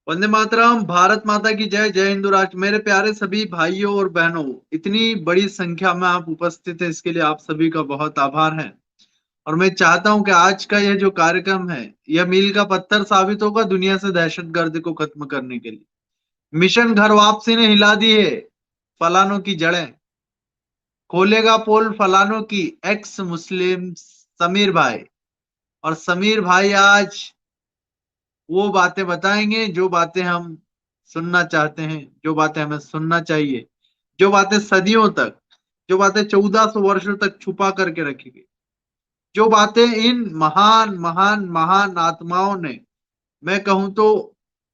वंदे मातरम, भारत माता की जय, जय हिंदू राष्ट्र। मेरे प्यारे सभी भाइयों और बहनों, इतनी बड़ी संख्या में आप उपस्थित हैं, इसके लिए आप सभी का बहुत आभार है। और मैं चाहता हूं कि आज का यह जो कार्यक्रम है, यह मील का पत्थर साबित होगा दुनिया से दहशतगर्द को खत्म करने के लिए। मिशन घर वापसी ने हिला दी है फलानों की जड़ें, खोलेगा पोल फलानों की। एक्स मुस्लिम समीर भाई, और समीर भाई आज वो बातें बताएंगे जो बातें हम सुनना चाहते हैं, जो बातें हमें सुनना चाहिए, जो बातें सदियों तक, जो बातें 1400 वर्षों तक छुपा करके रखी गई, जो बातें इन महान महान महान आत्माओं ने, मैं कहूं तो,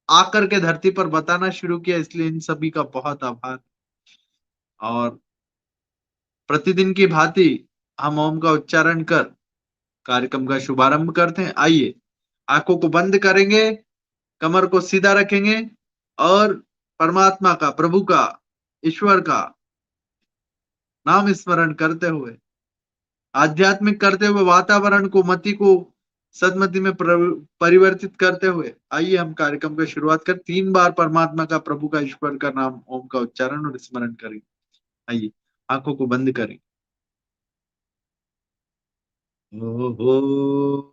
आकर के धरती पर बताना शुरू किया। इसलिए इन सभी का बहुत आभार। और प्रतिदिन की भांति हम ओम का उच्चारण कर कार्यक्रम का शुभारंभ करते हैं। आइए, आंखों को बंद करेंगे, कमर को सीधा रखेंगे और परमात्मा का, प्रभु का, ईश्वर का नाम स्मरण करते हुए, आध्यात्मिक करते हुए, वातावरण को, मति को सदमति में परिवर्तित करते हुए, आइए हम कार्यक्रम की शुरुआत कर 3 बार परमात्मा का, प्रभु का, ईश्वर का नाम ओम का उच्चारण और स्मरण करें। आइए, आंखों को बंद करें। ओ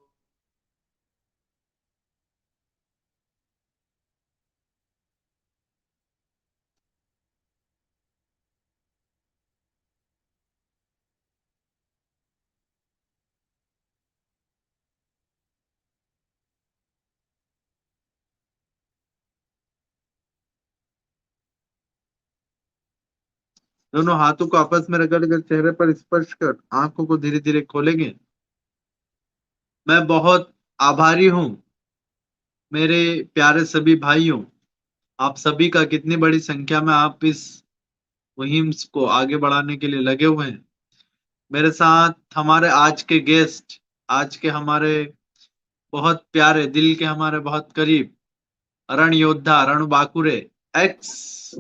दोनों हाथों को आपस में रगड़ कर चेहरे पर स्पर्श कर आंखों को धीरे धीरे खोलेंगे। मैं बहुत आभारी हूं मेरे प्यारे सभी भाइयों, आप सभी का, कितनी बड़ी संख्या में आप इस मुहिम को आगे बढ़ाने के लिए लगे हुए हैं। मेरे साथ हमारे आज के गेस्ट, आज के हमारे बहुत प्यारे, दिल के हमारे बहुत करीब रण योद्धा, रण बाकुरे, एक्स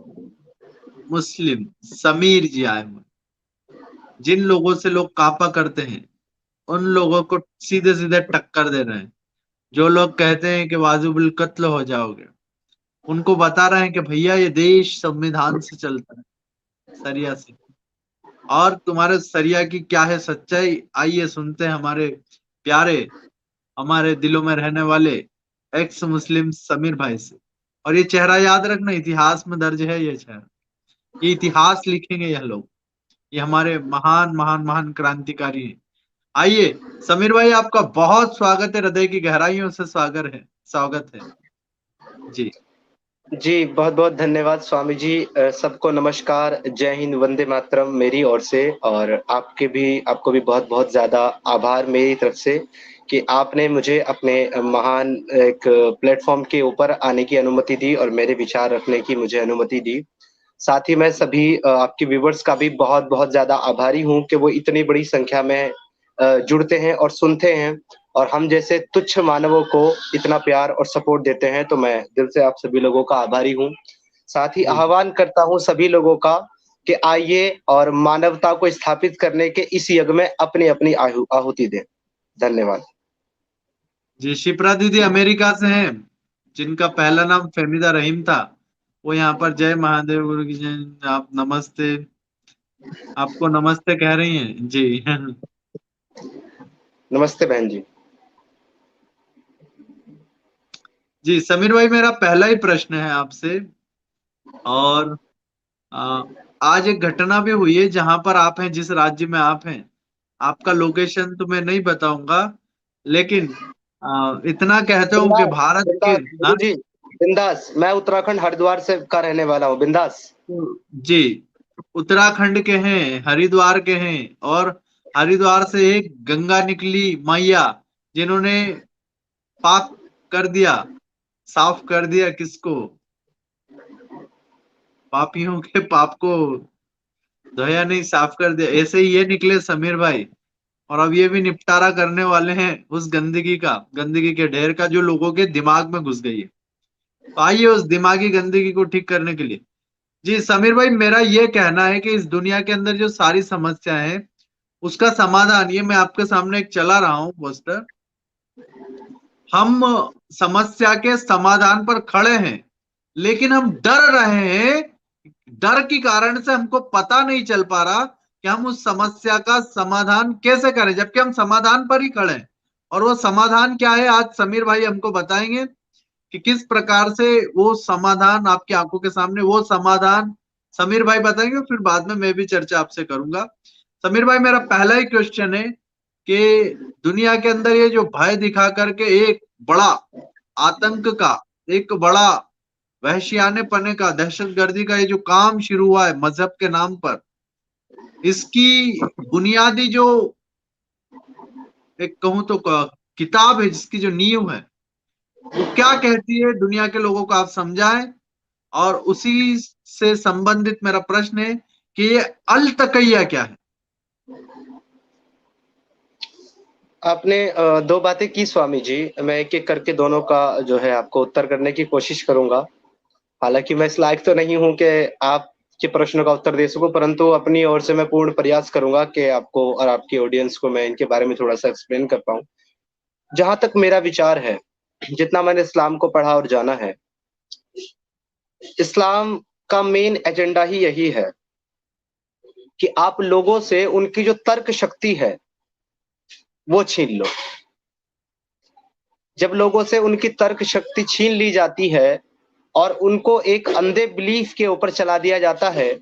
मुस्लिम समीर जी आए हुए। जिन लोगों से लोग कापा करते हैं, उन लोगों को सीधे सीधे टक्कर दे रहे हैं। जो लोग कहते हैं कि वाजिबुल कत्ल हो जाओगे, उनको बता रहे हैं कि भैया ये देश संविधान से चलता है, सरिया से। और तुम्हारे सरिया की क्या है सच्चाई, आइए सुनते हैं हमारे प्यारे, हमारे दिलों में रहने वाले एक्स मुस्लिम समीर भाई से। और ये चेहरा याद रखना, इतिहास में दर्ज है ये चेहरा, ये इतिहास लिखेंगे यह लोग। ये हमारे महान महान महान क्रांतिकारी हैं। आइए समीर भाई, आपका बहुत स्वागत है, हृदय की गहराइयों से स्वागत है जी। जी, बहुत-बहुत धन्यवाद स्वामी जी। सबको नमस्कार, जय हिंद, वंदे मातरम मेरी ओर से। और आपको भी बहुत-बहुत ज़्यादा आभार मेरी तरफ से कि आपने मुझे अपने महान एक प्लेटफ़ॉर्म के ऊपर आने की अनुमति दी और मेरे विचार रखने की मुझे अनुमति दी। साथ ही मैं सभी आपके व्यूअर्स का भी बहुत-बहुत ज़्यादा आभारी हूँ कि वो इतनी बड़ी संख्या में जुड़ते हैं और सुनते हैं और हम जैसे तुच्छ मानवों को इतना प्यार और सपोर्ट देते हैं, तो मैं दिल से आप सभी लोगों का आभारी हूँ। साथ ही जी आह्वान करता हूँ सभी लोगों का कि आइए और मानवता को स्थापित करने के इस यज्ञ में अपनी-अपनी आहुति दें। धन्यवाद। जी, शिप्रा दीदी अमेरिका से हैं, जिनका पहला नाम फेमिदा रहीम था। वो यहाँ पर जय महादेव गुरु की जय, आप नमस्ते, आपको नमस्ते कह रही हैं जी। नमस्ते बहन जी। जी समीर भाई, मेरा पहला ही प्रश्न है आपसे। और आ, आज एक घटना भी हुई है जहां पर आप हैं, जिस राज्य में आप हैं। आपका लोकेशन तो मैं नहीं बताऊंगा, लेकिन इतना कहते हो कि बिंदास, भारत के, बिंदास हाँ, गुरुजी, बिंदास। मैं उत्तराखंड हरिद्वार से का रहने वाला हूँ, बिंदास। जी, उत्तराखंड के हैं, हरिद्वार के हैं। और हरिद्वार से एक गंगा निकली मैया, जिन्होंने पाक कर दिया, साफ कर दिया किसको, पापियों के पाप को धोया नहीं, साफ कर दिया। ऐसे ही ये निकले समीर भाई, और अब ये भी निपटारा करने वाले हैं उस गंदगी का, गंदगी के ढेर का, जो लोगों के दिमाग में घुस गई है। तो आइए उस दिमागी गंदगी को ठीक करने के लिए। जी समीर भाई, मेरा ये कहना है कि इस दुनिया के अंदर जो सारी समस्याएं हैं, उसका समाधान, ये मैं आपके सामने एक चला रहा हूं पोस्टर। हम समस्या के समाधान पर खड़े हैं, लेकिन हम डर रहे हैं। डर के कारण से हमको पता नहीं चल पा रहा कि हम उस समस्या का समाधान कैसे करें, जबकि हम समाधान पर ही खड़े हैं। और वो समाधान क्या है, आज समीर भाई हमको बताएंगे कि किस प्रकार से वो समाधान आपकी आंखों के सामने, वो समाधान समीर भाई बताएंगे, फिर बाद में मैं भी चर्चा आपसे करूंगा। समीर भाई, मेरा पहला ही क्वेश्चन है कि दुनिया के अंदर ये जो भय दिखा करके एक बड़ा आतंक का, एक बड़ा वहशियाने पने का, दहशतगर्दी का ये जो काम शुरू हुआ है मजहब के नाम पर, इसकी बुनियादी जो एक कहूं तो किताब है, जिसकी जो नींव है, वो क्या कहती है, दुनिया के लोगों को आप समझाएं। और उसी से संबंधित मेरा प्रश्न है कि ये अल तकैया क्या है। आपने दो बातें की स्वामी जी। मैं एक एक करके दोनों का जो है आपको उत्तर करने की कोशिश करूंगा। हालांकि मैं इस लायक तो नहीं हूं कि आपके प्रश्नों का उत्तर दे सकूं, परंतु अपनी ओर से मैं पूर्ण प्रयास करूंगा कि आपको और आपकी ऑडियंस को मैं इनके बारे में थोड़ा सा एक्सप्लेन कर पाऊं। जहां तक मेरा विचार है, जितना मैंने इस्लाम को पढ़ा और जाना है, इस्लाम का मेन एजेंडा ही यही है कि आप लोगों से उनकी जो तर्क शक्ति है वो छीन लो। जब लोगों से उनकी तर्क शक्ति छीन ली जाती है और उनको एक अंधे बिलीफ के ऊपर चला दिया जाता है,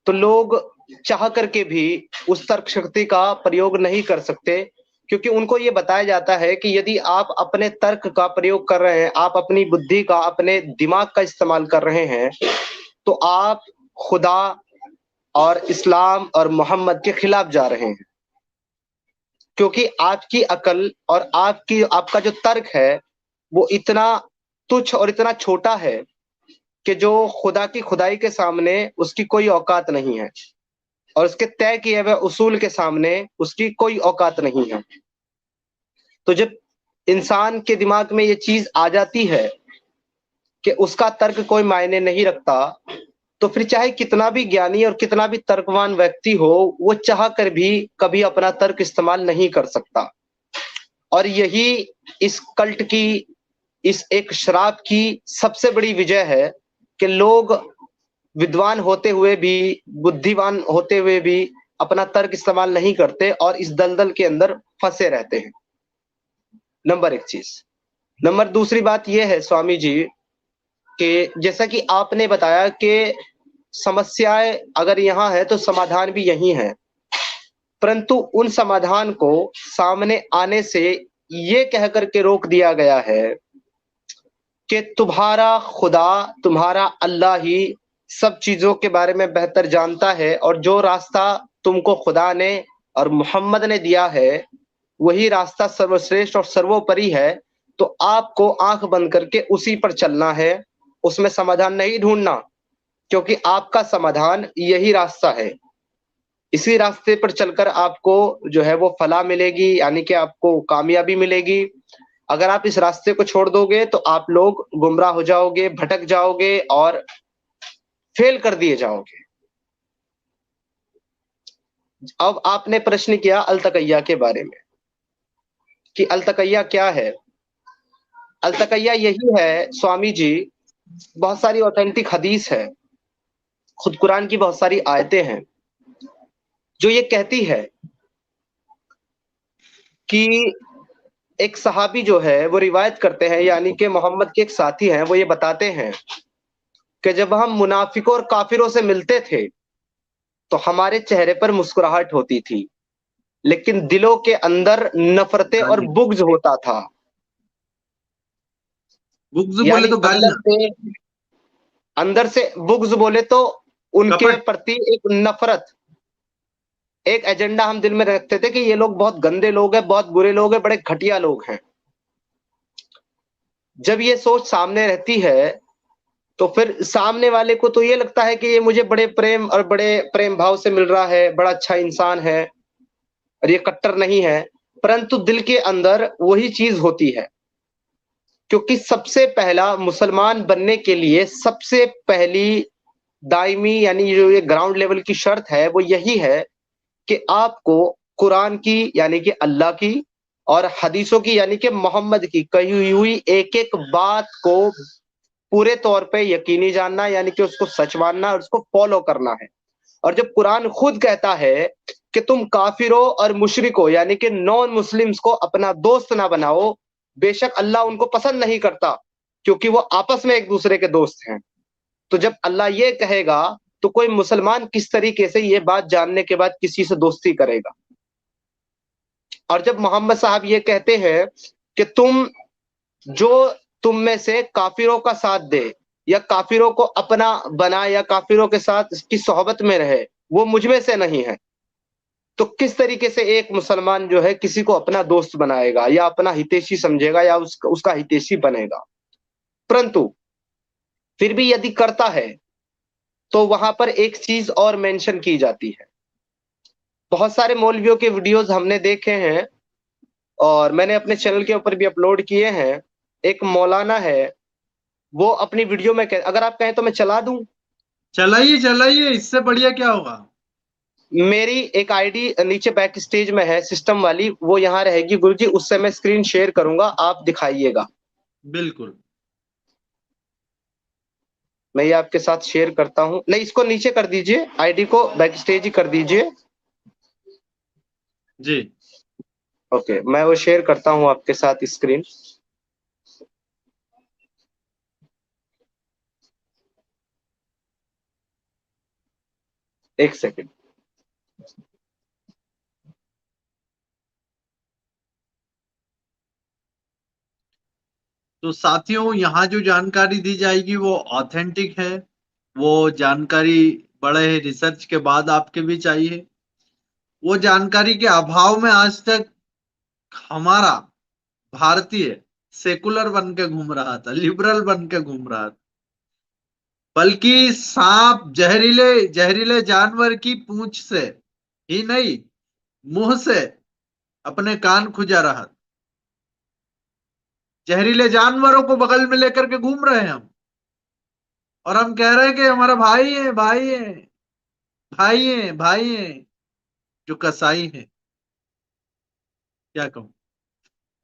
तो लोग चाह करके भी उस तर्क शक्ति का प्रयोग नहीं कर सकते, क्योंकि उनको ये बताया जाता है कि यदि आप अपने तर्क का प्रयोग कर रहे हैं, आप अपनी बुद्धि का, अपने दिमाग का इस्तेमाल कर रहे हैं, तो आप खुदा और इस्लाम और मोहम्मद के खिलाफ जा रहे हैं। क्योंकि आपकी अकल और आपका जो तर्क है वो इतना तुच्छ और इतना छोटा है कि जो खुदा की खुदाई के सामने उसकी कोई औकात नहीं है, और उसके तय किए हुए उसूल के सामने उसकी कोई औकात नहीं है। तो जब इंसान के दिमाग में ये चीज आ जाती है कि उसका तर्क कोई मायने नहीं रखता, तो फिर चाहे कितना भी ज्ञानी और कितना भी तर्कवान व्यक्ति हो, वो चाह कर भी कभी अपना तर्क इस्तेमाल नहीं कर सकता। और यही इस कल्ट की, इस एक शराब की सबसे बड़ी वजह है कि लोग विद्वान होते हुए भी, बुद्धिमान होते हुए भी अपना तर्क इस्तेमाल नहीं करते और इस दलदल के अंदर फंसे रहते हैं। नंबर एक चीज। नंबर दूसरी बात यह है स्वामी जी कि जैसा कि आपने बताया कि समस्याएं अगर यहाँ है तो समाधान भी यही है, परंतु उन समाधान को सामने आने से ये कह करके रोक दिया गया है कि तुम्हारा खुदा, तुम्हारा अल्लाह ही सब चीजों के बारे में बेहतर जानता है, और जो रास्ता तुमको खुदा ने और मोहम्मद ने दिया है वही रास्ता सर्वश्रेष्ठ और सर्वोपरि है। तो आपको आंख बंद करके उसी पर चलना है, उसमें समाधान नहीं ढूंढना, क्योंकि आपका समाधान यही रास्ता है। इसी रास्ते पर चलकर आपको जो है वो फलाह मिलेगी, यानी कि आपको कामयाबी मिलेगी। अगर आप इस रास्ते को छोड़ दोगे तो आप लोग गुमराह हो जाओगे, भटक जाओगे और फेल कर दिए जाओगे। अब आपने प्रश्न किया अलतकैया के बारे में कि अलतकैया क्या है। अलतकैया यही है स्वामी जी, बहुत सारी ऑथेंटिक हदीस है, खुद कुरान की बहुत सारी आयतें हैं जो ये कहती है कि एक सहाबी जो है वो रिवायत करते हैं, यानी कि मोहम्मद के एक साथी हैं, वो ये बताते हैं कि जब हम मुनाफिकों और काफिरों से मिलते थे तो हमारे चेहरे पर मुस्कुराहट होती थी, लेकिन दिलों के अंदर नफरतें और गाली, बुग्ज होता था। बुग्ज बोले यानी तो गालियां, अंदर से बुग्ज बोले तो उनके कपट। प्रति एक नफरत, एक एजेंडा हम दिल में रखते थे कि ये लोग बहुत गंदे लोग हैं, बहुत बुरे लोग हैं, बड़े घटिया लोग हैं। जब ये सोच सामने रहती है तो फिर सामने वाले को तो ये लगता है कि ये मुझे बड़े प्रेम और बड़े प्रेम भाव से मिल रहा है, बड़ा अच्छा इंसान है और ये कट्टर नहीं है, परंतु दिल के अंदर वही चीज होती है। क्योंकि सबसे पहला मुसलमान बनने के लिए सबसे पहली दायमी, यानी जो ये ग्राउंड लेवल की शर्त है वो यही है कि आपको कुरान की, यानी कि अल्लाह की, और हदीसों की, यानी कि मोहम्मद की कही हुई एक एक बात को पूरे तौर पे यकीनी जानना, यानी कि उसको सच मानना और उसको फॉलो करना है। और जब कुरान खुद कहता है कि तुम काफिरों और मुशरिकों यानी कि नॉन मुस्लिम्स को अपना दोस्त ना बनाओ, बेशक अल्लाह उनको पसंद नहीं करता क्योंकि वो आपस में एक दूसरे के दोस्त हैं। तो जब अल्लाह ये कहेगा तो कोई मुसलमान किस तरीके से ये बात जानने के बाद किसी से दोस्ती करेगा। और जब मोहम्मद साहब ये कहते हैं कि तुम में से काफिरों का साथ दे या काफिरों को अपना बना या काफिरों के साथ की सोहबत में रहे, वो मुझ में से नहीं है, तो किस तरीके से एक मुसलमान जो है किसी को अपना दोस्त बनाएगा या अपना हितैषी समझेगा या उसका हितैषी बनेगा। परंतु फिर भी यदि करता है तो वहां पर एक चीज और मेंशन की जाती है। बहुत सारे मौलवियों के वीडियोस हमने देखे हैं और मैंने अपने चैनल के ऊपर भी अपलोड किए हैं। एक मौलाना है, वो अपनी वीडियो में अगर आप कहें तो मैं चला दूं। चलाइए चलाइए, इससे बढ़िया क्या होगा। मेरी एक आईडी नीचे बैक स्टेज में है सिस्टम वाली, वो यहाँ रहेगी गुरुजी, उससे मैं स्क्रीन शेयर करूंगा, आप दिखाइएगा। बिल्कुल, मैं ये आपके साथ शेयर करता हूं। नहीं, इसको नीचे कर दीजिए, आईडी को बैक स्टेज ही कर दीजिए जी। ओके, मैं वो शेयर करता हूं आपके साथ स्क्रीन। एक सेकेंड। तो साथियों, यहाँ जो जानकारी दी जाएगी वो ऑथेंटिक है, वो जानकारी बड़े रिसर्च के बाद आपके भी चाहिए। वो जानकारी के अभाव में आज तक हमारा भारतीय सेकुलर बन के घूम रहा था, लिबरल बन के घूम रहा था, बल्कि सांप जहरीले जहरीले जानवर की पूंछ से ही नहीं, मुंह से अपने कान खुजा रहा था। जहरीले जानवरों को बगल में लेकर के घूम रहे हैं हम, और हम कह रहे हैं कि हमारा भाई है, भाई है, भाई है, भाई है, जो कसाई है। क्या कहूं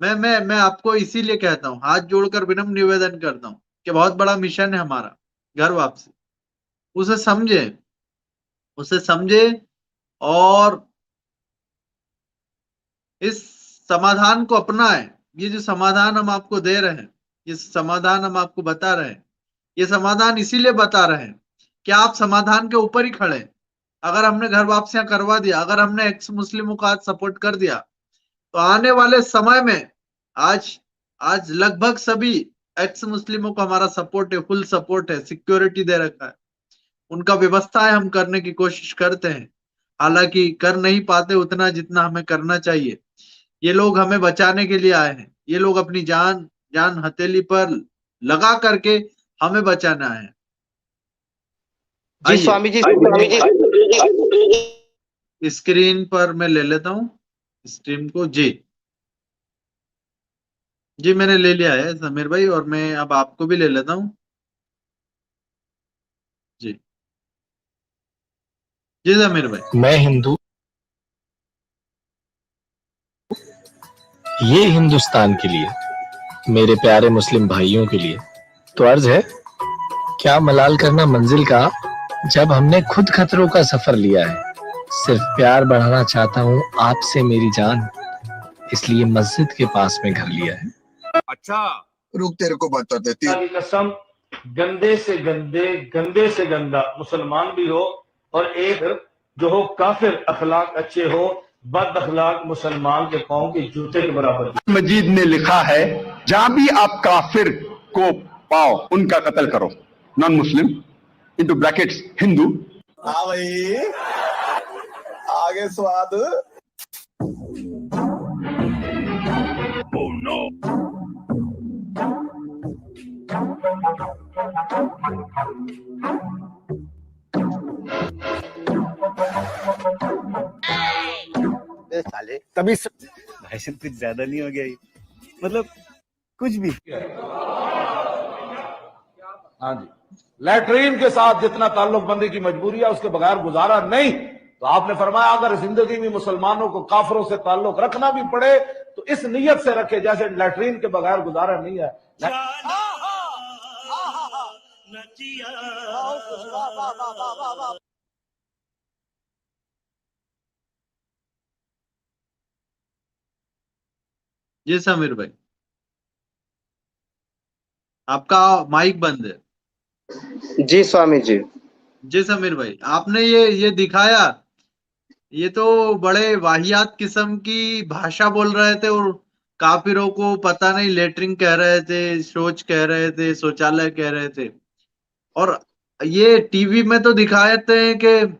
मैं आपको इसीलिए कहता हूं, हाथ जोड़कर विनम्र निवेदन करता हूं कि बहुत बड़ा मिशन है हमारा, घर वापसी। उसे समझे, उसे समझे, और इस समाधान को अपनाएं। ये जो समाधान हम आपको दे रहे हैं, ये समाधान हम आपको बता रहे हैं, ये समाधान इसीलिए बता रहे हैं कि आप समाधान के ऊपर ही खड़े हैं। अगर हमने घर वापसियां करवा दिया, अगर हमने एक्स मुस्लिमों का आज सपोर्ट कर दिया, तो आने वाले समय में आज आज लगभग सभी एक्स मुस्लिमों को हमारा सपोर्ट है, फुल सपोर्ट है, सिक्योरिटी दे रखा है, उनका व्यवस्थाएं हम करने की कोशिश करते हैं। हालांकि कर नहीं पाते उतना जितना हमें करना चाहिए। ये लोग हमें बचाने के लिए आए हैं, ये लोग अपनी जान जान हथेली पर लगा करके हमें बचाना है। जी आइए, स्वामी जी, स्वामी जी। स्क्रीन पर मैं ले लेता हूँ स्ट्रीम को। जी जी, मैंने ले लिया है समीर भाई, और मैं अब आपको भी ले लेता हूँ। जी जी समीर भाई। मैं हिंदू, ये हिंदुस्तान के लिए, मेरे प्यारे मुस्लिम भाइयों के लिए तो अर्ज है, क्या मलाल करना मंजिल का जब हमने खुद खतरों का सफर लिया है। सिर्फ प्यार बढ़ाना चाहता हूँ आपसे मेरी जान, इसलिए मस्जिद के पास में घर लिया है। अच्छा रुक, तेरे को बता देती। की कसम, गंदे से गंदे, गंदे से गंदा मुसलमान भी हो और एक जो हो काफिर अखलाक अच्छे हो, बद अखलाक मुसलमान के पांव के जूते के बराबर। मजीद ने लिखा है, जहां भी आप काफिर को पाओ उनका कत्ल करो। Non Muslim into brackets Hindu. हाँ भाई, आगे स्वाद। oh, no. साले तभी भाई साहब कुछ ज्यादा नहीं हो गया ये, मतलब कुछ भी। हाँ जी, लैट्रीन के साथ जितना ताल्लुक बंदी की मजबूरी है उसके बगैर गुजारा नहीं। तो आपने फरमाया अगर जिंदगी में मुसलमानों को काफिरों से ताल्लुक रखना भी पड़े तो इस नियत से रखे जैसे लैट्रीन के बगैर गुजारा नहीं है। जी समीर भाई, आपका माइक बंद है। जी स्वामी जी। जी समीर भाई, आपने ये दिखाया, ये तो बड़े वाहियात किस्म की भाषा बोल रहे थे, और काफिरों को पता नहीं लेटरिन कह रहे थे, शौच कह रहे थे, शौचालय कह रहे थे। और ये टीवी में तो दिखाते हैं कि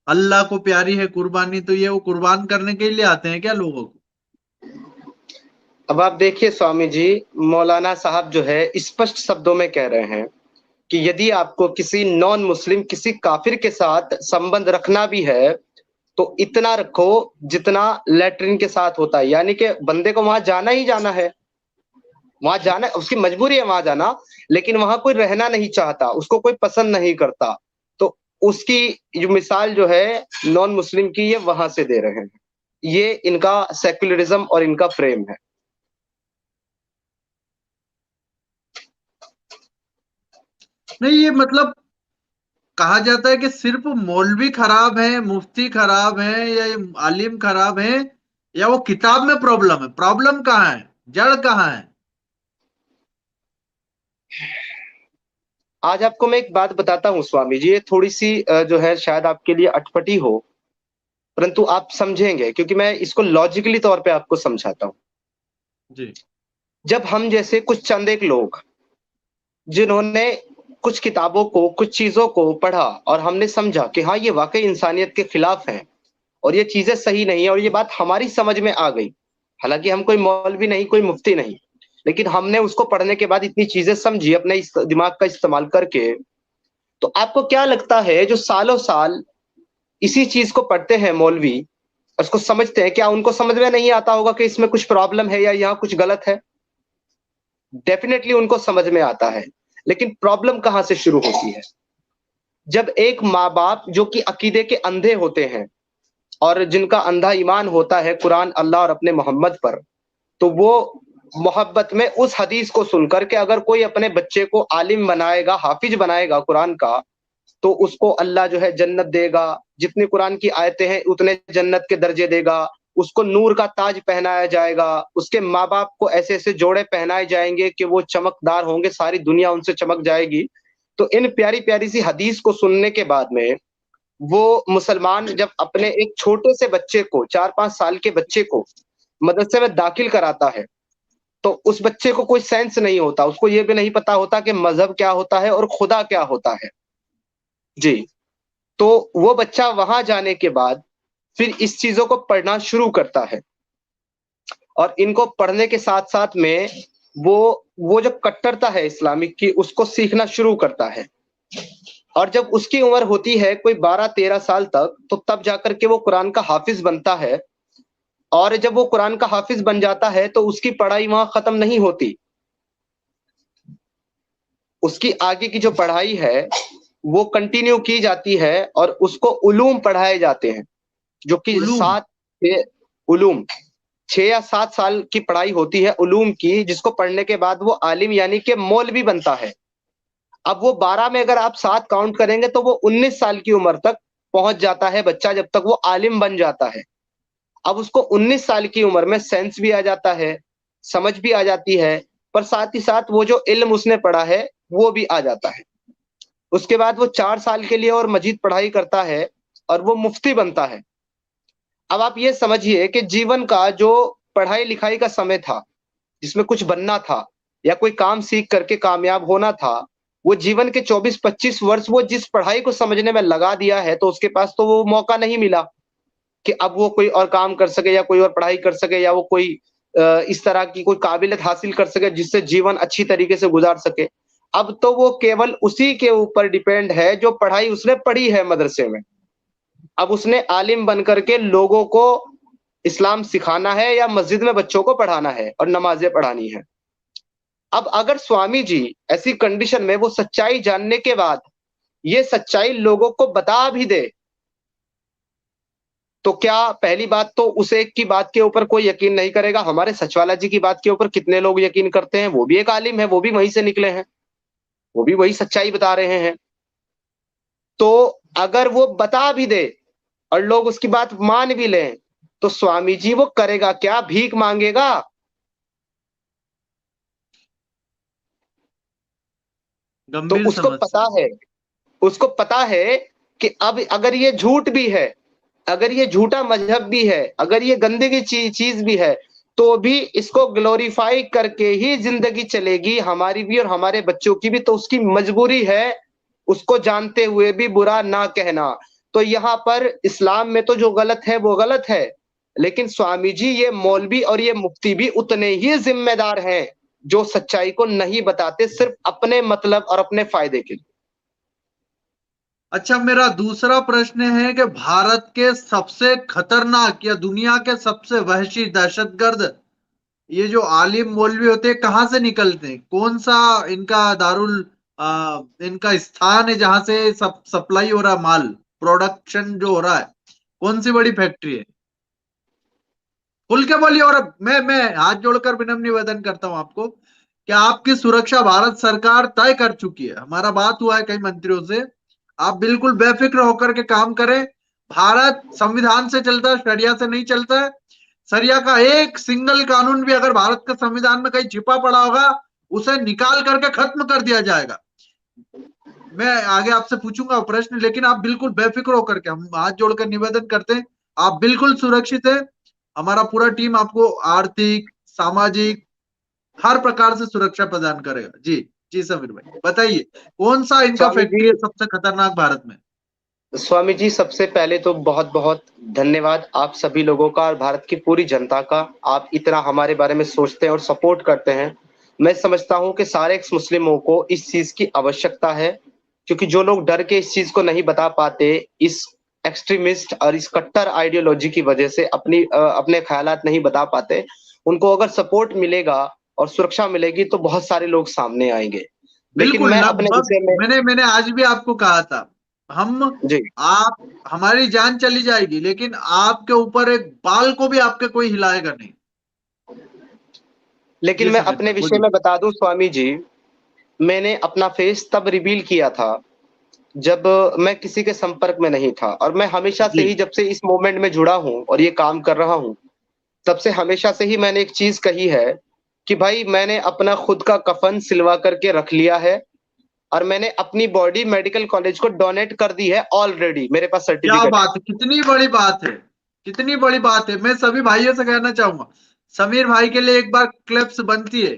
अल्लाह को प्यारी है कुर्बानी, तो ये वो कुर्बान करने के लिए आते हैं क्या लोगों को? अब आप देखिए स्वामी जी, मौलाना साहब जो है स्पष्ट शब्दों में कह रहे हैं कि यदि आपको किसी नॉन मुस्लिम, किसी काफिर के साथ संबंध रखना भी है तो इतना रखो जितना लेटरिन के साथ होता है, यानी कि बंदे को वहां जाना ही जाना है, वहां जाना, उसकी मजबूरी है वहां जाना, लेकिन वहां कोई रहना नहीं चाहता, उसको कोई पसंद नहीं करता, तो उसकी जो मिसाल जो है नॉन मुस्लिम की, ये वहां से दे रहे हैं। ये इनका सेक्युलरिज्म और इनका फ्रेम है। नहीं, ये मतलब कहा जाता है कि सिर्फ मौलवी खराब है, मुफ्ती खराब है, या ये आलिम खराब है, या वो किताब में प्रॉब्लम है? प्रॉब्लम कहाँ है, जड़ कहाँ है? आज आपको मैं एक बात बताता हूँ स्वामी जी, ये थोड़ी सी जो है शायद आपके लिए अटपटी हो, परंतु आप समझेंगे, क्योंकि मैं इसको लॉजिकली तौर पे आपको समझाता हूँ। जी। जब हम जैसे कुछ चंद एक लोग जिन्होंने कुछ किताबों को, कुछ चीजों को पढ़ा और हमने समझा कि हाँ ये वाकई इंसानियत के खिलाफ है और ये चीजें सही नहीं है, और ये बात हमारी समझ में आ गई, हालांकि हम कोई मौलवी नहीं, कोई मुफ्ती नहीं, लेकिन हमने उसको पढ़ने के बाद इतनी चीजें समझी अपने इस दिमाग का इस्तेमाल करके, तो आपको क्या लगता है जो सालों साल इसी चीज को पढ़ते हैं मौलवी, उसको समझते हैं, क्या उनको समझ में नहीं आता होगा कि इसमें कुछ प्रॉब्लम है या यहाँ कुछ गलत है? डेफिनेटली उनको समझ में आता है, लेकिन प्रॉब्लम कहां से शुरू होती है? जब एक माँ बाप जो कि अकीदे के अंधे होते हैं और जिनका अंधा ईमान होता है कुरान, अल्लाह और अपने मोहम्मद पर, तो वो मोहब्बत में उस हदीस को सुनकर के अगर कोई अपने बच्चे को आलिम बनाएगा, हाफिज बनाएगा कुरान का, तो उसको अल्लाह जो है जन्नत देगा, जितनी कुरान की आयतें हैं उतने जन्नत के दर्जे देगा, उसको नूर का ताज पहनाया जाएगा, उसके माँ बाप को ऐसे ऐसे जोड़े पहनाए जाएंगे कि वो चमकदार होंगे, सारी दुनिया उनसे चमक जाएगी। तो इन प्यारी प्यारी सी हदीस को सुनने के बाद में वो मुसलमान जब अपने एक छोटे से बच्चे को, 4-5 साल के बच्चे को मदरसे में दाखिल कराता है, तो उस बच्चे को कोई सेंस नहीं होता, उसको ये भी नहीं पता होता कि मजहब क्या होता है और खुदा क्या होता है। जी। तो वो बच्चा वहां जाने के बाद फिर इस चीजों को पढ़ना शुरू करता है, और इनको पढ़ने के साथ साथ में वो जो कट्टरता है इस्लामिक की, उसको सीखना शुरू करता है। और जब उसकी उम्र होती है कोई 12-13 साल तक, तो तब जाकर के वो कुरान का हाफिज बनता है। और जब वो कुरान का हाफिज बन जाता है तो उसकी पढ़ाई वहां खत्म नहीं होती, उसकी आगे की जो पढ़ाई है वो कंटिन्यू की जाती है और उसको उलूम पढ़ाए जाते हैं, जो कि उलूम? 6 या 7 साल की पढ़ाई होती है उलूम की, जिसको पढ़ने के बाद वो आलिम यानी कि मौलवी बनता है। अब वो 12 में अगर आप 7 काउंट करेंगे तो वो 19 साल की उम्र तक पहुंच जाता है बच्चा, जब तक वो आलिम बन जाता है। अब उसको 19 साल की उम्र में सेंस भी आ जाता है, समझ भी आ जाती है, पर साथ ही साथ वो जो इल्म उसने पढ़ा है वो भी आ जाता है। उसके बाद वो 4 साल के लिए और मजीद पढ़ाई करता है और वो मुफ्ती बनता है। अब आप ये समझिए कि जीवन का जो पढ़ाई लिखाई का समय था, जिसमें कुछ बनना था या कोई काम सीख करके कामयाब होना था, वो जीवन के 24-25 वर्ष वो जिस पढ़ाई को समझने में लगा दिया है, तो उसके पास तो वो मौका नहीं मिला कि अब वो कोई और काम कर सके या कोई और पढ़ाई कर सके या वो कोई इस तरह की कोई काबिलियत हासिल कर सके जिससे जीवन अच्छी तरीके से गुजार सके। अब तो वो केवल उसी के ऊपर डिपेंड है जो पढ़ाई उसने पढ़ी है मदरसे में। अब उसने आलिम बन करके लोगों को इस्लाम सिखाना है या मस्जिद में बच्चों को पढ़ाना है और नमाजें पढ़ानी है। अब अगर स्वामी जी ऐसी कंडीशन में वो सच्चाई जानने के बाद ये सच्चाई लोगों को बता भी दे, तो क्या पहली बात तो उसे की बात के ऊपर कोई यकीन नहीं करेगा? हमारे सचवाला जी की बात के ऊपर कितने लोग यकीन करते हैं? वो भी एक आलिम है, वो भी वहीं से निकले हैं। वो भी वही सच्चाई बता रहे हैं। तो अगर वो बता भी दे और लोग उसकी बात मान भी लें, तो स्वामी जी वो करेगा क्या? भीख मांगेगा? तो गंभीर समस्या। उसको पता है कि अब अगर ये झूठ भी है, अगर ये झूठा मजहब भी है, अगर ये गंदगी चीज भी है, तो भी इसको ग्लोरीफाई करके ही जिंदगी चलेगी, हमारी भी और हमारे बच्चों की भी। तो उसकी मजबूरी है उसको जानते हुए भी बुरा ना कहना। तो यहाँ पर इस्लाम में तो जो गलत है वो गलत है, लेकिन स्वामी जी ये मौलवी और ये मुफ्ती भी उतने ही जिम्मेदार हैं जो सच्चाई को नहीं बताते, सिर्फ अपने मतलब और अपने फायदे के लिए। अच्छा, मेरा दूसरा प्रश्न है कि भारत के सबसे खतरनाक या दुनिया के सबसे वहशी दहशतगर्द ये जो आलिम मौलवी होते हैं कहाँ से निकलते हैं? कौन सा इनका इनका स्थान है जहां से सब सप्लाई हो रहा है, माल प्रोडक्शन जो हो रहा है? कौन सी बड़ी फैक्ट्री है? खुल के बोलिए। और मैं हाथ जोड़कर विनम्र निवेदन करता हूं आपको कि आपकी सुरक्षा भारत सरकार तय कर चुकी है। हमारा बात हुआ है कई मंत्रियों से। आप बिल्कुल बेफिक्र होकर के काम करें। भारत संविधान से चलता है, शरिया से नहीं चलता है। शरिया का एक सिंगल कानून भी अगर भारत के संविधान में कहीं छिपा पड़ा होगा, उसे निकाल करके खत्म कर दिया जाएगा। मैं आगे आपसे पूछूंगा प्रश्न, लेकिन आप बिल्कुल बेफिक्र होकर के, हम हाथ जोड़कर निवेदन करते हैं, आप बिल्कुल सुरक्षित है। हमारा पूरा टीम आपको आर्थिक, सामाजिक, हर प्रकार से सुरक्षा प्रदान करेगा। जी जी समीर भाई बताइए, कौन सा इनका स्वामी फैक्ट्री जी है सबसे खतरनाक भारत में? स्वामी जी सबसे पहले तो बहुत बहुत धन्यवाद आप सभी लोगों का और भारत की पूरी जनता का। आप इतना हमारे बारे में सोचते हैं और सपोर्ट करते हैं। मैं समझता हूं कि सारे एक्स मुस्लिमों को इस चीज की आवश्यकता है, क्योंकि जो लोग डर के इस चीज को नहीं बता पाते, इस एक्सट्रीमिस्ट और इस कट्टर आइडियोलॉजी की वजह से अपने ख्यालात नहीं बता पाते, उनको अगर सपोर्ट मिलेगा और सुरक्षा मिलेगी तो बहुत सारे लोग सामने आएंगे। लेकिन बिल्कुल, मैं अपने लगभग विषय में मैंने आज भी आपको कहा था, हम जी आप हमारी जान चली जाएगी लेकिन आपके ऊपर एक बाल को भी आपके कोई हिलाएगा नहीं। लेकिन जी मैं समीर अपने भाई विषय बोलिए। में बता दूं स्वामी जी, मैंने अपना फेस तब रिवील किया था जब मैं किसी के संपर्क में नहीं था, और मैं हमेशा से जी, ही, जब से इस मूवमेंट में जुड़ा हूं और ये काम कर रहा हूं, तब से हमेशा से ही मैंने एक चीज कही है कि भाई मैंने अपना खुद का कफन सिलवा करके रख लिया है और मैंने अपनी बॉडी मेडिकल कॉलेज को डोनेट कर दी है ऑलरेडी, मेरे पास क्या सर्टिफिकेट है। बात है, कितनी बड़ी बात है, कितनी बड़ी बात है। मैं सभी भाइयों से कहना चाहूंगा, समीर भाई के लिए एक बार क्लिप्स बनती है।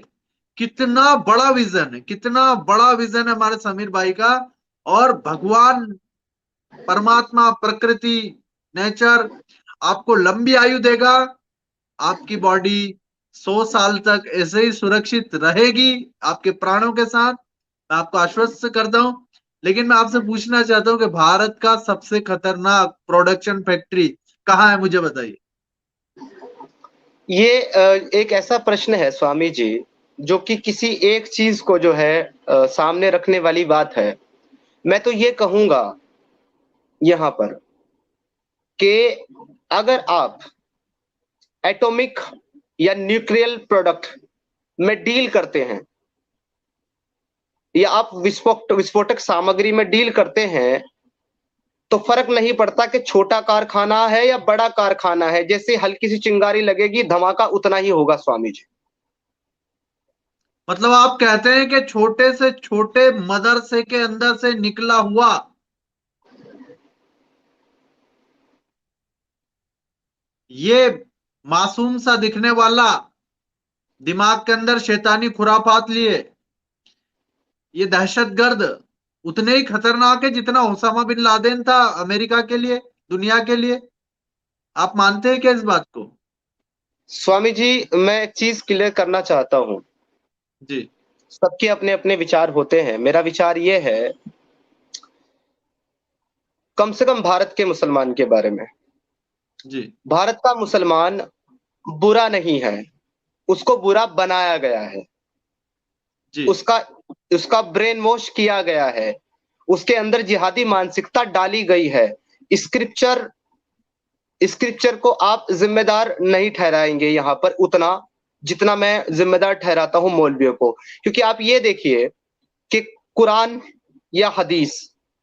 कितना बड़ा विजन है, कितना बड़ा विजन है हमारे समीर भाई का। और भगवान, परमात्मा, प्रकृति, नेचर आपको लंबी आयु देगा। आपकी बॉडी 100 साल तक ऐसे ही सुरक्षित रहेगी आपके प्राणों के साथ, मैं आपको आश्वस्त करता हूं। लेकिन मैं आपसे पूछना चाहता हूं कि भारत का सबसे खतरनाक प्रोडक्शन फैक्ट्री कहाँ है, मुझे बताइए। ये एक ऐसा प्रश्न है स्वामी जी, जो कि किसी एक चीज को जो है सामने रखने वाली बात है। मैं तो ये कहूंगा यहाँ पर कि अगर आप एटॉमिक या न्यूक्लियर प्रोडक्ट में डील करते हैं, या आप विस्फोटक सामग्री में डील करते हैं, तो फर्क नहीं पड़ता कि छोटा कारखाना है या बड़ा कारखाना है, जैसे हल्की सी चिंगारी लगेगी धमाका उतना ही होगा स्वामी जी। मतलब आप कहते हैं कि छोटे से छोटे मदरसे के अंदर से निकला हुआ ये मासूम सा दिखने वाला, दिमाग के अंदर शैतानी खुराफात लिए ये दहशतगर्द उतने ही खतरनाक है जितना ओसामा बिन लादेन था अमेरिका के लिए, दुनिया के लिए। आप मानते हैं क्या इस बात को? स्वामी जी मैं एक चीज क्लियर करना चाहता हूं। जी सबके अपने अपने विचार होते हैं, मेरा विचार ये है, कम से कम भारत के मुसलमान के बारे में, जी भारत का मुसलमान बुरा नहीं है, उसको बुरा बनाया गया है, जी उसका उसका ब्रेन वॉश किया गया है, उसके अंदर जिहादी मानसिकता डाली गई है। स्क्रिप्चर स्क्रिप्चर को आप जिम्मेदार नहीं ठहराएंगे यहाँ पर उतना जितना मैं जिम्मेदार ठहराता हूं मौलवियों को। क्योंकि आप ये देखिए कि कुरान या हदीस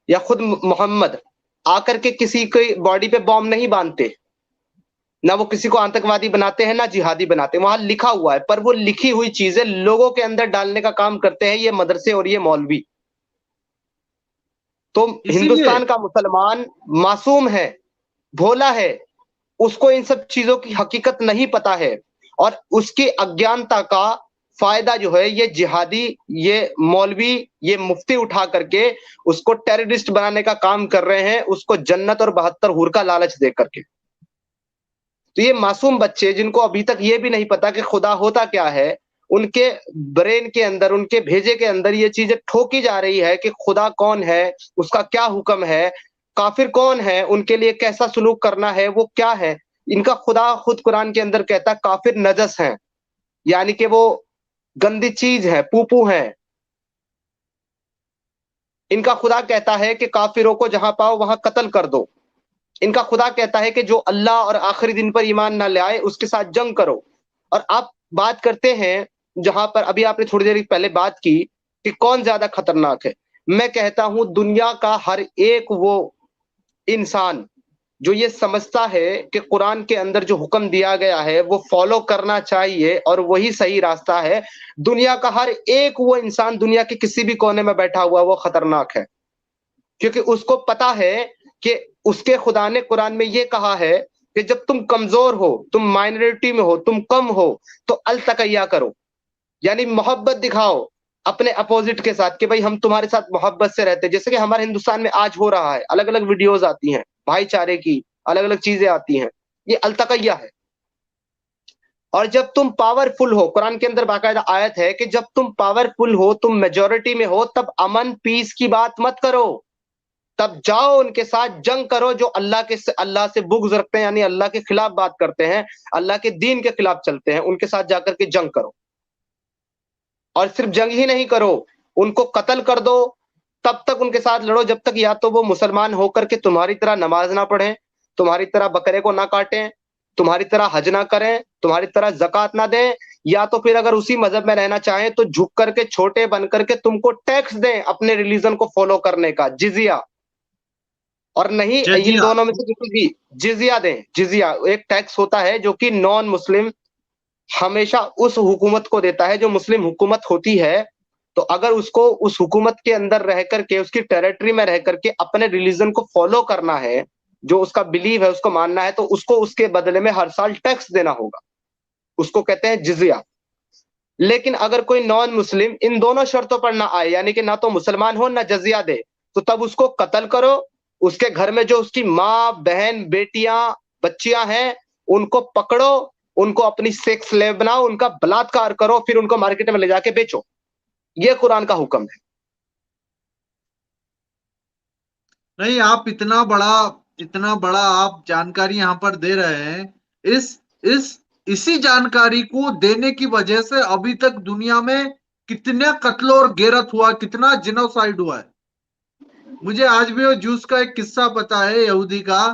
या खुद मोहम्मद आकर के किसी के बॉडी पे बॉम्ब नहीं बांधते, ना वो किसी को आतंकवादी बनाते हैं ना जिहादी बनाते हैं। वहां लिखा हुआ है, पर वो लिखी हुई चीजें लोगों के अंदर डालने का काम करते हैं ये मदरसे और ये मौलवी। तो इसीलिए हिंदुस्तान का मुसलमान मासूम है, भोला है, उसको इन सब चीजों की हकीकत नहीं पता है, और उसकी अज्ञानता का फायदा जो है ये जिहादी, ये मौलवी, ये मुफ्ती उठा करके उसको टेररिस्ट बनाने का काम कर रहे हैं, उसको जन्नत और 72 हूर का लालच दे करके। तो ये मासूम बच्चे जिनको अभी तक ये भी नहीं पता कि खुदा होता क्या है, उनके ब्रेन के अंदर, उनके भेजे के अंदर ये चीजें ठोकी जा रही है कि खुदा कौन है, उसका क्या हुक्म है, काफिर कौन है, उनके लिए कैसा सुलूक करना है, वो क्या है। इनका खुदा खुद कुरान के अंदर कहता है काफिर नजस हैं, यानी कि वो गंदी चीज है, पूपू है। इनका खुदा कहता है कि काफिरों को जहां पाओ वहां कत्ल कर दो। इनका खुदा कहता है कि जो अल्लाह और आखिरी दिन पर ईमान ना ले आए उसके साथ जंग करो। और आप बात करते हैं जहां पर अभी आपने थोड़ी देर पहले बात की कि कौन ज्यादा खतरनाक है, मैं कहता हूं दुनिया का हर एक वो इंसान जो ये समझता है कि कुरान के अंदर जो हुक्म दिया गया है वो फॉलो करना चाहिए और वही सही रास्ता है, दुनिया का हर एक वो इंसान दुनिया के किसी भी कोने में बैठा हुआ वो खतरनाक है। क्योंकि उसको पता है कि उसके खुदा ने कुरान में ये कहा है कि जब तुम कमजोर हो, तुम माइनॉरिटी में हो, तुम कम हो, तो अल तकैया करो, यानी मोहब्बत दिखाओ अपने अपोजिट के साथ कि भाई हम तुम्हारे साथ मोहब्बत से रहते हैं। जैसे कि हमारे हिंदुस्तान में आज हो रहा है, अलग अलग वीडियोस आती हैं भाईचारे की, अलग अलग चीजें आती हैं, ये अल तकैया है। और जब तुम पावरफुल हो, कुरान के अंदर बाकायदा आयत है कि जब तुम पावरफुल हो, तुम मेजोरिटी में हो, तब अमन पीस की बात मत करो, तब जाओ उनके साथ जंग करो जो अल्लाह से बुग़्ज़ रखते हैं, यानी अल्लाह के खिलाफ बात करते हैं, अल्लाह के दीन के खिलाफ चलते हैं, उनके साथ जाकर के जंग करो। और सिर्फ जंग ही नहीं करो, उनको कत्ल कर दो, तब तक उनके साथ लड़ो जब तक या तो वो मुसलमान होकर के तुम्हारी तरह नमाज ना पढ़ें, तुम्हारी तरह बकरे को ना काटें, तुम्हारी तरह हज ना करें, तुम्हारी तरह ज़कात ना दें, या तो फिर अगर उसी मजहब में रहना चाहें तो झुक करके छोटे बन करके तुमको टैक्स दें अपने रिलीजन को फॉलो करने का, जिजिया। और नहीं इन जजिया दोनों में से किसी भी, जिजिया दें। जिजिया एक टैक्स होता है जो कि नॉन मुस्लिम हमेशा उस हुकूमत को देता है जो मुस्लिम हुकूमत होती है। तो अगर उसको उस हुकूमत के अंदर रह करके, उसकी टेरिटरी में रह करके अपने रिलीजन को फॉलो करना है, जो उसका बिलीव है उसको मानना है, तो उसको उसके बदले में हर साल टैक्स देना होगा, उसको कहते हैं जिजिया। लेकिन अगर कोई नॉन मुस्लिम इन दोनों शर्तों पर ना आए, यानी कि ना तो मुसलमान हो ना जजिया दे, तो तब उसको कत्ल करो, उसके घर में जो उसकी माँ बहन बेटियां बच्चियां हैं उनको पकड़ो, उनको अपनी सेक्स स्लेव बनाओ, उनका बलात्कार करो, फिर उनको मार्केट में ले जाके बेचो। ये कुरान का हुक्म है। नहीं, आप इतना बड़ा आप जानकारी यहाँ पर दे रहे हैं। इस इसी जानकारी को देने की वजह से अभी तक दुनिया में कितने कत्ल और गैरत हुआ, कितना जिनोसाइड हुआ है। मुझे आज भी वो जूस का एक किस्सा पता है, यहूदी का,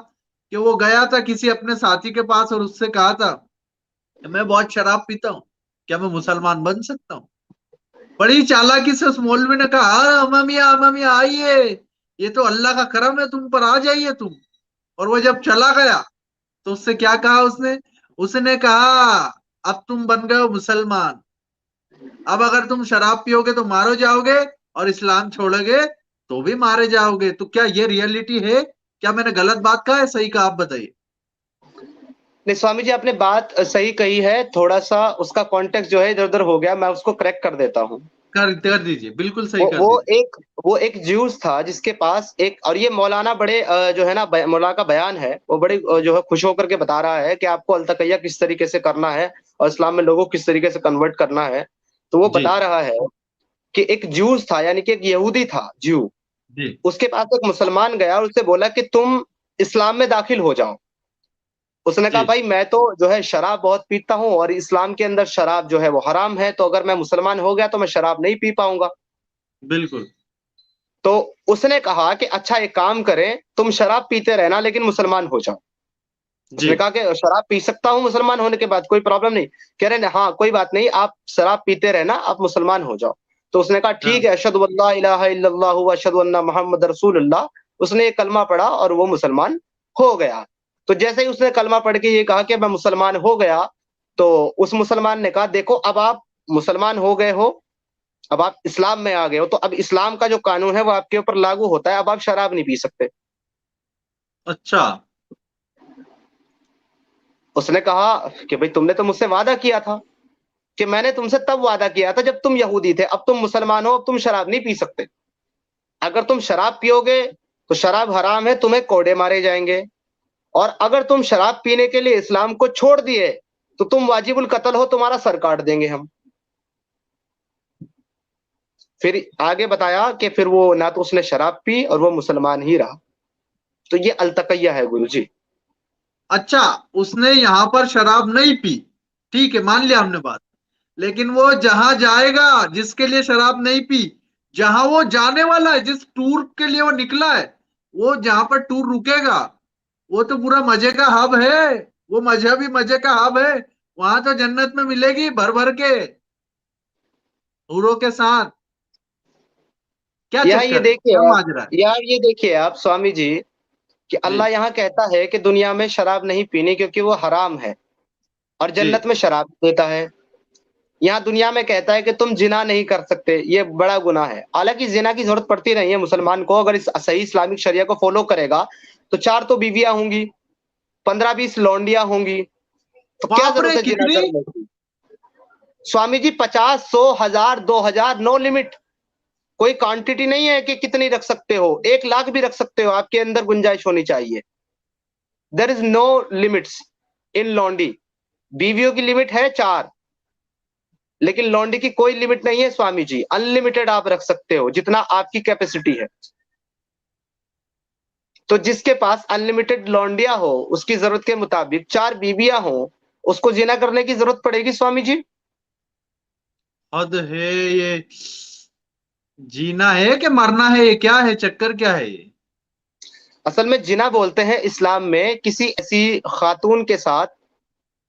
कि वो गया था किसी अपने साथी के पास और उससे कहा था मैं बहुत शराब पीता हूँ, क्या मैं मुसलमान बन सकता हूँ? बड़ी चालाकी से उस मौलवी ने कहा अममिया आइए, ये तो अल्लाह का करम है तुम पर, आ जाइए तुम। और वो जब चला गया तो उससे क्या कहा उसने? उसने कहा अब तुम बन गए हो मुसलमान, अब अगर तुम शराब पियोगे तो मारो जाओगे और इस्लाम छोड़ोगे तो भी मारे जाओगे। तो क्या ये रियलिटी है? क्या मैंने गलत बात कहा है, सही कहा? आप बताइए। नहीं स्वामी जी, आपने बात सही कही है, थोड़ा सा उसका कॉन्टेक्स्ट जो है इधर उधर हो गया, मैं उसको करेक्ट कर देता हूँ। कर दीजिए, बिल्कुल सही वो कर वो दीजिए। एक वो एक ज्यूस था जिसके पास एक, और ये मौलाना बड़े जो है ना मौलाना का बयान है, वो बड़े जो है खुश होकर के बता रहा है कि आपको अलतकैया किस तरीके से करना है और इस्लाम में लोगों को किस तरीके से कन्वर्ट करना है। तो वो जी बता रहा है कि एक ज्यूस था, यानी कि एक यहूदी था ज्यू, जी उसके पास एक मुसलमान गया और उससे बोला कि तुम इस्लाम में दाखिल हो जाओ। उसने कहा जी भाई मैं तो जो है शराब बहुत पीता हूँ और इस्लाम के अंदर शराब जो है वो हराम है, तो अगर मैं मुसलमान हो गया तो मैं शराब नहीं पी पाऊंगा। बिल्कुल। तो उसने कहा कि अच्छा एक काम करें, तुम शराब पीते रहना लेकिन मुसलमान हो जाओ। जी उसने कहा कि शराब पी सकता हूँ मुसलमान होने के बाद, कोई प्रॉब्लम नहीं। कह रहे हाँ कोई बात नहीं, आप शराब पीते रहना, आप मुसलमान हो जाओ। तो उसने कहा ठीक है, अशहदु अल्ला इलाहा इल्लल्लाह व अशहदु अन्ना मुहम्मद रसूलुल्लाह। उसने ये कलमा पढ़ा और वो मुसलमान हो गया। तो जैसे ही उसने कलमा पढ़ के ये कहा कि मैं मुसलमान हो गया, तो उस मुसलमान ने कहा देखो अब आप मुसलमान हो गए हो, अब आप इस्लाम में आ गए हो, तो अब इस्लाम का जो कानून है वो आपके ऊपर लागू होता है, अब आप शराब नहीं पी सकते। अच्छा। उसने कहा कि भाई तुमने तो मुझसे वादा किया था कि मैंने तुमसे तब वादा किया था जब तुम यहूदी थे, अब तुम मुसलमान हो, अब तुम शराब नहीं पी सकते। अगर तुम शराब पियोगे तो शराब हराम है, तुम्हें कोड़े मारे जाएंगे, और अगर तुम शराब पीने के लिए इस्लाम को छोड़ दिए तो तुम वाजिबुल कत्ल हो, तुम्हारा सर काट देंगे हम। फिर आगे बताया कि फिर वो ना तो उसने शराब पी और वो मुसलमान ही रहा। तो ये अलतकैया है गुरु जी। अच्छा, उसने यहाँ पर शराब नहीं पी, ठीक है, मान लिया हमने बात। लेकिन वो जहां जाएगा, जिसके लिए शराब नहीं पी, जहां वो जाने वाला है, जिस टूर के लिए वो निकला है, वो जहां पर टूर रुकेगा, वो तो पूरा मजे का हब है, वो मजहबी मजे का हब है। वहां तो जन्नत में मिलेगी भर भर के हूरों के साथ। क्या यहाँ ये चक्कर है, देखिए क्या आप, माजरा है? यार ये देखिए आप स्वामी जी, कि जी अल्लाह यहाँ कहता है कि दुनिया में शराब नहीं पीनी क्योंकि वो हराम है, और जी। जन्नत में शराब देता है। यहाँ दुनिया में कहता है कि तुम जिना नहीं कर सकते, ये बड़ा गुनाह है। हालांकि जिना की जरूरत पड़ती नहीं है मुसलमान को, अगर इस सही इस्लामिक शरिया को फॉलो करेगा तो 4 तो बीवियां होंगी, 15-20 लौंडियां होंगी, तो क्या बाप रे, जरूरत है जिना कितनी? करने की। Swami ji 50, 100, 1000, 2000, no limit. कोई क्वांटिटी नहीं है कि कितनी रख सकते हो, 1 लाख भी रख सकते हो, आपके अंदर गुंजाइश होनी चाहिए। There is no limits in लॉन्डी। बीवियों की लिमिट है 4, लेकिन लॉन्डी की कोई लिमिट नहीं है स्वामी जी, अनलिमिटेड आप रख सकते हो जितना आपकी कैपेसिटी है। तो जिसके पास अनलिमिटेड लॉन्डिया हो, उसकी जरूरत के मुताबिक 4 बीवियां हो, उसको जिना करने की जरूरत पड़ेगी स्वामी जी? हद है ये। जीना है कि मरना है, ये क्या है, चक्कर क्या है ये? असल में जिना बोलते हैं इस्लाम में किसी ऐसी खातून के साथ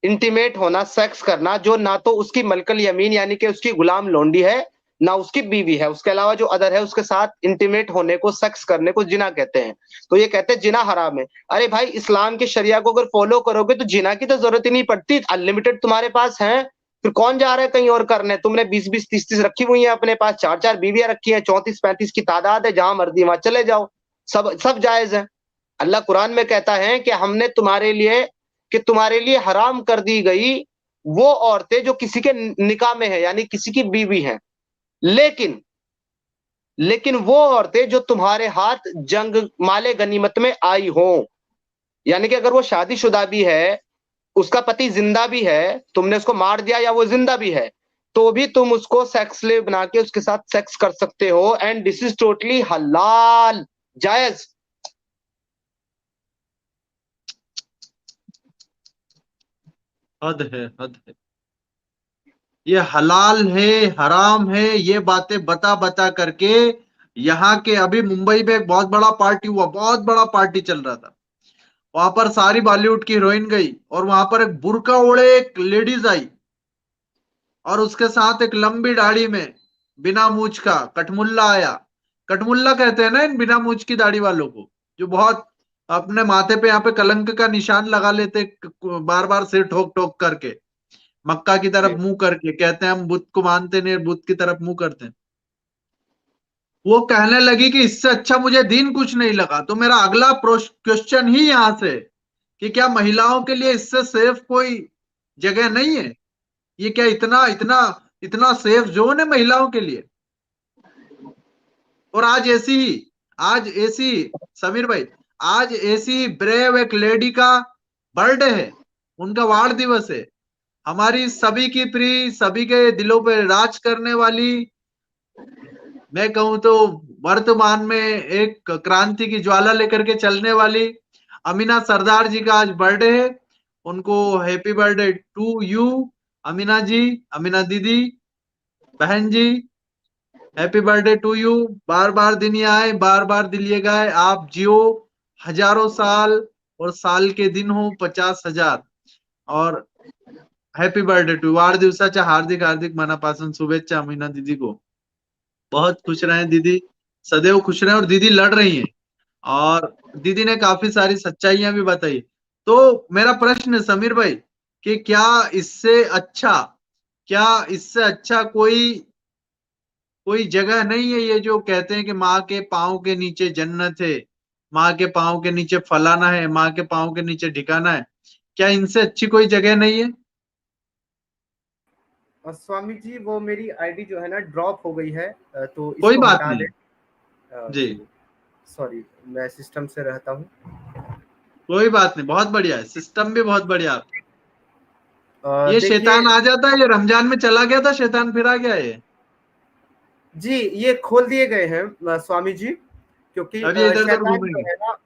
इंटीमेट होना, सेक्स करना, जो ना तो उसकी मलकल यमीन यानी कि उसकी गुलाम लोंडी है, ना उसकी बीवी है, उसके अलावा जो अदर है उसके साथ इंटीमेट होने को, सेक्स करने को जिना कहते हैं। तो ये कहते हैं जिना हराम है। अरे भाई, इस्लाम के शरिया को अगर फॉलो करोगे तो जिना की तो जरूरत ही नहीं पड़ती, अनलिमिटेड तुम्हारे पास है। फिर कौन जा रहा है कहीं और करने? तुमने 20-20, 30-30 रखी हुई है अपने पास, 4-4 बीवियां रखी है, 34-35 की तादाद है, जहां मर्जी वहां चले जाओ, सब सब जायज है। अल्लाह कुरान में कहता है कि हमने तुम्हारे लिए हराम कर दी गई वो औरतें जो किसी के निकाह में है, यानी किसी की बीवी हैं। लेकिन लेकिन वो औरतें जो तुम्हारे हाथ जंग माले गनीमत में आई हो, यानी कि अगर वो शादीशुदा भी है, उसका पति जिंदा भी है, तुमने उसको मार दिया या वो जिंदा भी है, तो भी तुम उसको सेक्स स्लेव बना के उसके साथ सेक्स कर सकते हो, एंड दिस इज टोटली हलाल, जायज। हद है, हद है। ये हलाल है, हराम है, ये बातें बता बता करके यहाँ के, अभी मुंबई में एक बहुत बड़ा पार्टी हुआ, बहुत बड़ा पार्टी चल रहा था। वहां पर सारी बॉलीवुड की हीरोइन गई, और वहां पर एक बुर्का ओढ़े एक लेडीज आई, और उसके साथ एक लंबी दाढ़ी में बिना मूछ का कठमुल्ला आया। कठमुल्ला कहते हैं ना इन बिना मूछ की दाढ़ी वालों को, जो बहुत अपने माथे पे यहाँ पे कलंक का निशान लगा लेते, बार बार सिर ठोक ठोक करके, मक्का की तरफ मुंह करके, कहते हैं हम बुद्ध को मानते नहीं, बुद्ध की तरफ मुंह करते हैं। वो कहने लगी कि इससे अच्छा मुझे दीन कुछ नहीं लगा। तो मेरा अगला क्वेश्चन ही यहां से, कि क्या महिलाओं के लिए इससे सेफ कोई जगह नहीं है? ये क्या इतना इतना इतना सेफ जोन है महिलाओं के लिए? और आज ऐसी समीर भाई, आज ऐसी ब्रेव एक लेडी का बर्थडे है, उनका वार दिवस है, हमारी सभी की प्रिय, सभी के दिलों पे राज करने वाली, मैं कहूं तो वर्तमान में एक क्रांति की ज्वाला लेकर के चलने वाली अमीना सरदार जी का आज बर्थडे है। उनको happy birthday to you, Amina ji, Amina दीदी, बहन जी, हैप्पी बर्थडे टू यू। बार बार दिन ये आए, बार बार दिल ये गाए, आप जियो हजारों साल, और साल के दिन हो 50,000। और हॅपी बर्थडे टू वाढदिवसाच्या हार्दिक हार्दिक मनापासून शुभेच्छा मीना दीदी को। बहुत खुश रहें दीदी, सदैव खुश रहें। और दीदी लड़ रही हैं और दीदी ने काफी सारी सच्चाइयां भी बताई। तो मेरा प्रश्न है समीर भाई कि क्या इससे अच्छा कोई कोई जगह नहीं है, ये जो कहते हैं कि माँ के पाँव के नीचे जन्नत है, माँ के पाँव के नीचे फलाना है, माँ के पाँव के नीचे ठिकाना है, क्या इनसे अच्छी कोई जगह नहीं है? और स्वामी जी वो मेरी आईडी जो है ना ड्रॉप हो गई है, तो कोई इसको बात हटा नहीं। दे। जी, जी सॉरी, मैं सिस्टम से रहता हूँ। कोई बात नहीं, बहुत बढ़िया है, सिस्टम भी बहुत बढ़िया है। ये देखिए शैतान आ जाता है, ये रमजान में चला गया था, शैतान फिर आ गया है। जी, ये खोल दिए गए हैं स्वामी जी, क्योंकि अब ये इधर उधर शैतान जो घूमेंगे। है ना,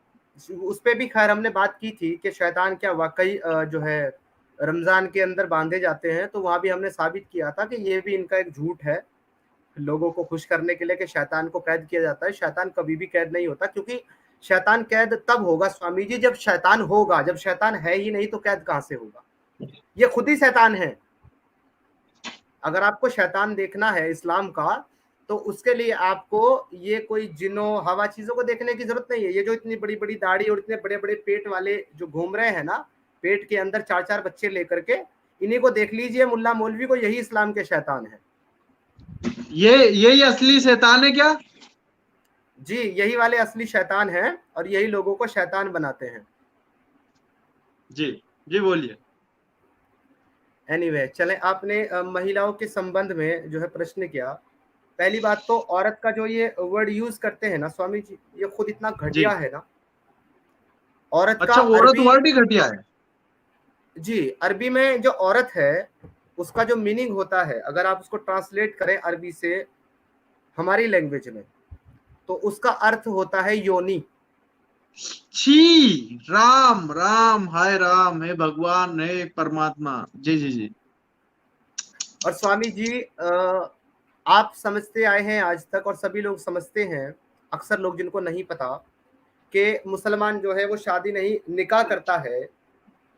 उस पे भी खैर हमने बात की थी कि शैतान क्या वाकई जो है रमजान के अंदर बांधे जाते हैं, तो वहां भी हमने साबित किया था कि ये भी इनका एक झूठ है लोगों को खुश करने के लिए कि शैतान को कैद किया जाता है। शैतान कभी भी कैद नहीं होता, क्योंकि शैतान कैद तब होगा स्वामी जी जब शैतान होगा, जब शैतान है ही नहीं तो कैद कहां से होगा? ये खुद ही शैतान है। अगर आपको शैतान देखना है इस्लाम का, तो उसके लिए आपको ये कोई जिनों हवा चीजों को देखने की जरूरत नहीं है। ये जो इतनी बड़ी बड़ी दाढ़ी और इतने बड़े बड़े पेट वाले जो घूम रहे हैं ना, पेट के अंदर 4-4 बच्चे लेकर के, इन्हीं को देख लीजिए, मुल्ला मौलवी को, यही इस्लाम के शैतान है। यही असली शैतान है क्या? जी, यही वाले असली शैतान हैं और यही लोगों को शैतान बनाते हैं। जी जी बोलिए। एनीवे चले, आपने महिलाओं के संबंध में जो है प्रश्न किया। पहली बात तो औरत का जो ये वर्ड यूज करते हैं ना स्वामी जी, ये खुद इतना जी, घटिया है ना। औरत का अच्छा, औरत अरबी, वर्ड ही घटिया है? जी अरबी में जो औरत है उसका जो मीनिंग होता है, अगर आप उसको ट्रांसलेट करें अरबी से हमारी लैंग्वेज में, तो उसका अर्थ होता है योनि। छी, राम राम, हाय राम, हे भगवान, हे परमात्मा। जी जी जी। और स्वामी जी आप समझते आए हैं आज तक, और सभी लोग समझते हैं, अक्सर लोग जिनको नहीं पता, कि मुसलमान जो है वो शादी नहीं निकाह करता है।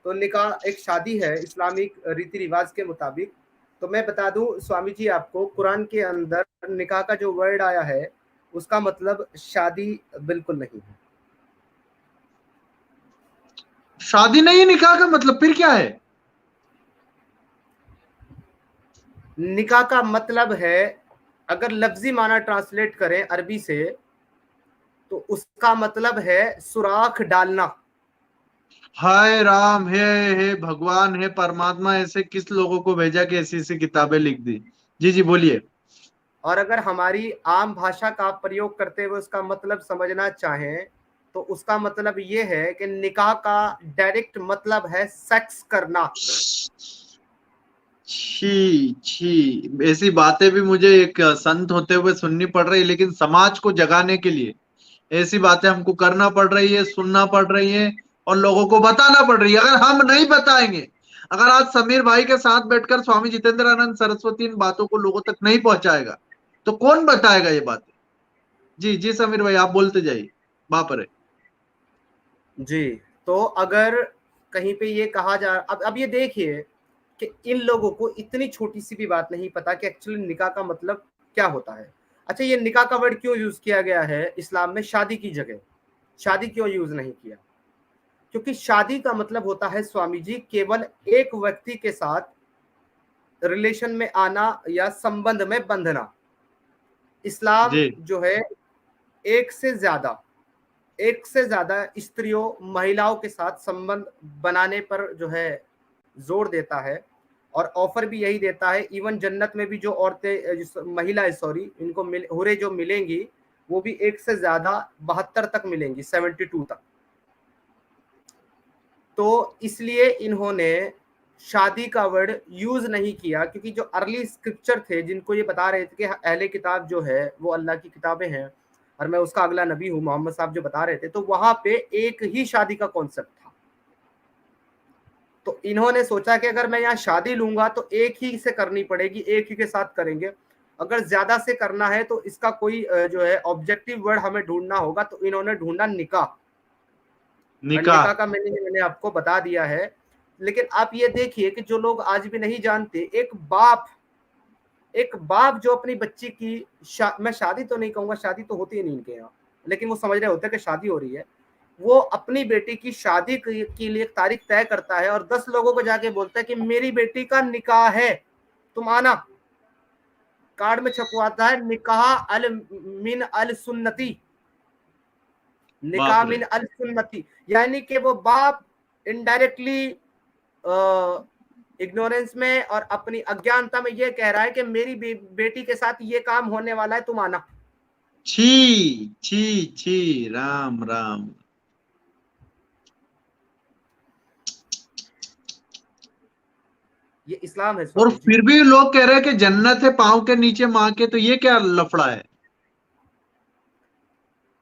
तो निकाह एक शादी है इस्लामिक रीति रिवाज के मुताबिक। तो मैं बता दूं स्वामी जी आपको, कुरान के अंदर निकाह का जो वर्ड आया है उसका मतलब शादी बिल्कुल नहीं है। शादी नहीं, निकाह का मतलब फिर क्या है? निकाह का मतलब है, अगर लफ्जी माना ट्रांसलेट करें अरबी से, तो उसका मतलब है सुराख डालना। हाय राम, हे भगवान, हे परमात्मा, ऐसे किस लोगों को भेजा कि ऐसी ऐसी किताबें लिख दी। जी जी बोलिए। और अगर हमारी आम भाषा का प्रयोग करते हुए उसका मतलब समझना चाहें, तो उसका मतलब ये है कि निकाह का डायरेक्ट मतलब है सेक्स करना। छी छी, ऐसी बातें भी मुझे एक संत होते हुए सुननी पड़ रही, लेकिन समाज को जगाने के लिए ऐसी बातें हमको करना पड़ रही है, सुनना पड़ रही है और लोगों को बताना पड़ रही है। अगर हम नहीं बताएंगे, अगर आज समीर भाई के साथ बैठकर स्वामी जितेंद्रानंद सरस्वती इन बातों को लोगों तक नहीं पहुंचाएगा, तो कौन बताएगा ये बातें? जी जी समीर भाई, आप बोलते जाइए। बाप रे। जी, तो अगर कहीं पे ये कहा जा, अब ये देखिए कि इन लोगों को इतनी छोटी सी भी बात नहीं पता कि एक्चुअली निकाह का मतलब क्या होता है। अच्छा, ये निकाह का वर्ड क्यों यूज किया गया है इस्लाम में शादी की जगह? शादी क्यों यूज नहीं किया? क्योंकि शादी का मतलब होता है स्वामी जी केवल एक व्यक्ति के साथ रिलेशन में आना या संबंध में बंधना। इस्लाम जी जो है एक से ज्यादा स्त्रियों महिलाओं के साथ संबंध बनाने पर जो है जोर देता है, और ऑफर भी यही देता है। इवन जन्नत में भी जो औरतें, महिलाएं सॉरी, इनको हुरे जो मिलेंगी, वो भी एक से ज्यादा 72 तक मिलेंगी, 72 तक। तो इसलिए इन्होंने शादी का वर्ड यूज नहीं किया, क्योंकि जो अर्ली स्क्रिप्चर थे जिनको ये बता रहे थे कि अहले किताब जो है वो अल्लाह की किताबें हैं और मैं उसका अगला नबी हूँ, मोहम्मद साहब जो बता रहे थे, तो वहां पे एक ही शादी का कॉन्सेप्ट था। तो इन्होंने सोचा कि अगर मैं यहाँ शादी लूंगा तो एक ही से करनी पड़ेगी, एक ही के साथ करेंगे। अगर ज्यादा से करना है तो इसका कोई जो है ऑब्जेक्टिव वर्ड हमें ढूंढना होगा, तो इन्होंने ढूंढा निकाह। निकाह। निकाह का मैंने आपको बता दिया है। लेकिन आप ये देखिए कि जो लोग आज भी नहीं जानते, एक बाप एक बाप जो अपनी बच्ची की मैं शादी तो नहीं कहूंगा, शादी तो होती ही नहीं इनके यहाँ, लेकिन वो समझ रहे होते हैं कि शादी हो रही है, वो अपनी बेटी की शादी के लिए एक तारीख तय करता है और 10 लोगों को जाके बोलता है कि मेरी बेटी का निकाह है, तुम आना। कार्ड में छपवाता है निकाह अल मिन अल सुन्नती, निकाह बाप रे। मिन अल सुन्नती, यानी कि वो बाप इनडायरेक्टली इग्नोरेंस में और अपनी अज्ञानता में ये कह रहा है कि मेरी बेटी के साथ ये काम होने वाला है, तुम आना। छी छी छी, राम राम। ये इस्लाम है और स्वामी जी। फिर भी लोग कह रहे हैं कि जन्नत है पांव के नीचे माँ के, तो ये क्या लफड़ा है?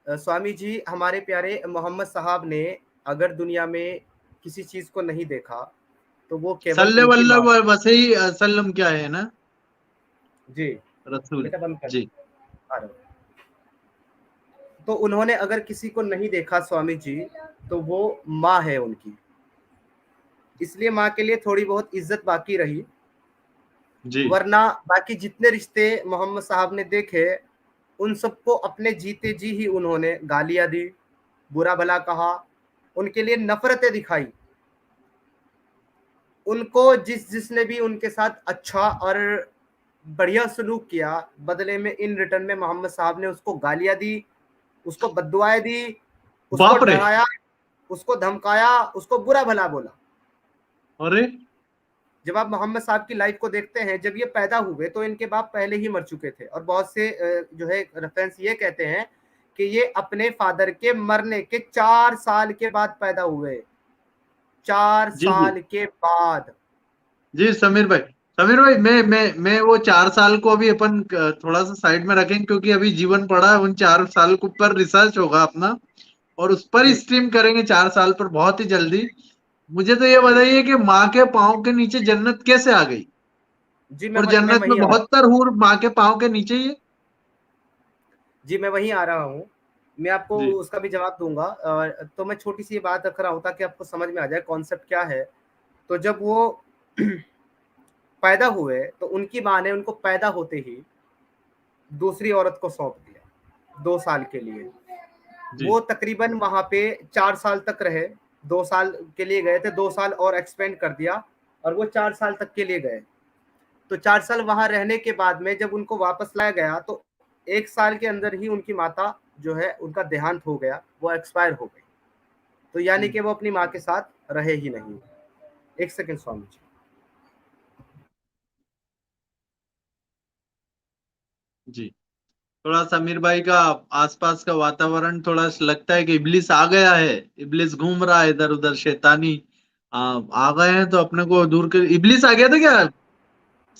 स्वामी जी, हमारे प्यारे मोहम्मद साहब ने अगर दुनिया में किसी चीज को नहीं देखा तो वो केवल सल्ले उनकी माँ। वल्लभ वसई सल्लम क्या है ना, जी रसूल बेटा बंद कर, जी। आ रहा हूं। तो उन्होंने अगर किसी को नहीं देखा स्वामी जी, तो वो माँ है उनकी, इसलिए माँ के लिए थोड़ी बहुत इज्जत बाकी रही, जी वरना बाकी जितने रिश्ते मोहम्मद साहब ने देखे उन सबको अपने जीते जी ही उन्होंने गालियां दी, बुरा भला कहा, उनके लिए नफरतें दिखाई। उनको जिसने भी उनके साथ अच्छा और बढ़िया सलूक किया, बदले में इन रिटर्न में मोहम्मद साहब ने उसको गालियां दी, उसको बद्दुआएं दी, उसको बाप रे। डराया, उसको धमकाया, उसको बुरा भला बोला। अरे जब आप मोहम्मद साहब की लाइफ को देखते हैं, जब ये पैदा हुए तो इनके बाप पहले ही मर चुके थे, और बहुत से जो है रेफरेंस ये कहते हैं कि ये अपने फादर के मरने के 4 साल के बाद पैदा हुए, 4 जी जी साल के बाद। जी। समीर भाई, मैं वो 4 साल को अभी अपन थोड़ा सा साइड में रखें, क्योंकि अभी जीवन पड़ा है, उन 4 साल के ऊपर रिसर्च होगा अपना और उस पर ही जी स्ट्रीम करेंगे 4 साल पर बहुत ही जल्दी। मुझे तो ये जी बताइए कि माँ के पाँव के नीचे जन्नत कैसे आ गई? जी, और मैं जन्नत में वहीं आ रहा हूँ। 72 हूर माँ के पाँव के नीचे ही है। जी मैं वहीं आ रहा हूँ, मैं आपको जी उसका भी जवाब दूंगा। तो मैं छोटी सी बात रख रहा हूँ ताकि आपको समझ में आ जाए कॉन्सेप्ट क्या है। तो जब वो पैदा हुए तो उनकी माँ ने उनको पैदा होते ही दूसरी औरत को सौंप दिया 2 साल के लिए। जी वो तकरीबन वहां पे 4 साल तक रहे, 2 साल के लिए गए थे, 2 साल और एक्सपेंड कर दिया और वो 4 साल तक के लिए गए। तो 4 साल वहां रहने के बाद में जब उनको वापस लाया गया तो 1 साल के अंदर ही उनकी माता जो है उनका देहांत हो गया, वो एक्सपायर हो गई। तो यानी कि वो अपनी माँ के साथ रहे ही नहीं। एक सेकंड स्वामी जी। जी। थोड़ा समीर भाई का आसपास का वातावरण थोड़ा लगता है कि इब्लिस आ गया है, इब्लिस घूम रहा है इधर उधर, शैतानी आ गए हैं, तो अपने को दूर कर। इब्लिस आ गया था क्या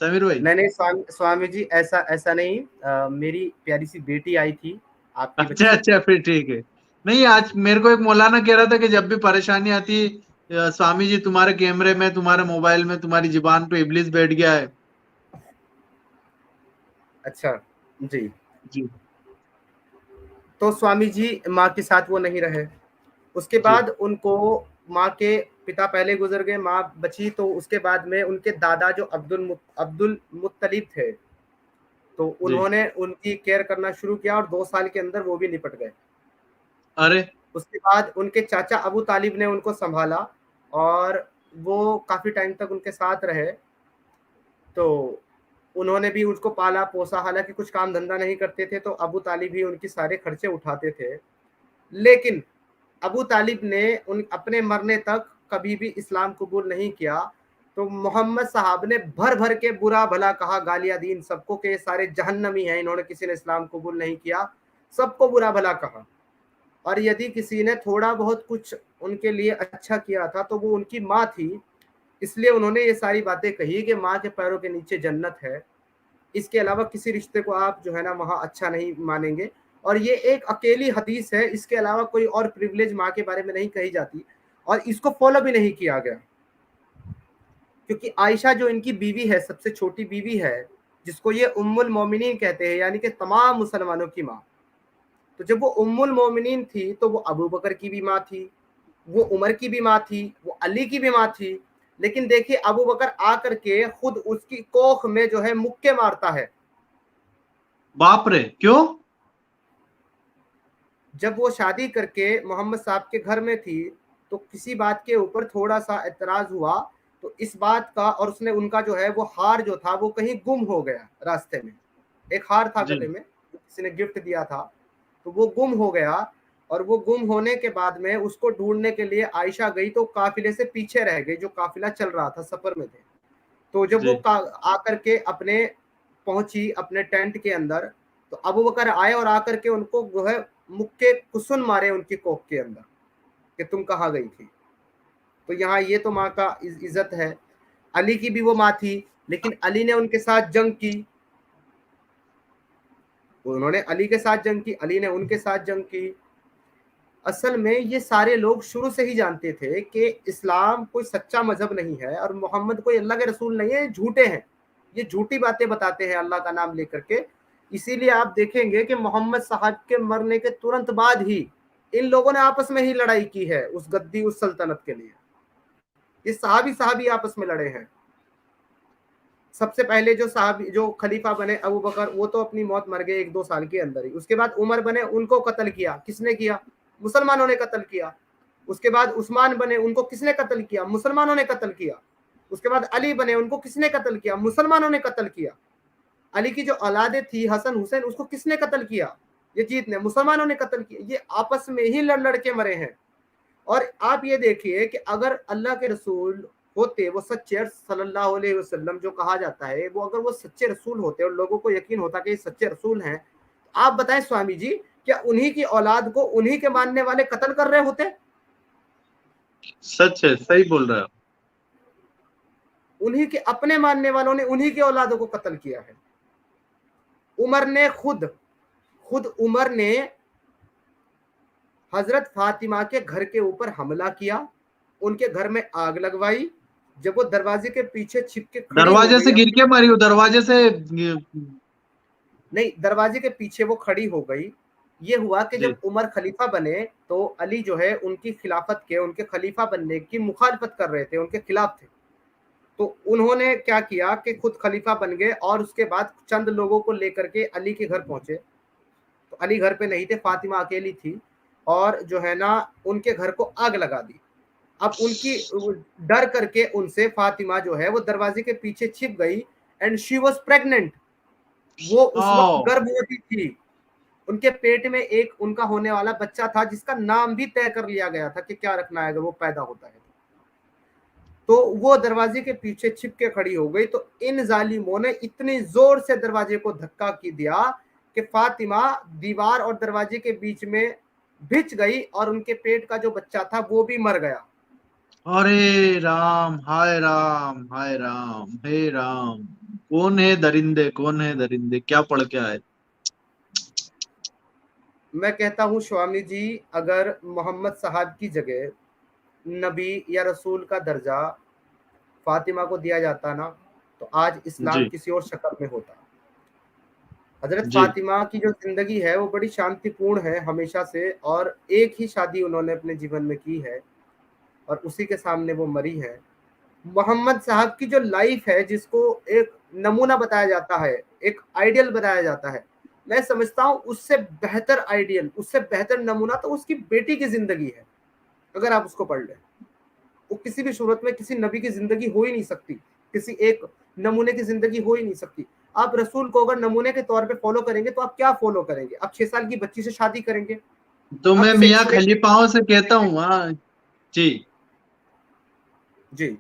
समीर भाई? नहीं नहीं स्वामी जी, ऐसा ऐसा नहीं। मेरी प्यारी सी बेटी आई थी, आपकी अच्छा बच्ची। अच्छा, फिर ठीक है। नहीं, आज मेरे को एक मौलाना कह रहा था कि जब भी परेशानी आती स्वामी जी तुम्हारे कैमरे में, तुम्हारे मोबाइल में, तुम्हारी जुबान पे इब्लिस बैठ गया है। अच्छा जी। जी तो स्वामी जी माँ के साथ वो नहीं रहे। उसके जी बाद उनको माँ के पिता पहले गुजर गए, माँ बची। तो उसके बाद में उनके दादा जो अब्दुल मुत्तलिब थे, तो जी। उन्होंने उनकी केयर करना शुरू किया और 2 साल के अंदर वो भी निपट गए। अरे उसके बाद उनके चाचा अबू तालिब ने उनको संभाला और वो काफी टाइम तक उनके साथ रहे। तो उन्होंने भी उसको पाला पोसा, हालांकि कुछ काम धंधा नहीं करते थे, तो अबू तालिब ही उनकी सारे खर्चे उठाते थे। लेकिन अबू तालिब ने उन अपने मरने तक कभी भी इस्लाम कबूल नहीं किया। तो मोहम्मद साहब ने भर भर के बुरा भला कहा, गालियां दी इन सबको के सारे जहन्नमी हैं, इन्होंने किसी ने इस्लाम कबूल नहीं किया, सबको बुरा भला कहा। और यदि किसी ने थोड़ा बहुत कुछ उनके लिए अच्छा किया था तो वो उनकी माँ थी, इसलिए उन्होंने ये सारी बातें कही कि माँ के पैरों के नीचे जन्नत है, इसके अलावा किसी रिश्ते को आप जो है ना वहाँ अच्छा नहीं मानेंगे। और ये एक अकेली हदीस है, इसके अलावा कोई और प्रिविलेज माँ के बारे में नहीं कही जाती और इसको फॉलो भी नहीं किया गया। क्योंकि आयशा जो इनकी बीवी है, सबसे छोटी बीवी है, जिसको ये उम्मुल मोमिनीन कहते हैं, यानी कि तमाम मुसलमानों की माँ। तो जब वो उम्मुल मोमिनीन थी तो वो अबू बकर की भी माँ थी, वो उमर की भी माँ थी, वो अली की भी माँ थी। लेकिन देखिए अबू बकर आकर के खुद उसकी कोख में जो है मुक्के मारता है। बाप रे, क्यों? जब वो शादी करके मोहम्मद साहब के घर में थी तो किसी बात के ऊपर थोड़ा सा एतराज हुआ, तो इस बात का, और उसने उनका जो है वो हार जो था वो कहीं गुम हो गया रास्ते में। एक हार था जी। गले में, किसी ने गिफ्ट दिया था, तो वो गुम हो गया। और वो गुम होने के बाद में उसको ढूंढने के लिए आयशा गई तो काफिले से पीछे रह गई, जो काफिला चल रहा था, सफर में थे। तो जब वो जी। आकर के अपने पहुंची अपने टेंट के अंदर, तो अबू बकर आए और आकर के उनको जो है मुक्के कुसुन मारे उनकी कोख के अंदर कि तुम कहाँ गई थी। तो यहाँ ये तो माँ का इज्जत है। अली की भी वो माँ थी, लेकिन अली ने उनके साथ जंग की, उन्होंने अली के साथ जंग की, अली ने उनके साथ जंग की। असल में ये सारे लोग शुरू से ही जानते थे कि इस्लाम कोई सच्चा मजहब नहीं है और मोहम्मद कोई अल्लाह के रसूल नहीं है, झूठे हैं, ये झूठी बातें बताते हैं अल्लाह का नाम लेकर के। इसीलिए आप देखेंगे कि मोहम्मद साहब के मरने के तुरंत बाद ही इन लोगों ने आपस में ही लड़ाई की है उस गद्दी, उस सल्तनत के लिए। ये सहाबी आपस में लड़े हैं। सबसे पहले जो खलीफा बने अबू बकर, वो तो अपनी मौत मर गए 1-2 साल के अंदर ही। उसके बाद उमर बने, उनको कत्ल किया, किसने किया? मुसलमानों ने कत्ल किया। उसके बाद उस्मान बने, उनको किसने कत्ल किया? मुसलमानों ने कत्ल किया। उसके बाद अली बने, उनको किसने कत्ल किया? मुसलमानों ने कत्ल किया। अली की जो औलादे थी हसन हुसैन, उसको किसने कत्ल किया? यजीद ने, मुसलमानों ने कत्ल किया। ये आपस में ही लड़ के मरे हैं। और आप ये देखिए कि अगर अल्लाह के रसूल होते, वो सच्चे सल्लल्लाहु अलैहि वसल्लम जो कहा जाता है, वो अगर वो सच्चे रसूल होते और लोगों को यकीन होता कि ये सच्चे रसूल हैं, आप बताएं स्वामी जी, क्या उन्हीं की औलाद को उन्हीं के मानने वाले कत्ल कर रहे होते? सच है, सही बोल रहे हो। उन्हीं के अपने मानने वालों ने उन्हीं के औलादों को कत्ल किया है। उमर ने खुद उमर ने हजरत फातिमा के घर के ऊपर हमला किया, उनके घर में आग लगवाई। जब वो दरवाजे के पीछे छिपके खड़ी हो दरवाजे से गई, गिर के मरी हो? दरवाजे से? नहीं, दरवाजे के पीछे वो खड़ी हो गई। ये हुआ कि जी। जब उमर खलीफा बने तो अली जो है उनकी खिलाफत के, उनके खलीफा बनने की मुखालफत कर रहे थे, उनके खिलाफ थे। तो उन्होंने क्या किया कि खुद खलीफा बन गए और उसके बाद चंद लोगों को लेकर के अली के घर पहुंचे। तो अली घर पे नहीं थे, फातिमा अकेली थी, और जो है ना उनके घर को आग लगा दी। अब उनकी डर करके उनसे फातिमा जो है वो दरवाजे के पीछे छिप गई, एंड शी वाज प्रेग्नेंट। वो उस वक्त गर्भवती थी। उनके पेट में एक उनका होने वाला बच्चा था जिसका नाम भी तय कर लिया गया था कि क्या रखना है अगर वो पैदा होता है। तो वो दरवाजे के पीछे छिप के खड़ी हो गई। तो इन जालिमों ने इतनी जोर से दरवाजे को धक्का की दिया कि फातिमा दीवार और दरवाजे के बीच में भिच गई और उनके पेट का जो बच्चा था वो भी मर गया। अरे राम, हाय राम, हाय राम, हे राम। कौन है दरिंदे, कौन है दरिंदे, क्या पढ़ के आए? मैं कहता हूँ स्वामी जी, अगर मोहम्मद साहब की जगह नबी या रसूल का दर्जा फातिमा को दिया जाता ना, तो आज इस्लाम जी। किसी और शक्ल में होता। हजरत जी। फातिमा की जो जिंदगी है वो बड़ी शांतिपूर्ण है हमेशा से, और एक ही शादी उन्होंने अपने जीवन में की है और उसी के सामने वो मरी है। मोहम्मद साहब की जो लाइफ है, जिसको एक नमूना बताया जाता है, एक आइडियल बताया जाता है, मैं समझता हूँ उससे बेहतर आइडियल, उससे बेहतर नमूना तो उसकी बेटी की जिंदगी है। अगर आप उसको पढ़ लें, वो किसी भी सूरत में किसी नबी की जिंदगी हो ही नहीं सकती, किसी एक नमूने की जिंदगी हो ही नहीं सकती। आप रसूल को अगर नमूने के तौर पे फॉलो करेंगे तो आप क्या फॉलो करेंगे? आप 6 साल की बच्ची से शादी करेंगे? तो मैं आप मियाँ सेक्स खलीफाओं से कहता हूँ, हाँ जी, जी,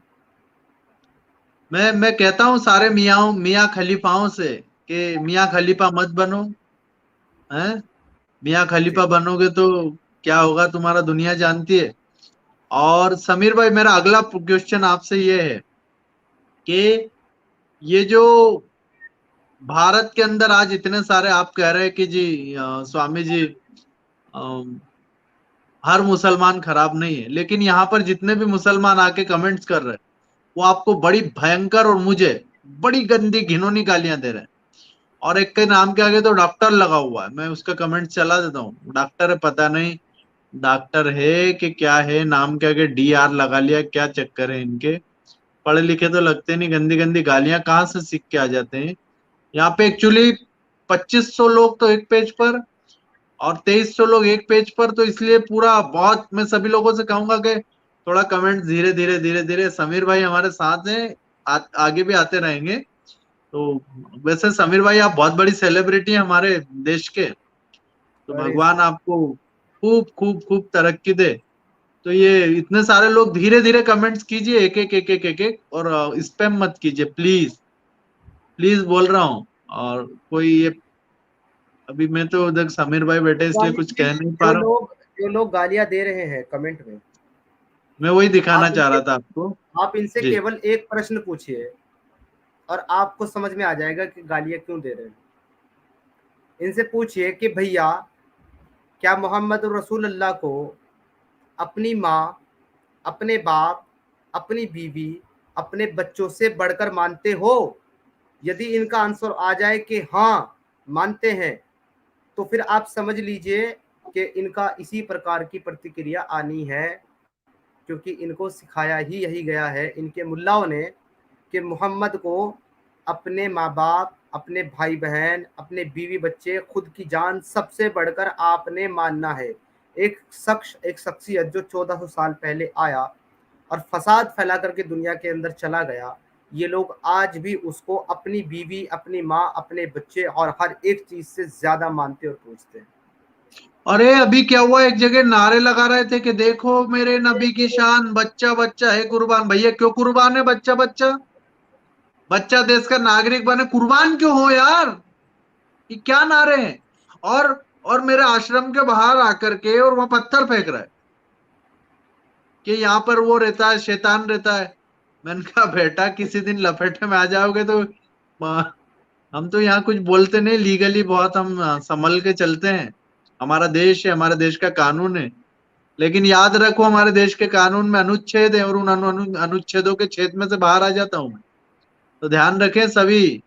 मैं कहता हूँ सारे मियाँ खलीफाओं से कि मियाँ खलीफा मत बनो, हैं? मियाँ खलीफा जी, बनोगे तो क्या होगा तुम्हारा दुनिया जानती है। और समीर भाई, मेरा अगला क्वेश्चन आपसे ये है कि ये जो भारत के अंदर आज इतने सारे आप कह रहे हैं कि जी स्वामी जी, हर मुसलमान खराब नहीं है, लेकिन यहाँ पर जितने भी मुसलमान आके कमेंट्स कर रहे हैं वो आपको बड़ी भयंकर और मुझे बड़ी गंदी घिनौनी गालियां दे रहे हैं। और एक के नाम के आगे तो डॉक्टर लगा हुआ है, मैं उसका कमेंट चला देता हूँ। डॉक्टर है, पता नहीं डॉक्टर है कि क्या है, नाम के आगे DR लगा लिया, क्या चक्कर है इनके। पढ़े लिखे तो लगते नहीं, गंदी गंदी गालियां कहाँ से सीख के आ जाते हैं। यहाँ पे एक्चुअली 2500 लोग तो एक पेज पर और 2300 लोग एक पेज पर, तो इसलिए पूरा बहुत, मैं सभी लोगों से कहूंगा कि थोड़ा कमेंट धीरे धीरे धीरे धीरे। समीर भाई हमारे साथ हैं, आगे भी आते रहेंगे। तो वैसे समीर भाई आप बहुत बड़ी सेलिब्रिटी हैं हमारे देश के, तो अरे भगवान आपको खूब खूब खूब तरक्की दे। तो ये इतने सारे लोग धीरे धीरे कमेंट्स कीजिए, एक एक एक एक एक एक, और स्पैम मत कीजिए प्लीज, प्लीज बोल रहा हूँ। और कोई ये, अभी मैं तो उधर समीर भाई बैठे इसलिए कुछ कह नहीं पा रहा हूँ। जो लोग गालियां दे रहे हैं कमेंट में, मैं वही दिखाना चाह रहा इनसे था आपको आप इनसे जी। केवल एक प्रश्न पूछिए और आपको समझ में आ जाएगा कि गालियां क्यों दे रहे हैं। इनसे पूछिए कि भैया क्या मोहम्मद रसूलुल्लाह को अपनी माँ, अपने बाप, अपनी बीवी, अपने बच्चों से बढ़कर मानते हो? यदि इनका आंसर आ जाए कि हाँ मानते हैं, तो फिर आप समझ लीजिए कि इनका इसी प्रकार की प्रतिक्रिया आनी है, क्योंकि इनको सिखाया ही यही गया है इनके मुल्लाओं ने कि मोहम्मद को अपने माँ बाप, अपने भाई बहन, अपने बीवी बच्चे, खुद की जान सबसे बढ़कर आपने मानना है। एक शख्सियत जो 1400 साल पहले आया और फसाद फैला करके दुनिया के अंदर चला गया, ये लोग आज भी उसको अपनी बीवी, अपनी माँ, अपने बच्चे और हर एक चीज से ज्यादा मानते और पूछते हैं। अरे अभी क्या हुआ, एक जगह नारे लगा रहे थे कि देखो मेरे नबी की शान, बच्चा बच्चा है कुर्बान। भैया क्यों कुर्बान है बच्चा बच्चा? बच्चा देश का नागरिक बने, कुर्बान क्यों हो यार? ये क्या नारे हैं? और मेरे आश्रम के बाहर आकर के और वहां पत्थर फेंक रहा है कि यहाँ पर वो रहता है, शैतान रहता है। मैंने कहा बेटा किसी दिन लपेटे में आ जाओगे तो हम तो यहाँ कुछ बोलते नहीं, लीगली बहुत हम संभल के चलते हैं। हमारा देश है, हमारे देश का कानून है। लेकिन याद रखो हमारे देश के कानून में अनुच्छेद है और उन अनुच्छेदों के छेद में से बाहर आ जाता हूं मैं। तो ध्यान रखें सभी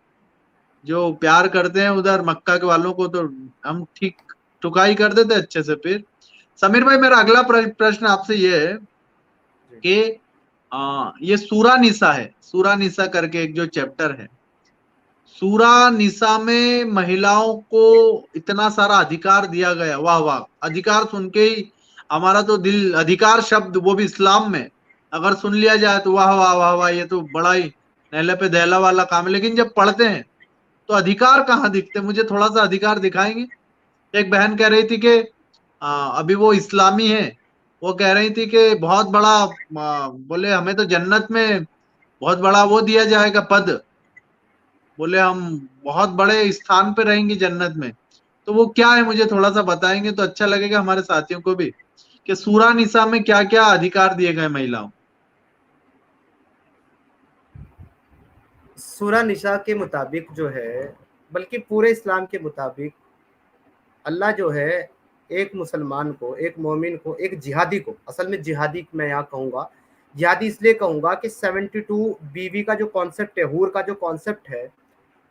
जो प्यार करते हैं उधर मक्का के वालों को, तो हम ठीक टुकाई कर देते अच्छे से। फिर समीर भाई मेरा अगला प्रश्न आपसे ये है कि ये सूरा निसा है, सूरा निसा करके एक जो चैप्टर है, सूरा निसा में महिलाओं को इतना सारा अधिकार दिया गया। वाह वाह, अधिकार सुन के ही हमारा तो दिल, अधिकार शब्द वो भी इस्लाम में अगर सुन लिया जाए तो वाह वाह वाह वाह, ये तो बड़ा ही नहले पे दहला वाला काम है। लेकिन जब पढ़ते हैं तो अधिकार कहाँ दिखते? मुझे थोड़ा सा अधिकार दिखाएंगे। एक बहन कह रही थी कि अभी वो इस्लामी है, वो कह रही थी कि बहुत बड़ा बोले हमें तो जन्नत में बहुत बड़ा वो दिया जाएगा पद, बोले हम बहुत बड़े स्थान पे रहेंगे जन्नत में। तो वो क्या है मुझे थोड़ा सा बताएंगे तो अच्छा लगेगा हमारे साथियों को भी, कि सूरा निसा में क्या क्या अधिकार दिए गए महिलाओं। सूरा निसा के मुताबिक जो है, बल्कि पूरे इस्लाम के मुताबिक, अल्लाह जो है एक मुसलमान को, एक मोमिन को, एक जिहादी को, असल में जिहादी मैं यहाँ कहूँगा, जिहादी इसलिए कहूँगा कि 72 बीवी का जो कॉन्सेप्ट है, हूर का जो कॉन्सेप्ट है,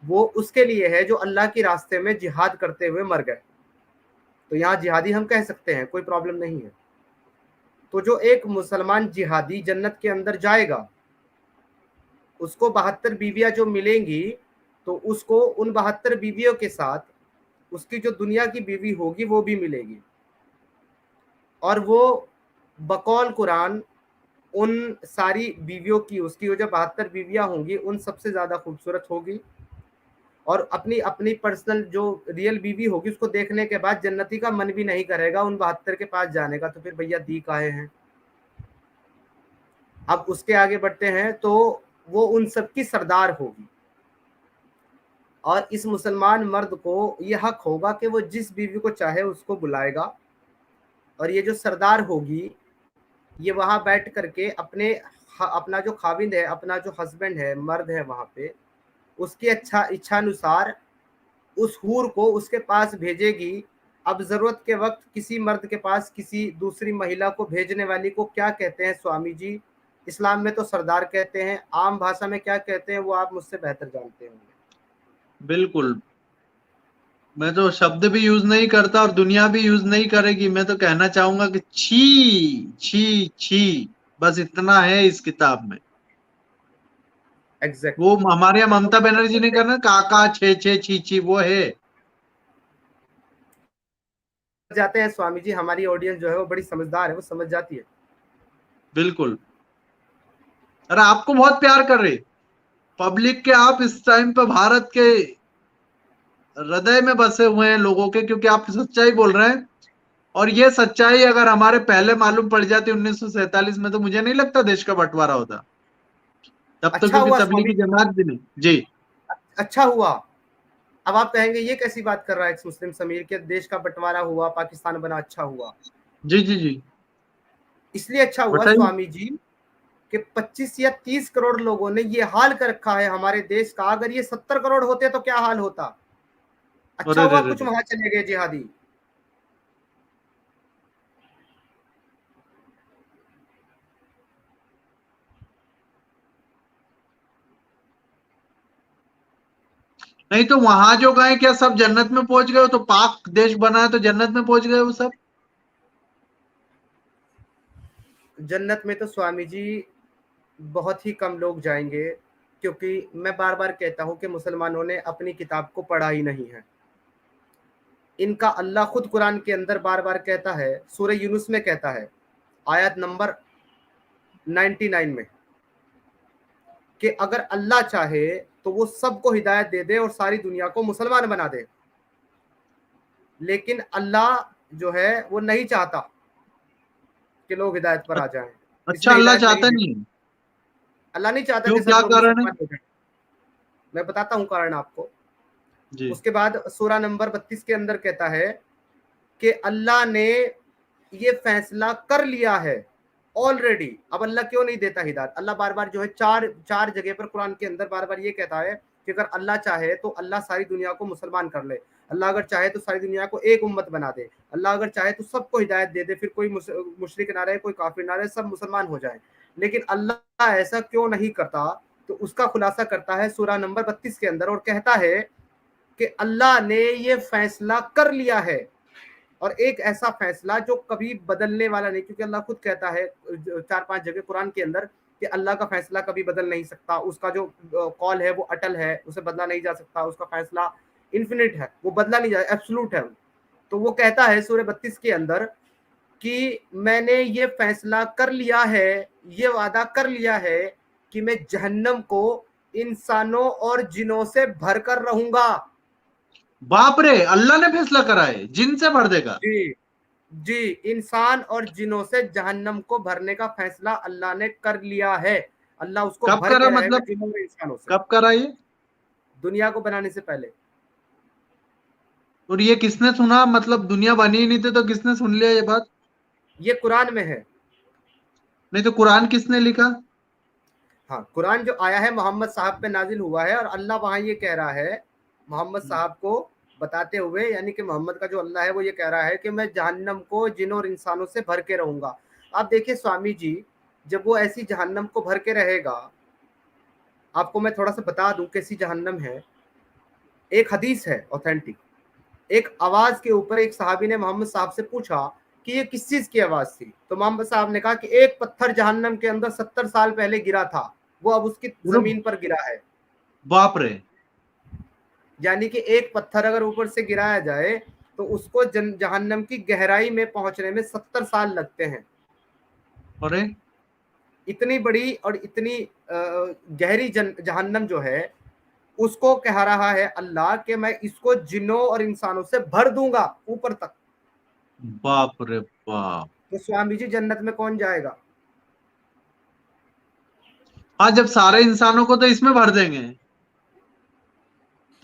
वो उसके लिए है जो अल्लाह के रास्ते में जिहाद करते हुए मर गए। तो यहाँ जिहादी हम कह सकते हैं, कोई प्रॉब्लम नहीं है। तो जो एक मुसलमान जिहादी जन्नत के अंदर जाएगा, उसको 72 बीवियां जो मिलेंगी, तो उसको उन 72 बीवियों के साथ उसकी जो दुनिया की बीवी होगी वो भी मिलेगी, और वो बकौल कुरान उन सारी बीवियों की, उसकी जो 72 बीवियां होंगी उन सबसे ज्यादा खूबसूरत होगी, और अपनी अपनी पर्सनल जो रियल बीवी होगी उसको देखने के बाद जन्नती का मन भी नहीं करेगा उन 72 के पास जाने का। तो फिर भैया दी काहे हैं? अब उसके आगे बढ़ते हैं तो वो उन सब की सरदार होगी, और इस मुसलमान मर्द को ये हक होगा कि वो जिस बीवी को चाहे उसको बुलाएगा, और ये जो सरदार होगी ये वहां बैठ करके अपना जो खाविंद है, अपना जो हस्बैंड है, मर्द है वहां पे, उसकी इच्छानुसार उस हूर को उसके पास भेजेगी। अब जरूरत के वक्त किसी मर्द के पास किसी दूसरी महिला को भेजने वाली को क्या कहते हैं स्वामी जी? इस्लाम में तो सरदार कहते हैं, आम भाषा में क्या कहते हैं वो आप मुझसे बेहतर जानते होंगे। बिल्कुल, मैं तो शब्द भी यूज नहीं करता और दुनिया भी यूज नहीं करेगी। मैं तो कहना चाहूंगा कि छी छी छी, बस इतना है इस किताब में। एग्जैक्ट वो हमारे यहाँ ममता बनर्जी ने करना काका छे छे छी छी, वो है। जाते हैं स्वामी जी, हमारी ऑडियंस जो है वो बड़ी समझदार है, वो समझ जाती है। बिल्कुल। अरे आपको बहुत प्यार कर रही पब्लिक के, आप इस टाइम पे भारत के हृदय में बसे हुए हैं लोगों के, क्योंकि आप सच्चाई बोल रहे हैं। और ये सच्चाई अगर हमारे पहले मालूम पड़ जाती 1947 में, तो मुझे नहीं लगता देश का बंटवारा होता तब तो, अच्छा क्योंकि हुआ स्वामी तबलीगी जी, जमात भी नहीं। जी अच्छा हुआ। अब आप कहेंगे ये कैसी बात कर रहा है मुस्लिम समीर, के देश का बंटवारा हुआ, पाकिस्तान बना, अच्छा हुआ। जी जी जी, इसलिए अच्छा हुआ बताइए। स्वामी जी कि 25 या 30 करोड़ लोगों ने ये हाल कर रखा है हमारे देश का। अगर ये 70 करोड़ होते तो क्या हाल होता। अच्छा अरे रे हुआ रे कुछ रे। वहां चले गए जिहादी। नहीं तो वहां जो गए क्या सब जन्नत में पहुंच गए? तो पाक देश बना है तो जन्नत में पहुंच गए वो सब। जन्नत में तो स्वामी जी बहुत ही कम लोग जाएंगे, क्योंकि मैं बार बार कहता हूं कि मुसलमानों ने अपनी किताब को पढ़ा ही नहीं है। इनका अल्लाह खुद कुरान के अंदर बार बार कहता है, सूरह यूनुस में कहता है आयत नंबर 99 में, कि अगर अल्लाह चाहे तो वो सबको हिदायत दे दे और सारी दुनिया को मुसलमान बना दे। लेकिन अल्लाह जो है वो नहीं चाहता कि लोग हिदायत पर आ जाएं, अच्छा, इसलिए अल्लाह हिदायत नहीं चाहता देता। नहीं है? अल्लाह नहीं चाहता क्यों, कि सब क्या लोग कारण है? मुसलमान हो जाएं। मैं बताता हूं कारण आपको। जी। उसके बाद सूरा नंबर 32 के अंदर कहता है कि अल्लाह ने ये फैसला कर लिया है ऑलरेडी। अब अल्लाह क्यों नहीं देता हिदायत? अल्लाह बार बार जो है चार चार जगह पर कुरान के अंदर बार बार ये कहता है कि अगर अल्लाह चाहे तो अल्लाह सारी दुनिया को मुसलमान कर ले। अल्लाह अगर चाहे तो सारी दुनिया को एक उम्मत बना दे। अल्लाह अगर चाहे तो सबको हिदायत दे दे, फिर कोई मुशरिक ना रहे, कोई काफिर ना रहे, सब मुसलमान हो जाए। लेकिन अल्लाह ऐसा क्यों नहीं करता? तो उसका खुलासा करता है सूरा नंबर 32 के अंदर, और कहता है कि अल्लाह ने ये फैसला कर लिया है, और एक ऐसा फैसला जो कभी बदलने वाला नहीं। क्योंकि अल्लाह खुद कहता है 4-5 जगह कुरान के अंदर कि अल्लाह का फैसला कभी बदल नहीं सकता, उसका जो कॉल है वो अटल है, उसे बदला नहीं जा सकता, उसका फैसला इन्फिनिट है, वो बदला नहीं जा, एब्सोल्यूट है। तो वो कहता है सूरह 32 के अंदर कि मैंने ये फैसला कर लिया है, ये वादा कर लिया है कि मैं जहन्नम को इंसानों और जिनों से भरकर रहूंगा। बाप रे, अल्लाह ने फैसला करा है जिन से भर देगा? जी जी, इंसान और जिनों से जहन्नम को भरने का फैसला अल्लाह ने कर लिया है। अल्लाह उसको कब भर करा के रहेगा मतलब? जिनों और इंसानों से, कब करा ये? दुनिया को बनाने से पहले। और ये किसने सुना? मतलब दुनिया बनी ही नहीं थी तो किसने सुन लिया ये बात? ये कुरान में है। नहीं तो कुरान किसने लिखा? हाँ, कुरान जो आया है मोहम्मद साहब पे नाजिल हुआ है, और अल्लाह वहां ये कह रहा है मोहम्मद साहब को बताते हुए, यानी कि मोहम्मद का जो अल्लाह है वो ये कह रहा है कि मैं जहन्नम को जिनों और इंसानों से भर के रहूंगा। आप देखिए स्वामी जी, जब वो ऐसी जहन्नम को भर के रहेगा, आपको मैं थोड़ा सा बता दूं कैसी जहन्नम है। एक हदीस है ऑथेंटिक। एक आवाज के ऊपर एक सहाबी ने मोहम्मद साहब से पूछा कि ये किस चीज की आवाज थी। तो मोहम्मद साहब ने कहा कि एक पत्थर जहन्नम के अंदर 70 साल पहले गिरा था, वो अब उसकी पूरा। जमीन पर गिरा है। बाप रे। यानी कि एक पत्थर अगर ऊपर से गिराया जाए तो उसको जहन्नम की गहराई में पहुंचने में 70 साल लगते हैं। अरे इतनी बड़ी और इतनी गहरी जहन्नम जो है, उसको कह रहा है अल्लाह कि मैं इसको जिन्नों और इंसानों से भर दूंगा ऊपर तक। बाप रे बाप। तो स्वामी जी, जन्नत में कौन जाएगा? हाँ, जब सारे इंसानों को तो इसमें भर देंगे,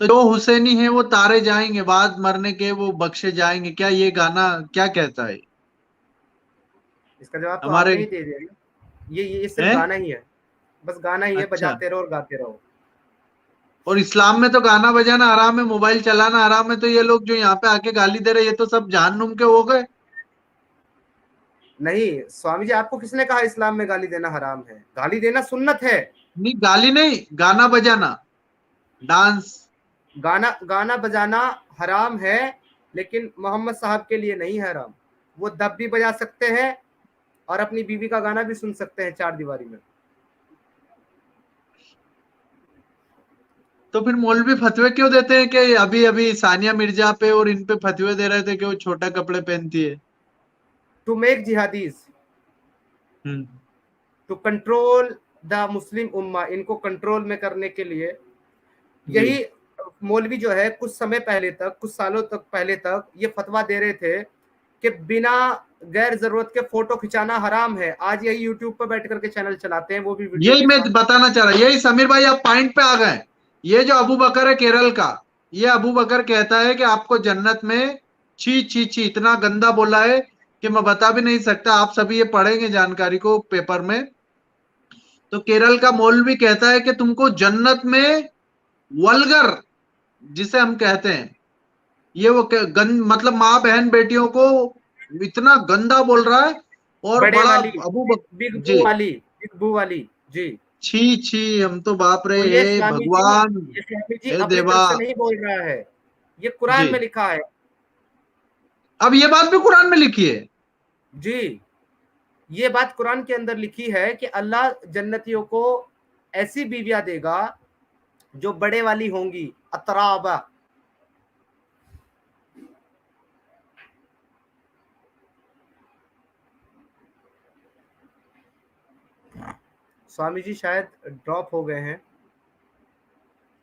तो जो हुसैनी है वो तारे जाएंगे, बाद मरने के वो बख्शे जाएंगे, क्या ये गाना क्या कहता है? इसका जवाब तो हमारे आपने ही दे दिया ना। ये सिर्फ हैं? गाना ही है, बस गाना ही है, अच्छा। बजाते रहो और गाते रहो। और इस्लाम में तो गाना बजाना हराम है, मोबाइल चलाना हराम है, तो ये लोग जो यहाँ पे आके गाली दे रहे ये तो सब जहन्नुम के हो गए। नहीं स्वामी जी, आपको किसने कहा इस्लाम में गाली देना हराम है? गाली देना सुन्नत है। नहीं, गाली नहीं, गाना बजाना, डांस। गाना गाना बजाना हराम है, लेकिन मोहम्मद साहब के लिए नहीं है हराम। वो दब भी बजा सकते हैं और अपनी बीवी का गाना भी सुन सकते हैं चार दीवारी में। तो फिर मौलवी फतवे क्यों देते हैं कि अभी अभी सानिया मिर्जा पे और इन पे फतवे दे रहे थे कि वो छोटा कपड़े पहनती है? To make jihadis, hmm. To control the Muslim उम्मा, इनको कंट्रोल में करने के लिए जी यही मौलवी जो है कुछ समय पहले तक, कुछ सालों तक पहले तक ये फतवा दे रहे थे कि बिना गैर जरूरत के फोटो खिंचाना हराम है। आज यही यूट्यूब पर बैठ करके चैनल चलाते हैं, वो भी वीडियो यही के मैं साथ। बताना चाह रहा, यही समीर भाई आप पॉइंट पे आ गए। ये जो अबू बकर है केरल का, ये अबू बकर कहता है कि आपको जन्नत में छी छी छी, इतना गंदा बोला है कि मैं बता भी नहीं सकता। आप सभी ये पढ़ेंगे जानकारी को पेपर में। तो केरल का मौलवी कहता है कि तुमको जन्नत में वल्गर, जिसे हम कहते हैं, ये वो मतलब माँ बहन बेटियों को इतना गंदा बोल रहा है। और बड़े बड़ा वाली, अबू बिग जी, बू वाली, बिग बू वाली जी। छी छी, हम तो बाप रे, तो हे भगवान, ये स्वामी जी हे अपनी देवा। तरफ से नहीं बोल रहा है, ये जी, कुरान में लिखा है अब ये बात भी कुरान में लिखी है। जी। ये बात कुरान के अंदर लिखी है कि अल्लाह जन्नतियों को ऐसी बीवियां देगा जो बड़े वाली होंगी, अतराबा। स्वामी जी शायद ड्रॉप हो गए हैं।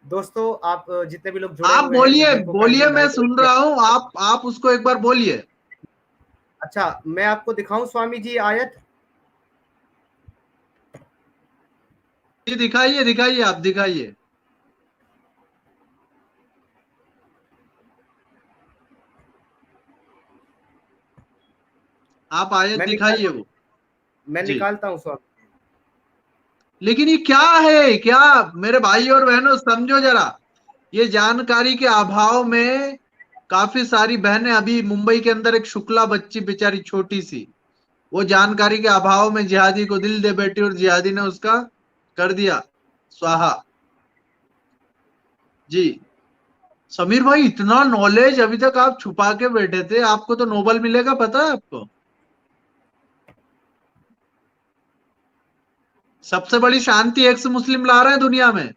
दोस्तों आप जितने भी लोग जुड़े आप हुए हैं, बोलिए जिनको बोलिए, काइंडली मैं माइक। सुन रहा हूं, आप उसको एक बार बोलिए। अच्छा, मैं आपको दिखाऊं स्वामी जी आयत? जी दिखाइए दिखाइए, आप दिखाइए। आप आयत मैं निकाल दिखाइए वो। मैं जी, निकालता हूं स्वामी। लेकिन ये क्या है, क्या मेरे भाई और बहनों समझो जरा, ये जानकारी के अभाव में काफी सारी बहनें, अभी मुंबई के अंदर एक शुक्ला बच्ची बेचारी छोटी सी, वो जानकारी के अभाव में जिहादी को दिल दे बैठी और जिहादी ने उसका कर दिया स्वाहा। जी समीर भाई, इतना नॉलेज अभी तक आप छुपा के बैठे थे, आपको तो नोबेल मिलेगा, पता है आपको? सबसे बड़ी शांति एक्स मुस्लिम ला रहे हैं दुनिया में।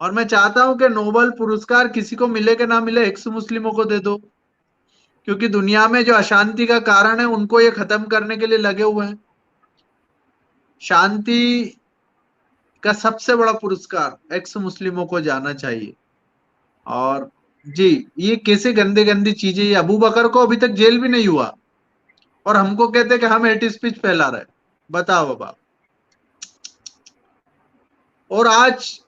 और मैं चाहता हूं कि नोबेल पुरस्कार किसी को मिले कि ना मिले, एक्स मुस्लिमों को दे दो, क्योंकि दुनिया में जो अशांति का कारण है उनको ये खत्म करने के लिए लगे हुए हैं। शांति का सबसे बड़ा पुरस्कार एक्स मुस्लिमों को जाना चाहिए। और जी, ये कैसे गंदे गंदी चीजें, ये अबू बकर को अभी तक जेल भी नहीं हुआ और हमको कहते हैं कि हम हेट स्पीच फैला रहे हैं। बताओ अब आप। और आज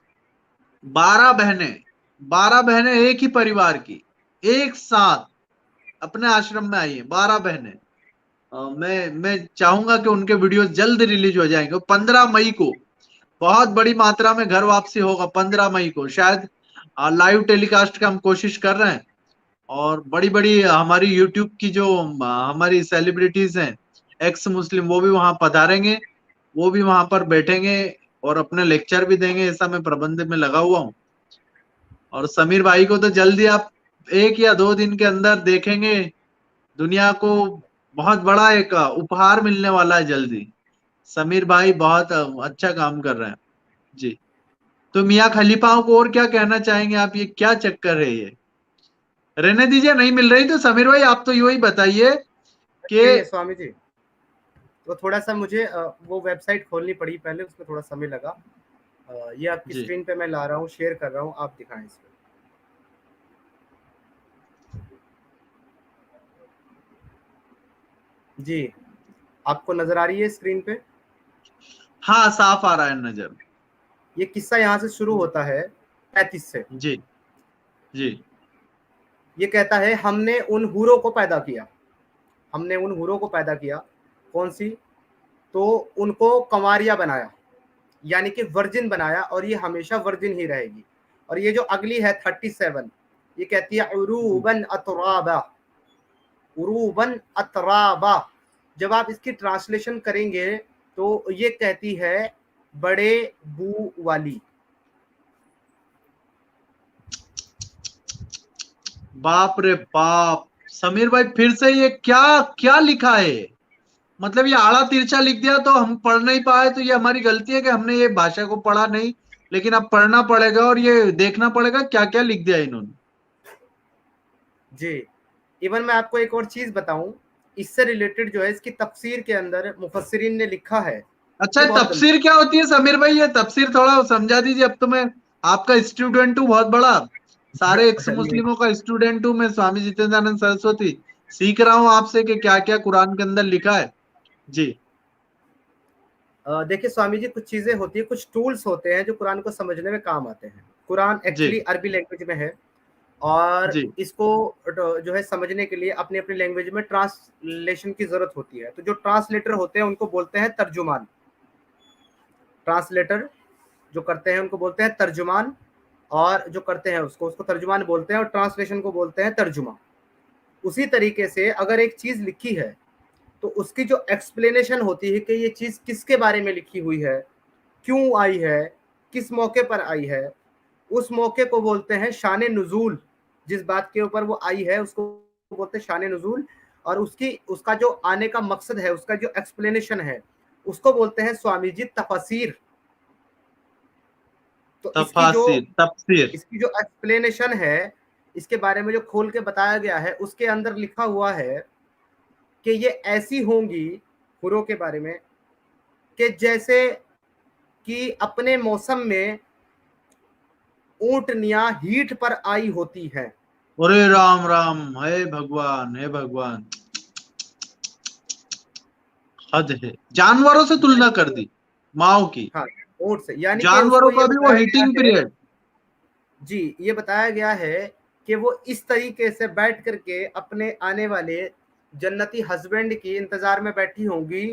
12 बहनें एक ही परिवार की एक साथ अपने आश्रम में आई है, 12 बहनें। मैं चाहूंगा कि उनके वीडियोस जल्द रिलीज हो जाएंगे। 15 मई को बहुत बड़ी मात्रा में घर वापसी होगा, 15 मई को शायद लाइव टेलीकास्ट का हम कोशिश कर रहे हैं। और बड़ी बड़ी हमारी यूट्यूब की जो हमारी सेलिब्रिटीज हैं एक्स मुस्लिम, वो भी वहां पधारेंगे, वो भी वहां पर बैठेंगे और अपने लेक्चर भी देंगे। ऐसा मैं प्रबंध में लगा हुआ हूँ। और समीर भाई को तो जल्दी आप 1 या 2 दिन के अंदर देखेंगे, दुनिया को बहुत बड़ा एक उपहार मिलने वाला है जल्दी। समीर भाई बहुत अच्छा काम कर रहे हैं। जी, तो मियाँ खलीफाओं को और क्या कहना चाहेंगे आप? ये क्या चक्कर है ये? रहने दीजिए, नहीं मिल रही तो समीर भाई आप तो यही बताइए कि ये स्वामी जी, तो थोड़ा सा मुझे वो वेबसाइट खोलनी पड़ी पहले, उसमें थोड़ा समय लगा। ये आपकी जी स्क्रीन पे मैं ला रहा हूँ, शेयर कर रहा हूँ, आप दिखाएं इसमें। जी, आपको नजर आ रही है स्क्रीन पे? हाँ, साफ आ रहा है नजर। ये किस्सा यहाँ से शुरू होता है 35 से। जी जी ये कहता है, हमने उन हूरों को पैदा किया, हमने उन हूरों को पैदा किया। कौन सी? तो उनको कंवारिया बनाया, यानी कि वर्जिन बनाया, और ये हमेशा वर्जिन ही रहेगी। और ये जो अगली है 37, ये कहती है उरूबन अतराबा, उरूबन अतराबा। जब आप इसकी ट्रांसलेशन करेंगे तो ये कहती है बड़े बू वाली। बाप रे बाप, समीर भाई फिर से ये क्या क्या लिखा है? मतलब ये आड़ा तिरछा लिख दिया तो हम पढ़ नहीं पाए, तो ये हमारी गलती है कि हमने ये भाषा को पढ़ा नहीं लेकिन अब पढ़ना पड़ेगा और ये देखना पड़ेगा क्या क्या लिख दिया इन्होंने। जी, इवन मैं आपको एक और चीज बताऊं, इससे रिलेटेड जो है इसकी तफसीर के अंदर मुफस्सिरीन ने लिखा है। अच्छा, ये ये बहुत तफसीर क्या होती है समीर भाई? ये तफसीर थोड़ा समझा दीजिए। अब तो मैं आपका स्टूडेंट हूँ बहुत बड़ा, सारे एक्स नहीं, मुस्लिमों का स्टूडेंट हूँ मैं, स्वामी जितेंद्रानंद सरस्वती। सीख रहा हूँ आपसे कि क्या क्या कुरान के अंदर लिखा है। जी देखिए स्वामी जी, कुछ चीजें होती है, कुछ टूल्स होते हैं जो कुरान को समझने में काम आते हैं। कुरान जी एक्चुअली अरबी लैंग्वेज में है और जी इसको जो है समझने के लिए अपनी अपनी लैंग्वेज में ट्रांसलेशन की जरूरत होती है। तो जो ट्रांसलेटर होते हैं उनको बोलते हैं तर्जुमान। ट्रांसलेटर जो करते हैं उनको बोलते हैं तर्जुमान, और जो करते हैं उसको उसको तर्जुमान बोलते हैं, और ट्रांसलेशन को बोलते हैं तर्जुमा। उसी तरीके से अगर एक चीज लिखी है तो उसकी जो एक्सप्लेनेशन होती है कि ये चीज किसके बारे में लिखी हुई है, क्यों आई है, किस मौके पर आई है, उस मौके को बोलते हैं शान नुजूल। जिस बात के ऊपर वो आई है उसको बोलते हैं शान नुजूल, और उसका जो आने का मकसद है, उसका जो एक्सप्लेनेशन है, उसको बोलते हैं स्वामी जी तफसीर। तो तफासिर तफसीर। इसकी जो एक्सप्लेनेशन है, इसके बारे में जो खोल के बताया गया है, उसके अंदर लिखा हुआ है कि ये ऐसी होंगी हुरों के बारे में कि जैसे कि अपने मौसम में ऊंटनियां हीट पर आई होती है। अरे राम राम, हे भगवान हे भगवान, हद है। जानवरों से तुलना कर दी माओ की, हाँ, ऊंट से, यानी कि जानवरों उसको ये का भी वो बताया हीटिंग गया है। पीरियड। जी, ये बताया गया है कि वो इस तरीके से बैठ करके अपने आने वाले जन्नती हस्बैंड की इंतजार में बैठी होंगी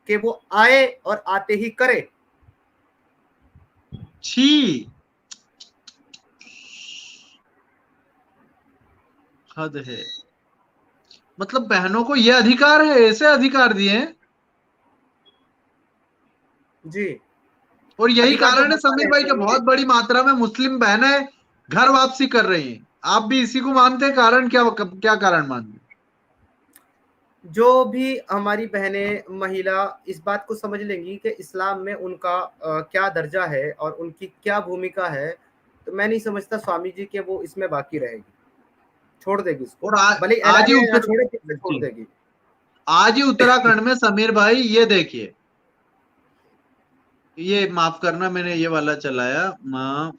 कि वो आए और आते ही करे। छी, हद है। मतलब बहनों को ये अधिकार है, ऐसे अधिकार दिए हैं। जी, और यही अधिकार तो कारण है बहुत सारे समीर हैं भाई के स्वामी जी। बहुत बड़ी मात्रा में मुस्लिम बहनें घर वापसी कर रही हैं। आप भी इसी को मानते हैं? कारण क्या, क्या कारण मानते हैं? जो भी हमारी बहनें महिला इस बात को समझ लेंगी कि इस्लाम में उनका क्या दर्जा है और उनकी क्या भूमिका है, तो मैं नहीं समझता स्वामी जी कि वो इसमें बाकी रहेगी, छोड़ देगी इसको। और भले आज ही ऐलानिया ना उत्तर छोड़े, किससे छोड़ जी, देगी। आज ही उत्तराखंड में समीर भाई ये देखिए, ये माफ करना मैंने ये वाला चलाया।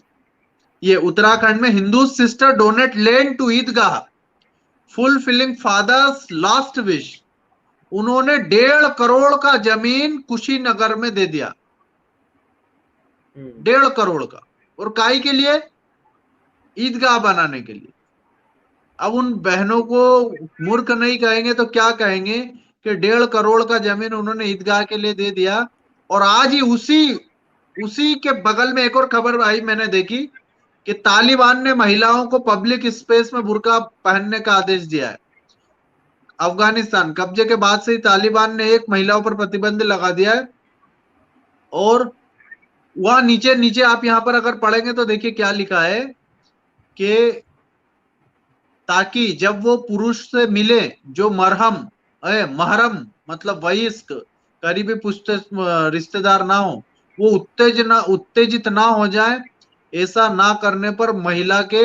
ये उत्तराखंड में Hindu sister donate land to ईदगाह फुलफिलिंग फादर्स लास्ट विश। उन्होंने 1.5 करोड़ का जमीन कुशीनगर में दे दिया, 1.5 करोड़ का। और काई के लिए? ईदगाह बनाने के लिए। अब उन बहनों को मूर्ख नहीं कहेंगे तो क्या कहेंगे कि 1.5 करोड़ का जमीन उन्होंने ईदगाह के लिए दे दिया। और आज ही उसी उसी के बगल में एक और खबर आई, मैंने देखी कि तालिबान ने महिलाओं को पब्लिक स्पेस में बुर्का पहनने का आदेश दिया है। अफगानिस्तान कब्जे के बाद से ही तालिबान ने एक महिलाओं पर प्रतिबंध लगा दिया है। और वहां नीचे नीचे आप यहां पर अगर पढ़ेंगे तो देखिए क्या लिखा है कि ताकि जब वो पुरुष से मिले जो महरम मतलब वयस्क करीबी पुष्ट रिश्तेदार ना हो, वो उत्तेजित ना हो जाए। ऐसा ना करने पर महिला के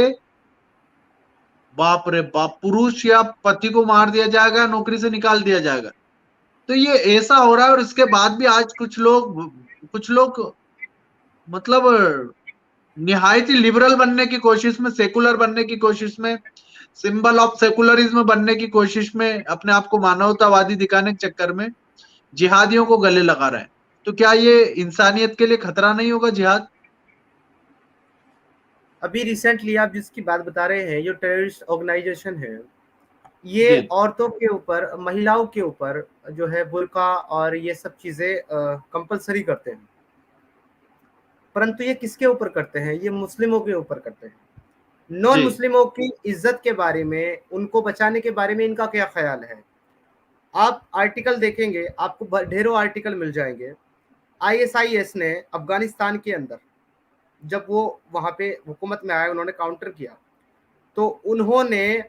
बाप रे बाप, पुरुष या पति को मार दिया जाएगा, नौकरी से निकाल दिया जाएगा। तो ये ऐसा हो रहा है। और इसके बाद भी आज कुछ लोग मतलब निहायत ही लिबरल बनने की कोशिश में, सेकुलर बनने की कोशिश में, सिंबल ऑफ सेकुलरिज्म बनने की कोशिश में, अपने आप को मानवतावादी दिखाने के चक्कर में जिहादियों को गले लगा रहे हैं। तो क्या ये इंसानियत के लिए खतरा नहीं होगा जिहाद? अभी रिसेंटली आप जिसकी बात बता रहे हैं, जो टेररिस्ट ऑर्गेनाइजेशन है, ये जी औरतों के ऊपर, महिलाओं के ऊपर जो है बुर्का और ये सब चीजें कंपलसरी करते हैं। परंतु ये किसके ऊपर करते हैं? ये मुस्लिमों के ऊपर करते हैं। नॉन जी मुस्लिमों की इज्जत के बारे में, उनको बचाने के बारे में इनका क्या ख्याल है? आप आर्टिकल देखेंगे, आपको ढेरों आर्टिकल मिल जाएंगे। आईएसआईएस ने अफगानिस्तान के अंदर जब वो वहां पे हुकूमत में आया, उन्होंने काउंटर किया, तो उन्होंने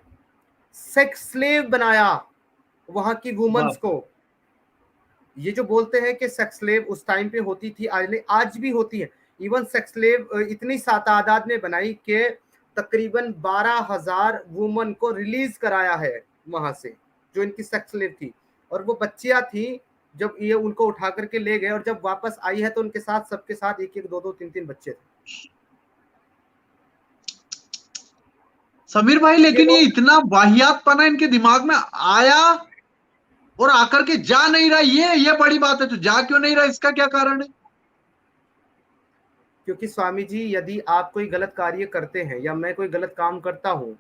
सेक्स स्लेव बनाया वहां की वुमेन्स बाप, को। ये जो बोलते हैं कि सेक्स स्लेव उस टाइम पे होती थी, आज नहीं, आज भी होती है। इवन सेक्स स्लेव इतनी तादाद में बनाई कि तकरीबन 12,000 वुमन को रिलीज कराया है वहां से, जो इनकी सेक्स स्लेव थी, और वो बच्चियां थी। जब ये उनको उठा करके ले गए और जब वापस आई है तो उनके साथ सबके साथ एक एक दो दो तीन तीन बच्चे थे। समीर भाई, लेकिन ये इतना वाहियातपना इनके दिमाग में आया और आकर के जा नहीं रहा, ये बड़ी बात है। तो जा क्यों नहीं रहा, इसका क्या कारण है? क्योंकि स्वामी जी, यदि आप कोई गलत कार्य करते हैं या मैं कोई गलत काम करता हूं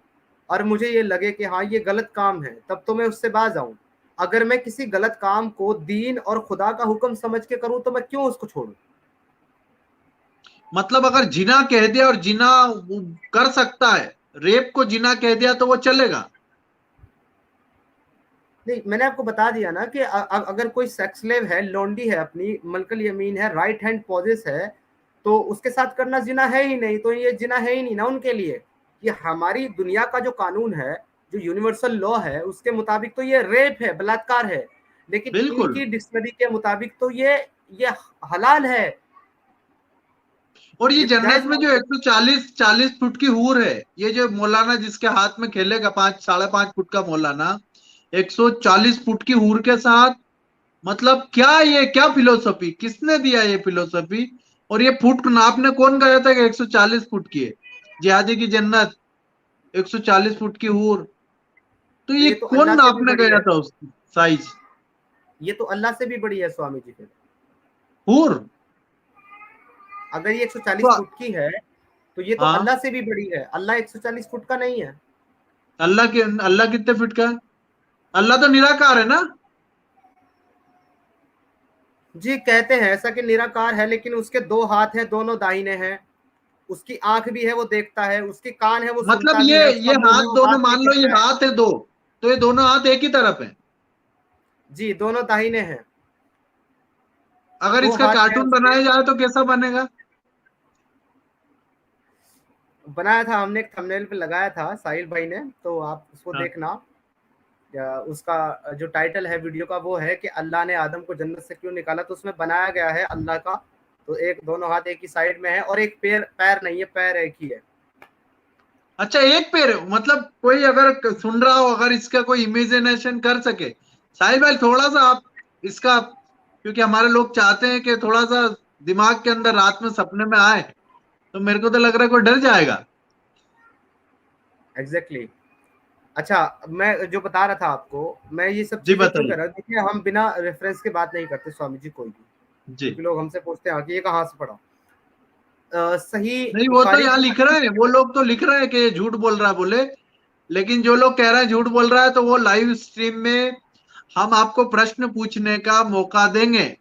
और मुझे ये लगे कि हाँ ये गलत काम है, तब तो मैं उससे बाज आऊं। अगर मैं किसी गलत काम को दीन और खुदा का हुक्म समझ के करूं तो मैं क्यों उसको छोड़ूं? मतलब अगर जिना कह दिया और जिना कर सकता है, रेप को जिना कह दिया तो वो चलेगा? नहीं, मैंने आपको बता दिया ना कि अगर कोई सेक्स स्लेव है, लौंडी है, अपनी मलकल यमीन है, राइट हैंड पॉजेस है, तो उसके साथ करना जिना है ही नहीं। तो ये जिना है ही नहीं ना उनके लिए। ये हमारी दुनिया का जो कानून है, जो यूनिवर्सल लॉ है, उसके मुताबिक तो ये रेप है, बलात्कार है। लेकिन बिल्कुल। इनकी डिक्शनरी के मुताबिक तो ये हलाल है। और ये ये जन्नत जायज में जो 140 फुट की हूर है, ये जो मौलाना जिसके हाथ में खेलेगा 5-5.5 फुट का मौलाना 140 फुट की हूर के साथ, मतलब क्या ये क्या फिलोसफी, किसने दिया ये फिलोसफी? और ये फुट नापने कौन गया था कि 140 फुट की है जिहादी की जन्नत, 140 फुट की हूर? तो ये तो कौन अल्लाह से भी नापने बड़ी गया है। था उसकी साइज? ये तो अल्लाह से भी बड़ी है स्वामी जी। फिर हूर अगर ये 140 तो, फुट की है तो ये तो हाँ, अल्लाह से भी बड़ी है। अल्लाह 140 फुट का नहीं है। अल्लाह कितने फीट का है? अल्लाह तो निराकार है ना? जी, कहते हैं ऐसा कि निराकार है, लेकिन उसके 2 हाथ हैं, दोनों दाहिने हैं। उसकी आंख भी है, वो देखता है। उसके कान है, वो मतलब सुनता भी है। उसका ये मुंह है, हाथ वो दोनों, बात भी मान लो ये करता है। हाथ है दो, तो ये दोनों हाथ एक ही तरफ है। जी, दोनों दाहिने हैं। अगर 2 इसका हाथ है कार्टून उसके। बनाया जाए तो कैसा बनेगा? बनाया था हमने, एक थंबनेल पे लगाया था साहिल भाई ने, तो आप उसको हाँ। देखना। उसका जो टाइटल है वीडियो का वो है कि अल्लाह ने आदम को जन्नत से क्यों निकाला। तो उसमें बनाया गया है अल्लाह का, तो एक दोनों हाथ एक ही साइड में है और एक पैर नहीं है, पैर एक ही है। अच्छा, एक पैर है। मतलब कोई अगर सुन रहा हो, अगर इसका कोई इमेजिनेशन कर सके, साहिल भाई थोड़ा सा आप इसका, क्योंकि हमारे लोग चाहते हैं कि थोड़ा सा दिमाग के अंदर रात में सपने में आए, तो मेरे को तो लग रहा है कोई डर जाएगा। एग्जैक्टली। अच्छा, मैं जो बता रहा था आपको, मैं ये सब जी चीजें क्यों बताइए। कर रहा हूँ? देखिए, हम बिना रेफरेंस के बात नहीं करते स्वामी जी, कोई भी। जी, क्योंकि लोग हमसे पूछते हैं कि ये कहाँ से पढ़ा। सही नहीं वो तो बुखारी यहाँ की लिख रहा हदीस है, है। वो लोग तो लिख रहे हैं कि ये झूठ बोल रहा है बोले, लेकिन जो लोग कह रहे हैं झूठ बोल रहा है, तो वो लाइव स्ट्रीम में हम आपको प्रश्न पूछने का मौका देंगे।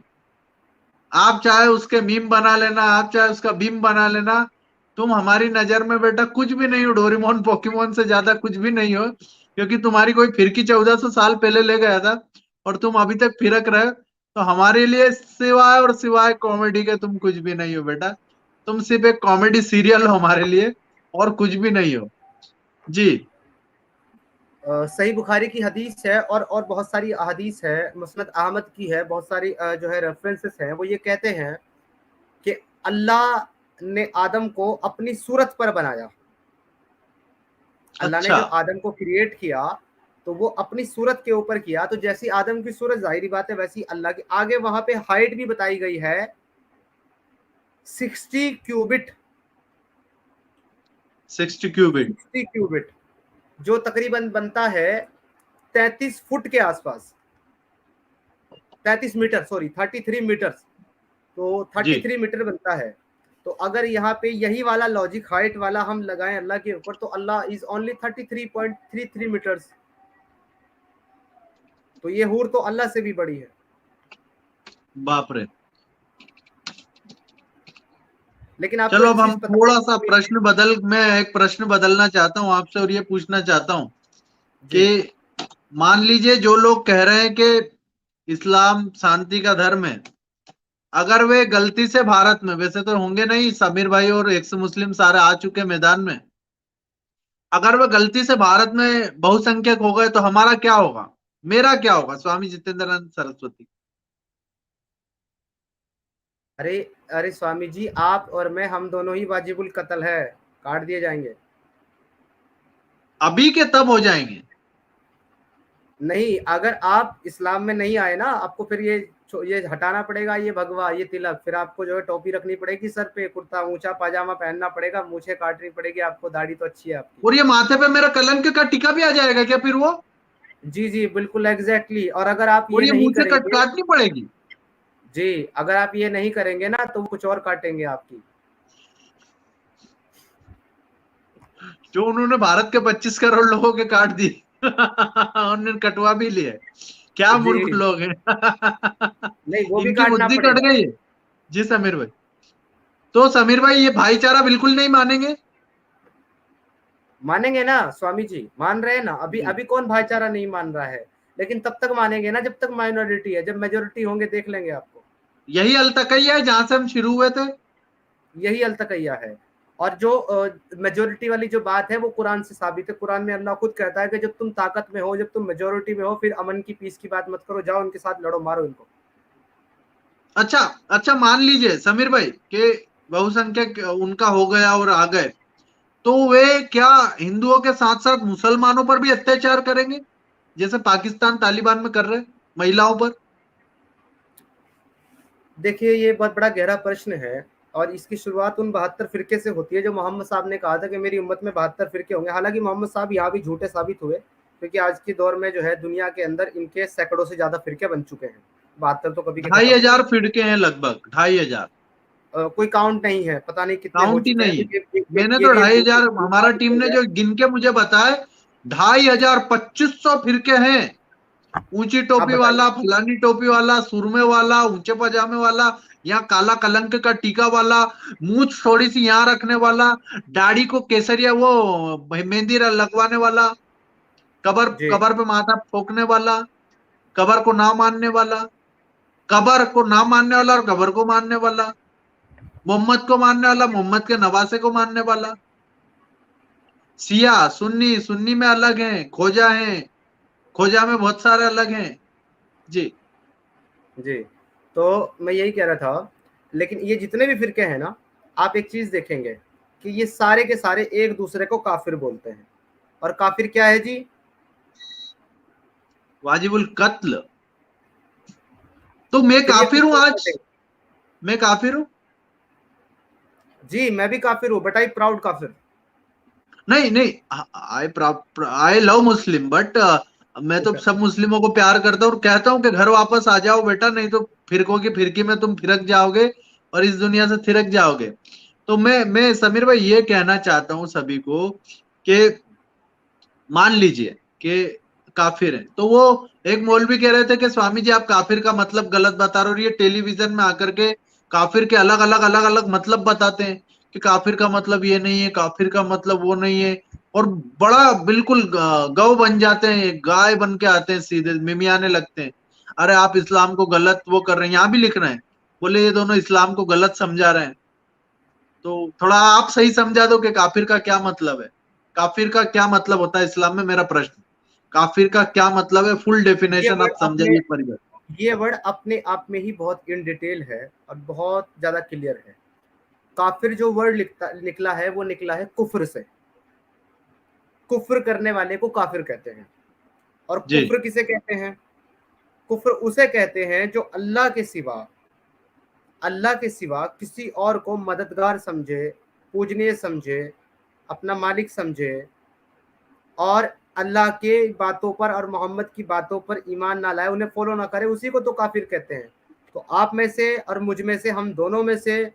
आप चाहे उसके मीम बना लेना, आप चाहे उसका बीम बना लेना, तुम हमारी नजर में बेटा कुछ भी नहीं हो, डोरेमोन पोकेमोन से ज्यादा कुछ भी नहीं हो, क्योंकि तुम्हारी कोई फिरकी 1400 साल पहले ले गया था और तुम अभी तक फिरक रहे हो। तो हमारे लिए सिवाय और सिवाय कॉमेडी के तुम कुछ भी नहीं हो बेटा। तुम सिर्फ एक कॉमेडी सीरियल हो हमारे लिए, और कुछ भी नहीं हो। जी। सही बुखारी की हदीस है और बहुत सारी हदीस है, मुस्नद अहमद की है, बहुत सारी जो है रेफरेंसेस हैं। वो ये कहते हैं कि अल्लाह ने आदम को अपनी सूरत पर बनाया। अल्लाह ने अच्छा। जब आदम को क्रिएट किया तो वो अपनी सूरत के ऊपर किया। तो जैसी आदम की सूरत, जाहिरी बात है, वैसी अल्लाह की। आगे वहां पे हाइट भी बताई गई है 60 क्यूबिट। 60 क्यूबिक। 60 क्यूबिट जो तकरीबन बनता है 33 फुट के आसपास। 33 मीटर, सॉरी 33 मीटर। तो जी। 33 मीटर बनता है। तो अगर यहाँ पे यही वाला लॉजिक हाइट वाला हम लगाएं अल्लाह के ऊपर, तो अल्लाह इज ओनली 33.33 मीटर्स। तो ये हूर तो अल्लाह से भी बड़ी है। बाप रे। लेकिन आपको चलो एक अब हम चीज पता थोड़ा सा है, मैं एक प्रश्न बदलना चाहता हूं आपसे, और ये पूछना चाहता हूं जी कि मान लीजिए जो लोग कह रहे हैं कि इस्लाम शांति का धर्म है, अगर वे गलती से भारत में, वैसे तो होंगे नहीं, समीर भाई और एक्स मुस्लिम सारे आ चुके मैदान में, अगर वे गलती से भारत में बहुसंख्यक हो गए तो हमारा क्या होगा, मेरा क्या होगा, स्वामी जितेंद्रानंद सरस्वती? अरे अरे स्वामी जी, आप और मैं, हम दोनों ही वाजिबुल कत्ल है, काट दिए जाएंगे। अभी के तब हो जाएंगे। नहीं, अगर आप इस्लाम में नहीं आए ना, आपको फिर ये हटाना पड़ेगा, ये भगवा, ये तिलक, फिर आपको जो है टोपी रखनी पड़ेगी सर पे, कुर्ता ऊंचा पाजामा पहनना पड़ेगा, मूछें काटनी पड़ेगी आपको, दाढ़ी तो अच्छी है आपकी। और ये माथे पे मेरा कलंक का टीका भी आ जाएगा क्या फिर वो? जी जी बिल्कुल एग्जैक्टली। और अगर आप और ये ये नहीं मुझे करेंगे, काटनी पड़ेगी? जी अगर आप ये नहीं करेंगे ना तो कुछ और काटेंगे आपकी। जो उन्होंने भारत के 25 करोड़ लोगों के काट दी उन्होंने कटवा भी लिए। क्या मूर्ख जी लोग हैं नहीं, वो भी इनकी काटना बुद्धि कट पड़ेगा। गई है। जी समीर भाई, तो समीर भाई ये भाईचारा बिल्कुल नहीं मानेंगे? मानेंगे ना स्वामी जी, मान रहे हैं ना। अभी जी। अभी कौन भाईचारा नहीं मान रहा है, लेकिन तब तक मानेंगे ना जब तक माइनॉरिटी है। जब मेजोरिटी होंगे देख लेंगे आपको। यही अलतकैया है जहां से हम शुरू हुए थे। यही अलतकैया है। और जो मेजोरिटी वाली जो बात है वो कुरान से साबित है। कुरान में अल्लाह खुद कहता है कि जब तुम ताकत में हो, जब तुम मेजोरिटी में हो, फिर अमन की, पीस की बात मत करो, जाओ उनके साथ लड़ो, मारो इनको। अच्छा अच्छा, मान लीजिए समीर भाई के बहुसंख्यक उनका हो गया और आ गए, तो वे क्या हिंदुओं के साथ साथ मुसलमानों पर भी अत्याचार करेंगे जैसे पाकिस्तान तालिबान में कर रहे हैं महिलाओं पर? देखिए, ये बहुत बड़ा गहरा प्रश्न है, और इसकी शुरुआत उन 72 फिरके से होती है जो मोहम्मद साहब ने कहा था कि मेरी उम्मत में 72 फिरके होंगे। हालांकि मोहम्मद साहब यहाँ भी झूठे साबित हुए, क्योंकि आज के दौर में जो है दुनिया के अंदर इनके सैकड़ों से ज्यादा फिरके बन चुके हैं। 72 तो कभी के खत्म 2,500 फिरके हैं, लगभग 2,500। कोई काउंट नहीं है, पता नहीं कितने हो काउंट ही चुके हैं। नहीं है। ये मैंने ये तो भी 2,500, हमारा टीम ने जो गिन के मुझे बताया 2,500 2,500 फिरके हैं। ऊंची आप टोपी बताइए। वाला, फलानी टोपी वाला, सुरमे वाला, ऊंचे पजामे वाला, यहाँ काला कलंक का टीका वाला, मूछ थोड़ी सी यहाँ रखने वाला, दाढ़ी को केसरिया वो मेहंदी लगवाने वाला, कबर जी कबर पे माथा ठोकने वाला, कबर को ना मानने वाला, कबर को ना मानने वाला और कबर को मानने वाला, मोहम्मद को मानने वाला, मोहम्मद के नवासे को मानने वाला, शिया सुन्नी, सुन्नी में अलग है, खोजा है, खोजा में बहुत सारे अलग हैं। जी जी। तो मैं यही कह रहा था, लेकिन ये जितने भी फिरके हैं ना, आप एक चीज देखेंगे कि ये सारे के सारे एक दूसरे को काफिर बोलते हैं। और काफिर क्या है जी? वाजिबुल कत्ल। तो मैं फिर ये काफिर हूं किसको आज? बोलते हैं? मैं काफिर हूं? जी मैं भी काफिर हूँ, बट आई प्राउड काफिर। नहीं नहीं, आई लव मुस्लिम, बट मैं तो सब मुस्लिमों को प्यार करता हूँ और कहता हूँ कि घर वापस आ जाओ बेटा, नहीं तो फिरकों की फिरकी में तुम फिरक जाओगे और इस दुनिया से थिरक जाओगे। तो मैं समीर भाई ये कहना चाहता हूँ सभी को कि मान लीजिए कि काफिर है, तो वो एक मौलवी कह रहे थे कि स्वामी जी आप काफिर का मतलब गलत बता रहे हो, और ये टेलीविजन में आकर के काफिर के अलग अलग अलग अलग मतलब बताते हैं कि काफिर का मतलब ये नहीं है, काफिर का मतलब वो नहीं है, और बड़ा बिल्कुल गौ बन जाते हैं, गाय बन के आते हैं, सीधे मिमियाने लगते हैं। अरे आप इस्लाम को गलत वो कर रहे हैं, यहाँ भी लिख रहे हैं, बोले ये दोनों इस्लाम को गलत समझा रहे हैं। तो थोड़ा आप सही समझा दो कि काफिर का क्या मतलब है, काफिर का क्या मतलब होता है इस्लाम में, मेरा प्रश्न। काफिर का क्या मतलब है, फुल ये डेफिनेशन वर्ड आप अपने समझाइए परिभाषा। ये वर्ड अपने आप में ही बहुत इन डिटेल है और बहुत ज्यादा क्लियर है। काफिर जो वर्ड निकला है वो निकला है कुफ्र से। कुफ्र करने वाले को काफिर कहते हैं। और जी कुफ्र किसे कहते हैं? कुफ्र उसे कहते हैं जो अल्लाह के सिवा किसी और को मददगार समझे, पूजनीय समझे, अपना मालिक समझे, और अल्लाह के बातों पर और मोहम्मद की बातों पर ईमान ना लाए, उन्हें फॉलो ना करे, उसी को तो काफिर कहते हैं। तो आप में से और मुझ में से, हम दोनों में से,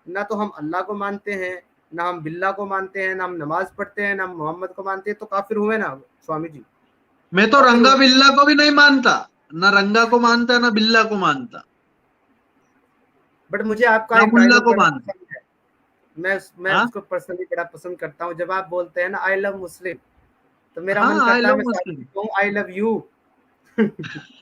ना तो हम अल्लाह को मानते हैं, ना हम बिल्ला को मानते हैं, ना हम नमाज पढ़ते हैं, ना हम मोहम्मद को मानते हैं, तो काफिर हुए ना स्वामी जी? मैं तो काफिर रंगा हुए। बिल्ला को भी नहीं मानता, ना रंगा को मानता ना बिल्ला को मानता, बट मुझे आपका ना एक मुल्ला डायलॉग को बड़ा मानता। पसंद है। मैं हाँ उसको पर्सनली बड़ा पसंद करता हूँ। जब आप बोलते हैं ना आई लव मुस्लिम, तो मेरा हाँ, मन आई करता है लव मैं साथ मुस्लिम, में कहूँ I love you.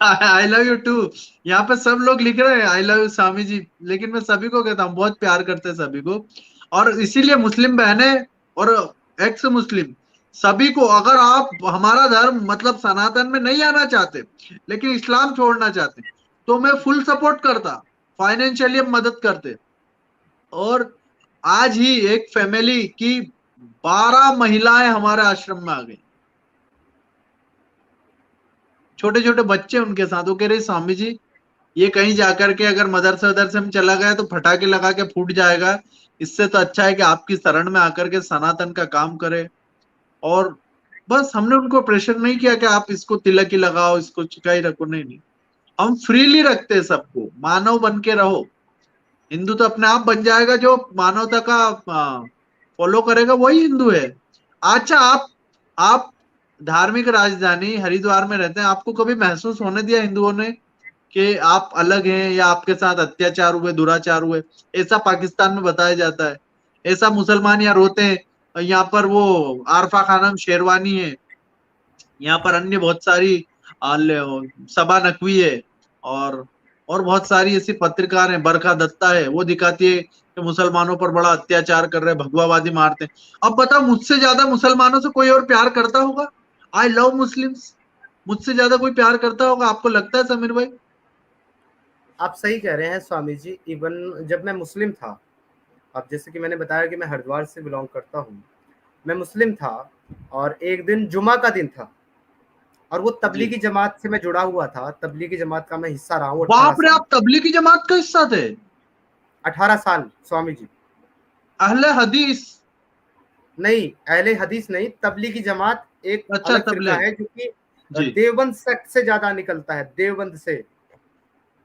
I love you too. यहाँ पे सब लोग लिख रहे हैं आई लव यू स्वामी जी, लेकिन मैं सभी को कहता हूँ बहुत प्यार करते हैं सभी को। और इसीलिए मुस्लिम बहने और एक्स मुस्लिम सभी को, अगर आप हमारा धर्म मतलब सनातन में नहीं आना चाहते लेकिन इस्लाम छोड़ना चाहते, तो मैं फुल सपोर्ट करता। फाइनेंशियली हम मदद करते। और आज ही एक फैमिली की 12 महिलाएं हमारे आश्रम में आ गई, छोटे छोटे बच्चे उनके साथ। वो कह रही स्वामी जी ये कहीं जाकर के अगर मदरसे वदरसे में चला गया तो फटाके लगा के फूट जाएगा, इससे तो अच्छा है कि आपकी शरण में आकर के सनातन का काम करे। और बस हमने उनको प्रेशर नहीं किया कि आप इसको तिलक ही लगाओ, इसको चिकाई रखो, नहीं नहीं, हम फ्रीली रखते हैं सबको, मानव बन के रहो। हिंदू तो अपने आप बन जाएगा, जो मानवता का फॉलो करेगा वही हिंदू है। अच्छा, आप धार्मिक राजधानी हरिद्वार में रहते हैं, आपको कभी महसूस होने दिया हिंदुओं ने कि आप अलग हैं या आपके साथ अत्याचार हुए, दुराचार हुए? ऐसा पाकिस्तान में बताया जाता है। ऐसा मुसलमान यहाँ रोते हैं, यहाँ पर वो आरफा खानम शेरवानी है, यहाँ पर अन्य बहुत सारी सबा नकवी है, और बहुत सारी ऐसी पत्रकार हैं, बरखा दत्ता है, वो दिखाती है कि मुसलमानों पर बड़ा अत्याचार कर रहे हैं, भगवावादी मारते हैं। अब बताओ, मुझसे ज्यादा मुसलमानों से कोई और प्यार करता होगा? आई लव मुस्लिम्स, मुझसे ज्यादा कोई प्यार करता होगा? आपको लगता है समीर भाई? आप सही कह रहे हैं स्वामी जी। इवन जब मैं मुस्लिम था, अब जैसे कि मैंने बताया कि मैं हरिद्वार से बिलोंग करता हूँ, मैं मुस्लिम था और एक दिन जुमा का दिन था और वो तबलीगी जमात से मैं जुड़ा हुआ था। तबलीगी जमात का मैं हिस्सा रहा हूँ 18 बाप रे, साल। आप तबलीगी जमात का हिस्सा थे? 18 साल स्वामी जी। अहले हदीस? नहीं, अहले हदीस नहीं, तबलीगी जमात एक अच्छा, अलग फिरका तबलीग। है जो कि जी देवबंद सेक्ट से ज्यादा निकलता है, देवबंद से।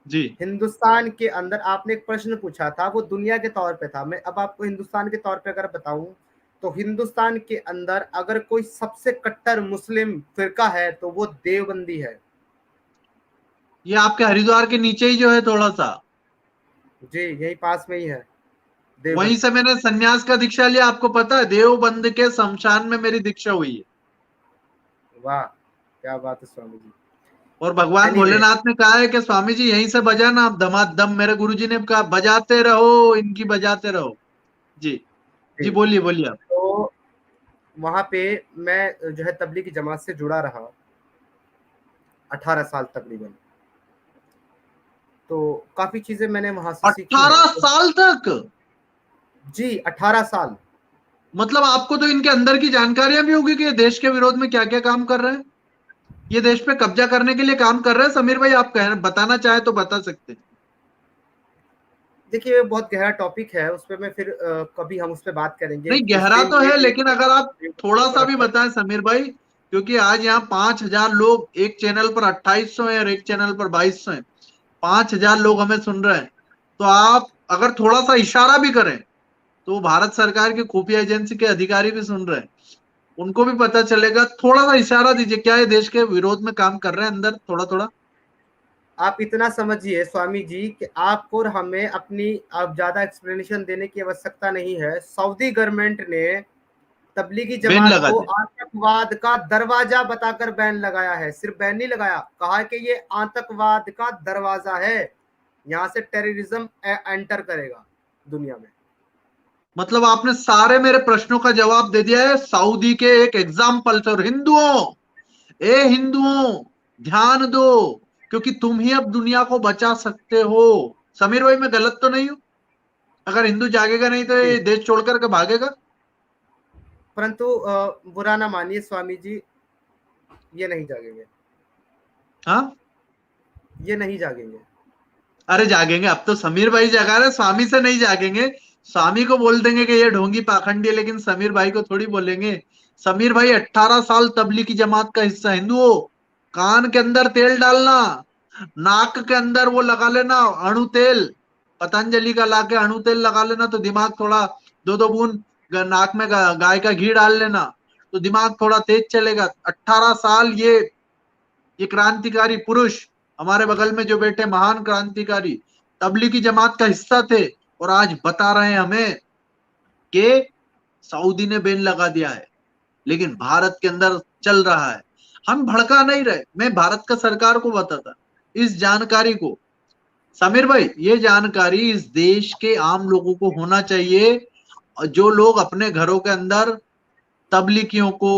जी। हिंदुस्तान के अंदर आपने एक प्रश्न पूछा था, वो दुनिया के तौर पे था। मैं अब आपको हिंदुस्तान के तौर पे अगर बताऊं तो हिंदुस्तान के अंदर अगर कोई सबसे कट्टर मुस्लिम फिरका है तो वो देवबंदी है। ये आपके हरिद्वार के नीचे ही जो है थोड़ा सा, जी, यही पास में ही है वहीं देवबंद। से मैंने सन्यास का दीक्षा लिया। आपको पता है, देवबंद के शमशान में मेरी दीक्षा हुई है। वाह, क्या बात है स्वामी जी। और भगवान एनीवे, भोलेनाथ ने कहा है कि स्वामी जी यहीं से बजाना आप धमाधम। मेरे गुरुजी ने कहा बजाते रहो, इनकी बजाते रहो। जी जी, बोलिए बोलिए आप। तो वहां पे मैं जो है तबलीगी जमात से जुड़ा रहा 18 साल तकरीबन। तो काफी चीजें मैंने वहां से सीखी 18 हैं। साल तक? जी, 18 साल। मतलब आपको तो इनके अंदर की जानकारियां भी होगी कि ये देश के विरोध में क्या क्या काम कर रहे हैं, ये देश पे कब्जा करने के लिए काम कर रहे हैं। समीर भाई, आप बताना चाहे तो बता सकते हैं। देखिए, ये बहुत गहरा टॉपिक है, उस पर मैं फिर कभी हम उस पर बात करेंगे। नहीं, इस गहरा दिन तो ये है, दिन लेकिन अगर आप थोड़ा सा भी बताएं समीर भाई, क्योंकि आज यहाँ 5,000 लोग, एक चैनल पर 2800 है और एक चैनल पर 2200 है, 5,000 लोग हमें सुन रहे हैं। तो आप अगर थोड़ा सा इशारा भी करें तो भारत सरकार की खुफिया एजेंसी के अधिकारी भी सुन रहे हैं, उनको भी पता चलेगा। थोड़ा सा इशारा दीजिए, क्या ये देश के विरोध में काम कर रहे हैं अंदर? थोड़ा थोड़ा आप इतना समझिए स्वामी जी कि आपको और हमें अपनी अब ज्यादा एक्सप्लेनेशन देने की आवश्यकता नहीं है। सऊदी गवर्नमेंट ने तबलीगी बैन जमात लगा को दे। आतंकवाद का दरवाजा बताकर बैन लगाया है। सिर्फ बैन नहीं लगाया, कहा है कि ये आतंकवाद का दरवाजा है, यहाँ से टेररिज्म एंटर करेगा दुनिया में। मतलब आपने सारे मेरे प्रश्नों का जवाब दे दिया है सऊदी के एक एग्जाम्पल से। और हिंदुओं, ए हिंदुओं, ध्यान दो, क्योंकि तुम ही अब दुनिया को बचा सकते हो। समीर भाई, मैं गलत तो नहीं हूं? अगर हिंदू जागेगा नहीं तो ये देश छोड़कर के भागेगा। परंतु बुरा ना मानिए स्वामी जी, ये नहीं जागेंगे, हाँ, ये नहीं जागेंगे। अरे जागेंगे। अब तो समीर भाई जगा रहे, स्वामी से नहीं जागेंगे। स्वामी को बोल देंगे कि ये ढोंगी पाखंडी है, लेकिन समीर भाई को थोड़ी बोलेंगे। समीर भाई 18 साल तबलीगी जमात का हिस्सा। हिंदुओं, कान के अंदर तेल डालना, नाक के अंदर वो लगा लेना अणु तेल, पतंजलि का लाके अणु तेल लगा लेना, तो दिमाग थोड़ा, 2-2 बूंद नाक में गाय का घी डाल लेना, तो दिमाग थोड़ा तेज चलेगा। 18 साल ये क्रांतिकारी पुरुष हमारे बगल में जो बैठे, महान क्रांतिकारी, तबलीगी जमात का हिस्सा थे, और आज बता रहे हैं हमें कि सऊदी ने बैन लगा दिया है, लेकिन भारत के अंदर चल रहा है। हम भड़का नहीं रहे, मैं भारत का सरकार को बताता इस जानकारी को। समीर भाई, ये जानकारी इस देश के आम लोगों को होना चाहिए, जो लोग अपने घरों के अंदर तबलीगियों को,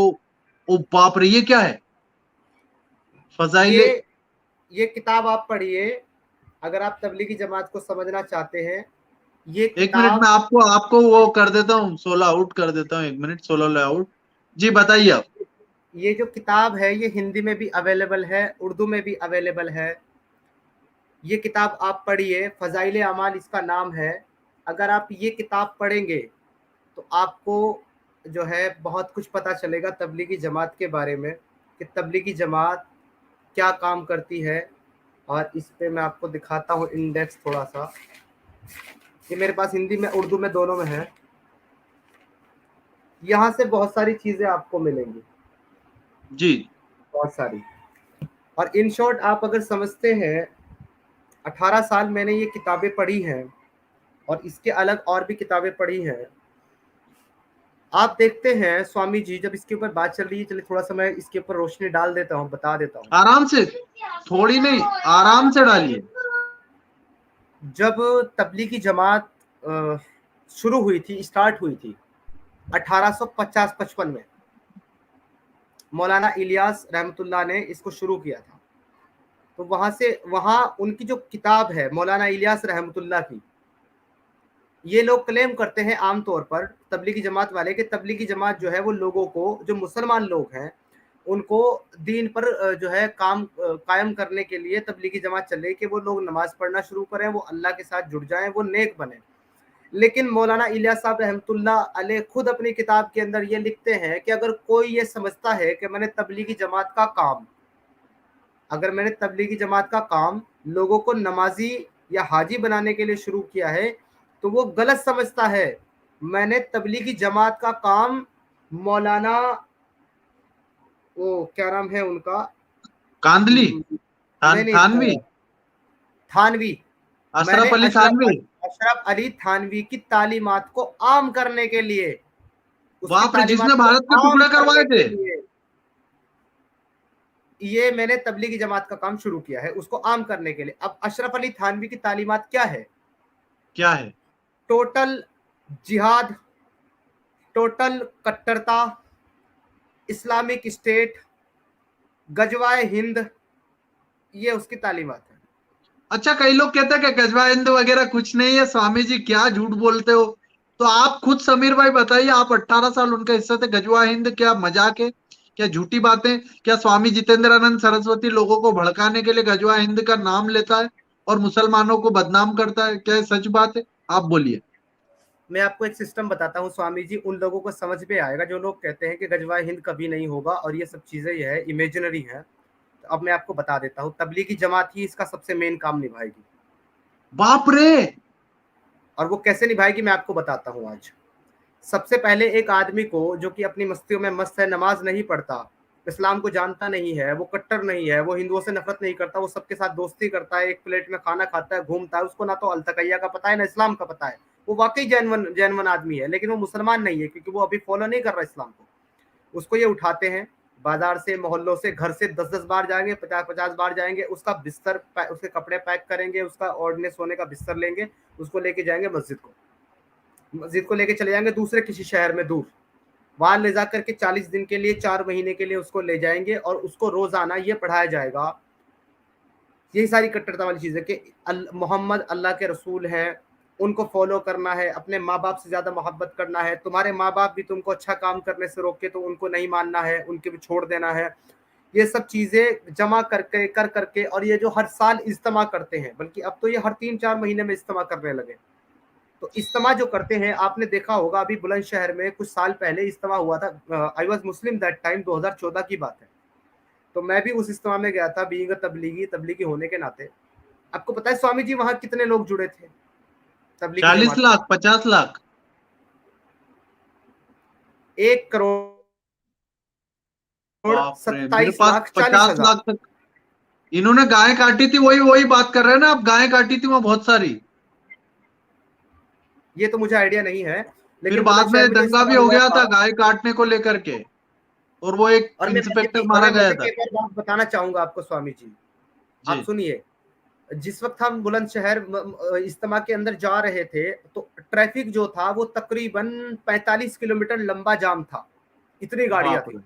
ओ बाप रे, ये क्या है, फजाइले? ये किताब आप पढ़िए, अगर आप तबलीगी जमात को समझना चाहते हैं, ये एक मिनट में आपको आपको वो कर देता हूँ, 16 आउट कर देता हूँ, 1 मिनट 16 आउट। जी बताइए आप। ये जो किताब है ये हिंदी में भी अवेलेबल है, उर्दू में भी अवेलेबल है। ये किताब आप पढ़िए, फजाइल अमाल इसका नाम है। अगर आप ये किताब पढ़ेंगे तो आपको जो है बहुत कुछ पता चलेगा तबलीगी जमात के बारे में, कि तबलीगी जमात क्या काम करती है। और इस पे मैं आपको दिखाता हूँ इंडेक्स थोड़ा सा। ये मेरे पास हिंदी में उर्दू में दोनों में है। यहाँ से बहुत सारी चीजें आपको मिलेंगी, जी बहुत सारी। और इन शॉर्ट आप अगर समझते हैं, 18 साल मैंने ये किताबें पढ़ी हैं और इसके अलग और भी किताबें पढ़ी हैं। आप देखते हैं स्वामी जी, जब इसके ऊपर बात चल रही है, चलिए थोड़ा सा मैं इसके ऊपर रोशनी डाल देता हूँ, बता देता हूँ। आराम से, थोड़ी नहीं, आराम से डालिए। जब तबलीगी जमात शुरू हुई थी, स्टार्ट हुई थी 1850-55 में, मौलाना इलियास रहमतुल्लाह ने इसको शुरू किया था। तो वहां उनकी जो किताब है मौलाना इलियास रहमतुल्लाह की, ये लोग क्लेम करते हैं आमतौर पर तबलीगी जमात वाले कि तबलीगी जमात जो है वो लोगों को, जो मुसलमान लोग हैं उनको दीन पर जो है कायम करने के लिए तबलीगी जमात चल रही, कि वो लोग नमाज पढ़ना शुरू करें, वो अल्लाह के साथ जुड़ जाएं, वो नेक बने। लेकिन मौलाना इलियास साहब रहमतुल्लाह अलैह खुद अपनी किताब के अंदर ये लिखते हैं कि अगर कोई ये समझता है कि मैंने तबलीगी जमात का काम लोगों को नमाजी या हाजी बनाने के लिए शुरू किया है, तो वो गलत समझता है। मैंने तबलीगी जमात का काम मौलाना, वो क्या नाम है उनका, कांदली, नहीं, थानवी, थानवी, मैंने अशरफ अली थानवी। अशरफ अली थानवी की तालीमात को आम करने के लिए, बाप रे, जिसने भारत के टुकड़े करवाए थे, ये मैंने तबलीगी जमात का काम शुरू किया है उसको आम करने के लिए। अब अशरफ अली थानवी की तालीमात क्या है? टोटल जिहाद, टोटल कट्टरता, इस्लामिक स्टेट, गजवाए हिंद, ये उसकी तालीमात है। अच्छा, कई लोग कहते हैं कि गजवा हिंद वगैरह कुछ नहीं है, स्वामी जी क्या झूठ बोलते हो। तो आप खुद समीर भाई बताइए, आप 18 साल उनका हिस्सा थे, गजवा हिंद क्या मजाक है, क्या झूठी बातें? क्या स्वामी जितेंद्रानंद सरस्वती लोगों को भड़काने के लिए गजवा हिंद का नाम लेता है और मुसलमानों को बदनाम करता है? क्या सच बात है? आप बोलिए। मैं आपको एक सिस्टम बताता हूँ स्वामी जी, उन लोगों को समझ में आएगा जो लोग कहते हैं कि गजवा हिंद कभी नहीं होगा और ये सब चीजें ये है इमेजिनरी है। तो अब मैं आपको बता देता हूँ, तबलीगी जमात ही इसका सबसे मेन काम निभाएगी। बाप रे! और वो कैसे निभाएगी मैं आपको बताता हूँ आज। सबसे पहले एक आदमी को जो कि अपनी मस्तियों में मस्त है, नमाज नहीं पढ़ता, इस्लाम को जानता नहीं है, वो कट्टर नहीं है, वो हिंदुओं से नफरत नहीं करता, वो सबके साथ दोस्ती करता है, एक प्लेट में खाना खाता है, घूमता है, उसको ना तो अलतकैया का पता है ना इस्लाम का पता है, वो वाकई जैनवन आदमी है, लेकिन वो मुसलमान नहीं है क्योंकि वो अभी फॉलो नहीं कर रहा इस्लाम को। उसको ये उठाते हैं बाजार से, मोहल्लों से, घर से 10-10 बार जाएंगे, 50-50 बार जाएंगे, उसका बिस्तर, उसके कपड़े पैक करेंगे, उसका ओढ़ने सोने का बिस्तर लेंगे, उसको लेके जाएंगे मस्जिद को लेके चले जाएंगे दूसरे किसी शहर में दूर, वहां ले जाकर के 40 दिन के लिए, 4 महीने के लिए उसको ले जाएंगे और उसको रोजाना ये पढ़ाया जाएगा, यही सारी कट्टरता वाली चीजें कि मोहम्मद अल्लाह के रसूल हैं, उनको फॉलो करना है, अपने माँ बाप से ज्यादा मोहब्बत करना है, तुम्हारे माँ बाप भी तुमको अच्छा काम करने से रोके तो उनको नहीं मानना है, उनके भी छोड़ देना है। ये सब चीजें जमा करके और ये जो हर साल इज्तिमा करते हैं, बल्कि अब तो ये हर 3-4 महीने में इज्तिमा करने लगे। तो इज्तिमा जो करते हैं, आपने देखा होगा अभी बुलंदशहर में कुछ साल पहले इज्तिमा हुआ था, I was Muslim that time, 2014 की बात है। तो मैं भी उस इज्तिमा में गया था, बीइंग तबलीगी होने के नाते। आपको पता है स्वामी जी वहां कितने लोग जुड़े थे? 40 लाख, 50 लाख, 1 करोड़ 27 लाख 50 लाख तक इन्होंने गाय काटी थी। वही बात कर रहे हैं ना आप, गाय काटी थी वहां बहुत सारी। ये तो मुझे आइडिया नहीं है, लेकिन फिर बाद में दंगा भी हो गया था गाय काटने को लेकर के, और वो एक इंस्पेक्टर मारा गया था। एक बात बताना चाहूंगा आपको स्वामी जी, आप सुनिए। जिस वक्त हम बुलंदशहर इज्तिमा के अंदर जा रहे थे तो ट्रैफिक जो था वो तकरीबन 45 किलोमीटर लंबा जाम था, इतनी गाड़ियां थी,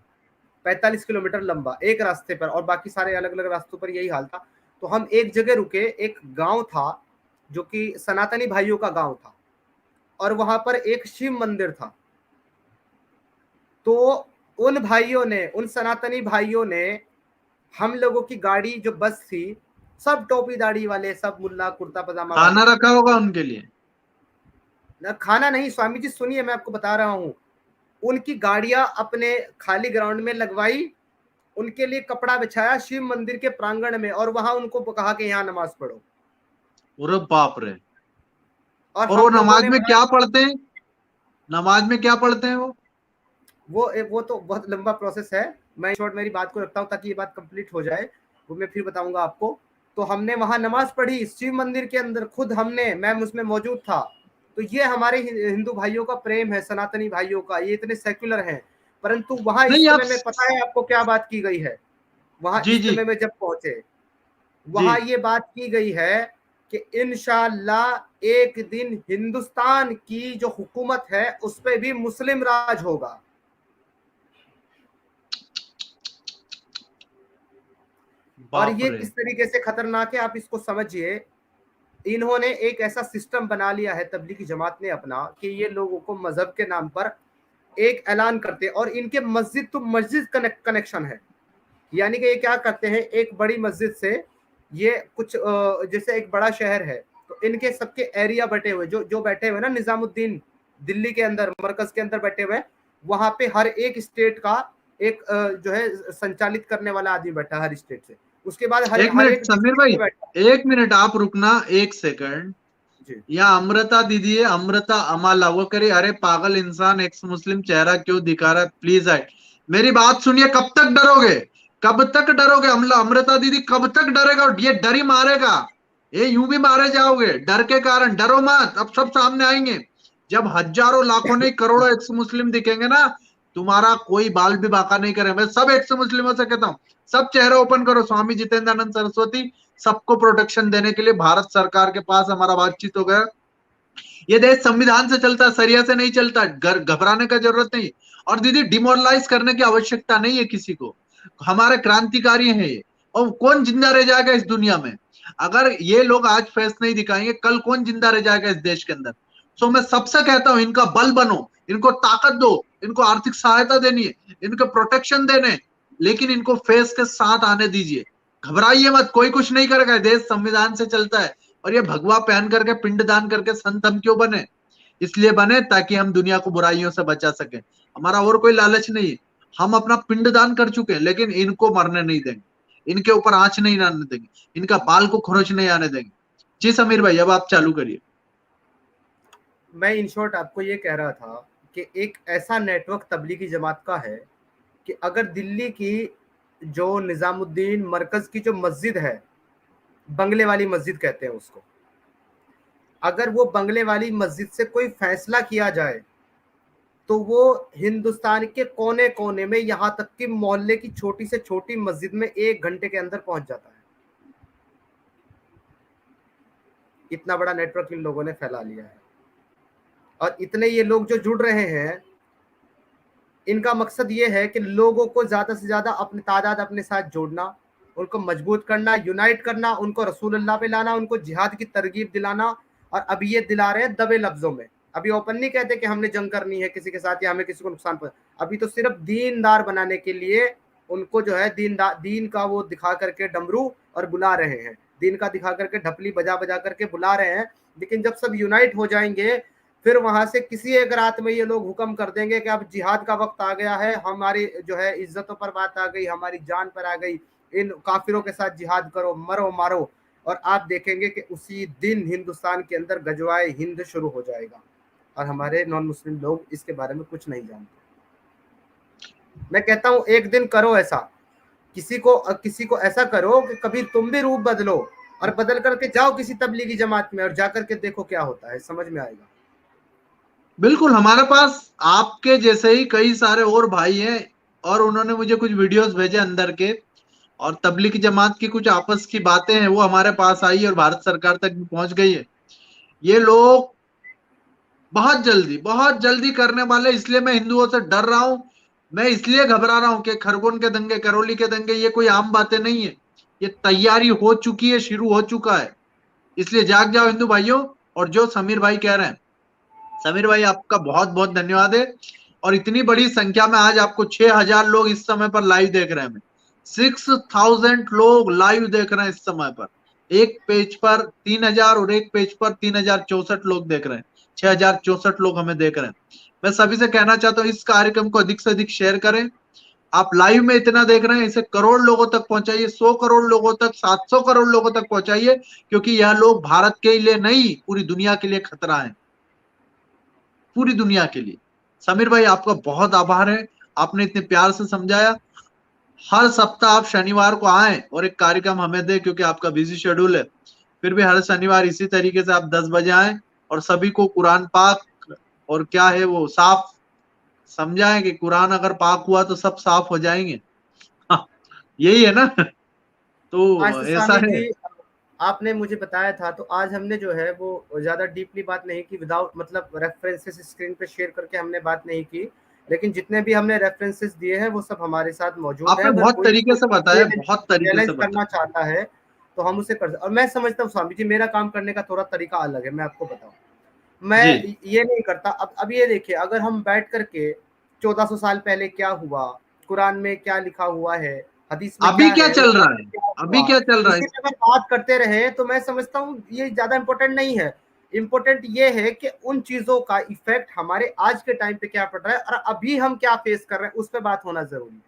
45 किलोमीटर लंबा एक रास्ते पर, और बाकी सारे अलग अलग रास्तों पर यही हाल था। तो हम एक जगह रुके, एक गांव था जो कि सनातनी भाइयों का गांव था, और वहां पर एक शिव मंदिर था। तो उन भाइयों ने, उन सनातनी भाइयों ने हम लोगों की गाड़ी, जो बस थी, सब टोपी दाढ़ी वाले, सब मुल्ला कुर्ता पजामा खाना वाले। रखा होगा उनके लिए? खाना नहीं स्वामी जी, सुनिए मैं आपको बता रहा हूं। उनकी गाड़ियां अपने खाली ग्राउंड में लगवाई, उनके लिए कपड़ा बिछाया शिव मंदिर के प्रांगण में, और वहां उनको कहा कि यहाँ नमाज पढ़ो। अरे बाप रे! और और वो हम लोगों नमाज ने में क्या पढ़ते हैं? नमाज में क्या पढ़ते हैं वो? वो तो बहुत लंबा प्रोसेस है। मैं शॉर्ट मेरी बात को रखता हूँ ताकि ये बात कंप्लीट हो जाए, वो मैं फिर बताऊंगा आपको। तो हमने वहां नमाज पढ़ी शिव मंदिर के अंदर, खुद हमने, मैं उसमें मौजूद था। तो ये हमारे हिंदू भाइयों का प्रेम है, सनातनी भाइयों का। ये इतने सेक्युलर हैं, परंतु वहां नहीं, आप। इज्तिमा में पता है आपको क्या बात की गई है? वहां जी जी इज्तिमा में जब पहुंचे, जी। वहां ये बात की गई है कि इंशाअल्लाह एक दिन हिंदुस्तान की जो हुकूमत है उस पर भी मुस्लिम राज होगा। और बाप ये रे! किस तरीके से खतरनाक है आप इसको समझिए। इन्होंने एक ऐसा सिस्टम बना लिया है तबलीगी जमात ने अपना, कि ये लोगों को मजहब के नाम पर एक ऐलान करते हैं, और इनके मस्जिद तो मस्जिद कनेक्शन है। यानी कि ये क्या करते हैं, एक बड़ी मस्जिद से ये कुछ जैसे एक बड़ा शहर है, तो इनके सबके एरिया बटे हुए, जो जो बैठे हुए ना, निजामुद्दीन दिल्ली के अंदर मरकज के अंदर बैठे हुए, वहां पे हर एक स्टेट का एक जो है संचालित करने वाला आदमी बैठा है हर स्टेट से। उसके बाद हर एक हर मिनट एक समीर डिस्ट्रिक्ट भाई, में बैठा। एक मिनट आप रुकना, एक सेकंड। जी यहाँ अमृता दीदी है, अमृता अमाला, वो करे अरे पागल इंसान एक्स मुस्लिम चेहरा क्यों दिखा रहा है, प्लीज आए। मेरी बात सुनिए, कब तक डरोगे? कब तक डरोगे? अमृता दीदी कब तक डरेगा? ये डर ही मारेगा, ये यूं भी मारे जाओगे डर के कारण। डरो मत, अब सब सामने आएंगे। जब हजारों लाखों नहीं करोड़ों एक्स मुस्लिम दिखेंगे ना, तुम्हारा कोई बाल भी बाका नहीं करेगा। मैं सब एक्स मुस्लिमों से कहता हूँ, सब चेहरे ओपन करो। स्वामी जितेंद्रानंद सरस्वती सबको प्रोटेक्शन देने के लिए भारत सरकार के पास हमारा बातचीत हो गया। ये देश संविधान से चलता है, सरिया से नहीं चलता। घबराने का जरूरत नहीं। और दीदी डिमोरलाइज करने की आवश्यकता नहीं है किसी को। हमारे क्रांतिकारी हैं ये, और कौन जिंदा रह जाएगा इस दुनिया में? अगर ये लोग आज फेस नहीं दिखाएंगे, कल कौन जिंदा रह जाएगा इस देश के अंदर? सो मैं सबसे कहता हूं, इनका बल बनो, इनको ताकत दो, इनको आर्थिक सहायता देनी है, इनको प्रोटेक्शन देने, लेकिन इनको फेस के साथ आने दीजिए। घबराइए मत, कोई कुछ नहीं करेगा। देश संविधान से चलता है। और ये भगवा पहन करके पिंडदान करके संत हम क्यों बने? इसलिए बने ताकि हम दुनिया को बुराइयों से बचा सके। हमारा और कोई लालच नहीं है। हम अपना पिंडदान कर चुके हैं, लेकिन इनको मरने नहीं देंगे, इनके ऊपर आंच नहीं आने देंगे, इनका बाल को खरोच नहीं आने देंगे। जी समीर भाई, अब आप चालू करिए। मैं इन शॉर्ट आपको ये कह रहा था कि एक ऐसा नेटवर्क तबलीगी जमात का है कि अगर दिल्ली की जो निजामुद्दीन मरकज की जो मस्जिद है, बंगले वाली मस्जिद कहते हैं उसको, अगर वो बंगले वाली मस्जिद से कोई फैसला किया जाए तो वो हिंदुस्तान के कोने कोने में, यहां तक कि मोहल्ले की छोटी से छोटी मस्जिद में 1 घंटे के अंदर पहुंच जाता है। इतना बड़ा नेटवर्क इन लोगों ने फैला लिया है। और इतने ये लोग जो जुड़ रहे हैं, इनका मकसद ये है कि लोगों को ज्यादा से ज्यादा अपनी तादाद अपने साथ जोड़ना, उनको मजबूत करना, यूनाइट करना, उनको रसूलुल्लाह पे लाना, उनको जिहाद की तरगीब दिलाना। और अभी ये दिला रहे हैं दबे लफ्जों में। अभी ओपन नहीं कहते कि हमने जंग करनी है किसी के साथ या हमें किसी को नुकसान पहुंचा। अभी तो सिर्फ दीनदार बनाने के लिए उनको जो है दीन का वो दिखा करके डमरू और बुला रहे हैं, दीन का दिखा करके ढपली बजा बजा करके बुला रहे हैं। लेकिन जब सब यूनाइट हो जाएंगे, फिर वहां से किसी एक रात में ये लोग हुक्म कर देंगे कि अब जिहाद का वक्त आ गया है, हमारी जो है इज्जतों पर बात आ गई, हमारी जान पर आ गई, इन काफिरों के साथ जिहाद करो, मरो मारो। और आप देखेंगे कि उसी दिन हिंदुस्तान के अंदर गजवाए हिंद शुरू हो जाएगा। और हमारे नॉन मुस्लिम लोग इसके बारे में कुछ नहीं जानते। मैं कहता हूं एक दिन करो ऐसा, किसी को ऐसा करो कि कभी तुम भी रूप बदलो, और बदल करके जाओ किसी तबलीगी जमात में और जाकर के देखो क्या होता है, समझ में आएगा। बिल्कुल, हमारे पास आपके जैसे ही कई सारे और भाई हैं, और उन्होंने मुझे कुछ वीडियोस भेजे अंदर के, और तबलीगी जमात की कुछ आपस की बातें हैं, वो हमारे पास आई और भारत सरकार तक भी पहुंच गई है। ये लोग बहुत जल्दी करने वाले, इसलिए मैं हिंदुओं से डर रहा हूं। मैं इसलिए घबरा रहा हूं कि खरगोन के दंगे, करौली के दंगे, ये कोई आम बातें नहीं है। ये तैयारी हो चुकी है, शुरू हो चुका है। इसलिए जाग जाओ हिंदू भाइयों। और जो समीर भाई कह रहे हैं, समीर भाई आपका बहुत बहुत धन्यवाद है। और इतनी बड़ी संख्या में आज आपको 6000 लोग इस समय पर लाइव देख रहे हैं। 6000 लोग लाइव देख रहे हैं इस समय पर। एक पेज पर 3000 और एक पेज पर 3064 लोग देख रहे हैं। 6064 लोग हमें देख रहे हैं। मैं सभी से कहना चाहता हूँ इस कार्यक्रम को अधिक से अधिक शेयर करें। आप लाइव में इतना देख रहे हैं, इसे करोड़ लोगों तक पहुंचाइए, 100 करोड़ लोगों तक, 700 करोड़ लोगों तक पहुंचाइए, क्योंकि यह लोग भारत के लिए नहीं, पूरी दुनिया के लिए खतरा है, पूरी दुनिया के लिए। समीर भाई आपका बहुत आभार है, आपने इतने प्यार से समझाया। हर सप्ताह आप शनिवार को आए और एक कार्यक्रम हमें दे, क्योंकि आपका बिजी शेड्यूल है। फिर भी हर शनिवार इसी तरीके से आप 10 बजे आए और सभी को कुरान पाक और क्या है वो साफ समझाएं कि कुरान अगर पाक हुआ तो सब साफ हो जाएंगे। हाँ, यही है ना। आज तो तो ऐसा स्वामी है। जी आपने मुझे बताया था, तो आज हमने जो है वो ज्यादा डीपली बात नहीं की, विदाउट मतलब रेफरेंसेस स्क्रीन पे शेयर करके हमने बात नहीं की, लेकिन जितने भी हमने रेफरेंसेस दिए हैं वो सब हमारे साथ मौजूद है। आपने अगर बहुत कोई तरीके से बताया, बहुत तरीके चैलेंज से करना बताया। चाहता है तो हम उसे कर, और मैं समझता हूँ स्वामी जी मेरा काम करने का थोड़ा तरीका अलग है। मैं आपको बताऊं, मैं जी, ये नहीं करता। अब ये देखिए, अगर हम बैठ करके 1400 साल पहले क्या हुआ, कुरान में क्या लिखा हुआ है, हदीस में अभी क्या क्या है, चल उस रहा वक्त है, क्या अभी हुआ, क्या चल रहा है। इसी पे अगर बात करते रहे तो मैं समझता हूँ ये ज्यादा इंपॉर्टेंट नहीं है। इंपॉर्टेंट ये है कि उन चीजों का इफेक्ट हमारे आज के टाइम पे क्या पड़ रहा है और अभी हम क्या फेस कर रहे हैं, उस पर बात होना जरूरी है।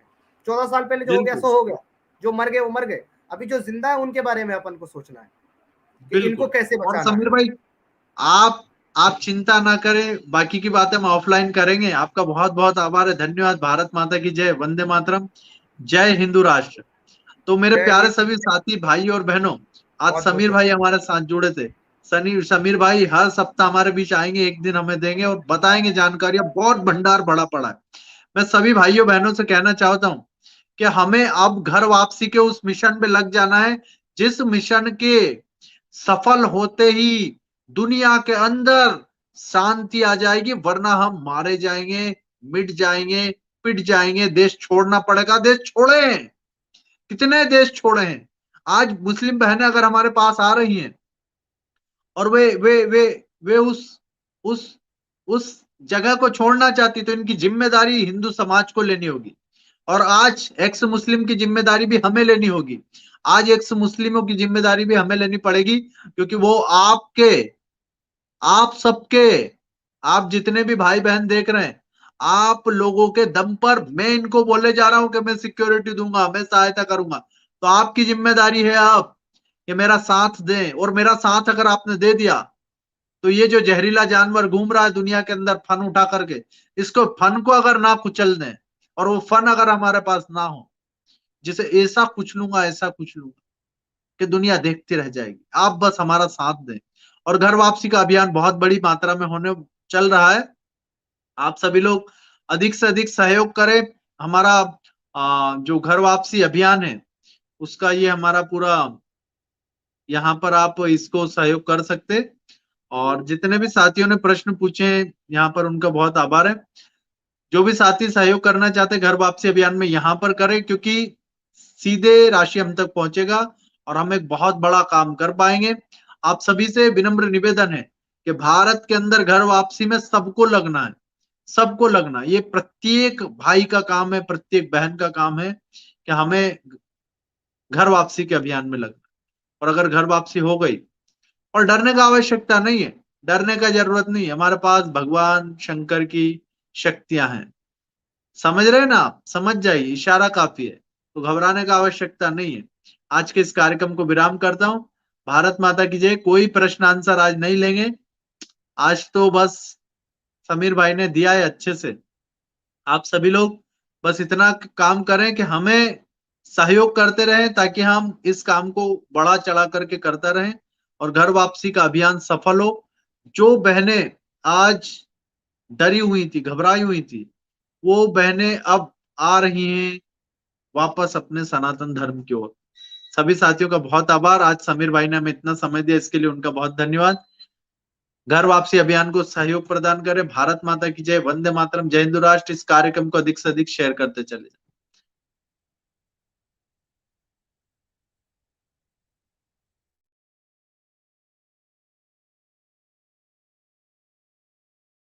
14 साल पहले जो हो गया बिल्कुल, सो हो गया, जो मर गए वो मर गए। अभी जो जिंदा है उनके बारे में अपन को सोचना है कि इनको बिल्कुल। कैसे और बचाना समीर है। भाई आप आप चिंता ना करें, बाकी की बातें हम ऑफलाइन करेंगे। आपका बहुत बहुत आभार है, धन्यवाद। भारत माता की जय, वंदे मातरम, जय हिंदू राष्ट्र। तो मेरे जय प्यारे हिंद। सभी साथी भाई और बहनों, आज बहुत बहुत समीर भाई धन्यवाद। हमारे साथ जुड़े थे। समीर भाई हर सप्ताह हमारे बीच आएंगे, एक दिन हमें देंगे और बताएंगे जानकारियां, बहुत भंडार भरा पड़ा है। मैं सभी भाइयों बहनों से कहना चाहता हूं कि हमें अब घर वापसी के उस मिशन पे लग जाना है, जिस मिशन के सफल होते ही दुनिया के अंदर शांति आ जाएगी, वरना हम मारे जाएंगे, मिट जाएंगे, पिट जाएंगे, देश छोड़ना पड़ेगा। देश छोड़े हैं, कितने देश छोड़े हैं। आज मुस्लिम बहनें अगर हमारे पास आ रही हैं और वे उस उस जगह को छोड़ना चाहती, तो इनकी जिम्मेदारी हिंदू समाज को लेनी होगी। और आज एक्स मुस्लिम की जिम्मेदारी भी हमें लेनी होगी। आज एक्स मुस्लिमों की जिम्मेदारी भी हमें लेनी पड़ेगी, क्योंकि वो आपके, आप सबके, आप जितने भी भाई बहन देख रहे हैं, आप लोगों के दम पर मैं इनको बोले जा रहा हूं कि मैं सिक्योरिटी दूंगा, मैं सहायता करूंगा। तो आपकी जिम्मेदारी है आप कि मेरा साथ दें। और मेरा साथ अगर आपने दे दिया, तो ये जो जहरीला जानवर घूम रहा है दुनिया के अंदर फन उठा करके, इसको फन को अगर ना कुचल दें, और वो फन अगर हमारे पास ना हो, जिसे ऐसा कुचलूंगा, ऐसा कुचलूंगा कि दुनिया देखती रह जाएगी, आप बस हमारा साथ दें। और घर वापसी का अभियान बहुत बड़ी मात्रा में होने चल रहा है। आप सभी लोग अधिक से अधिक सहयोग करें। हमारा जो घर वापसी अभियान है उसका ये हमारा पूरा, यहाँ पर आप इसको सहयोग कर सकते। और जितने भी साथियों ने प्रश्न पूछे हैं यहाँ पर, उनका बहुत आभार है। जो भी साथी सहयोग करना चाहते हैं घर वापसी अभियान में, यहाँ पर करें, क्योंकि सीधे राशि हम तक पहुंचेगा और हम एक बहुत बड़ा काम कर पाएंगे। आप सभी से विनम्र निवेदन है कि भारत के अंदर घर वापसी में सबको लगना है, सबको लगना। ये प्रत्येक भाई का काम है, प्रत्येक बहन का काम है कि हमें घर वापसी के अभियान में लगना। और अगर घर वापसी हो गई, और डरने का आवश्यकता नहीं है, डरने का जरूरत नहीं है। हमारे पास भगवान शंकर की शक्तियां हैं, समझ रहे हैं ना आप, समझ जाइए, इशारा काफी है, तो घबराने का आवश्यकता नहीं है। आज के इस कार्यक्रम को विराम करता हूं। भारत माता की जय। कोई प्रश्न आंसर आज नहीं लेंगे, आज तो बस समीर भाई ने दिया है अच्छे से। आप सभी लोग बस इतना काम करें कि हमें सहयोग करते रहें, ताकि हम इस काम को बढ़ा चढ़ा करके करते रहें और घर वापसी का अभियान सफल हो। जो बहनें आज डरी हुई थी, घबराई हुई थी, वो बहनें अब आ रही हैं वापस अपने सनातन धर्म की ओर। सभी साथियों का बहुत आभार। आज समीर भाई ने हमें इतना समय दिया, इसके लिए उनका बहुत धन्यवाद। घर वापसी अभियान को सहयोग प्रदान करें। भारत माता की जय, वंदे मातरम, जय हिंदू राष्ट्र। इस कार्यक्रम को अधिक से अधिक शेयर करते चले।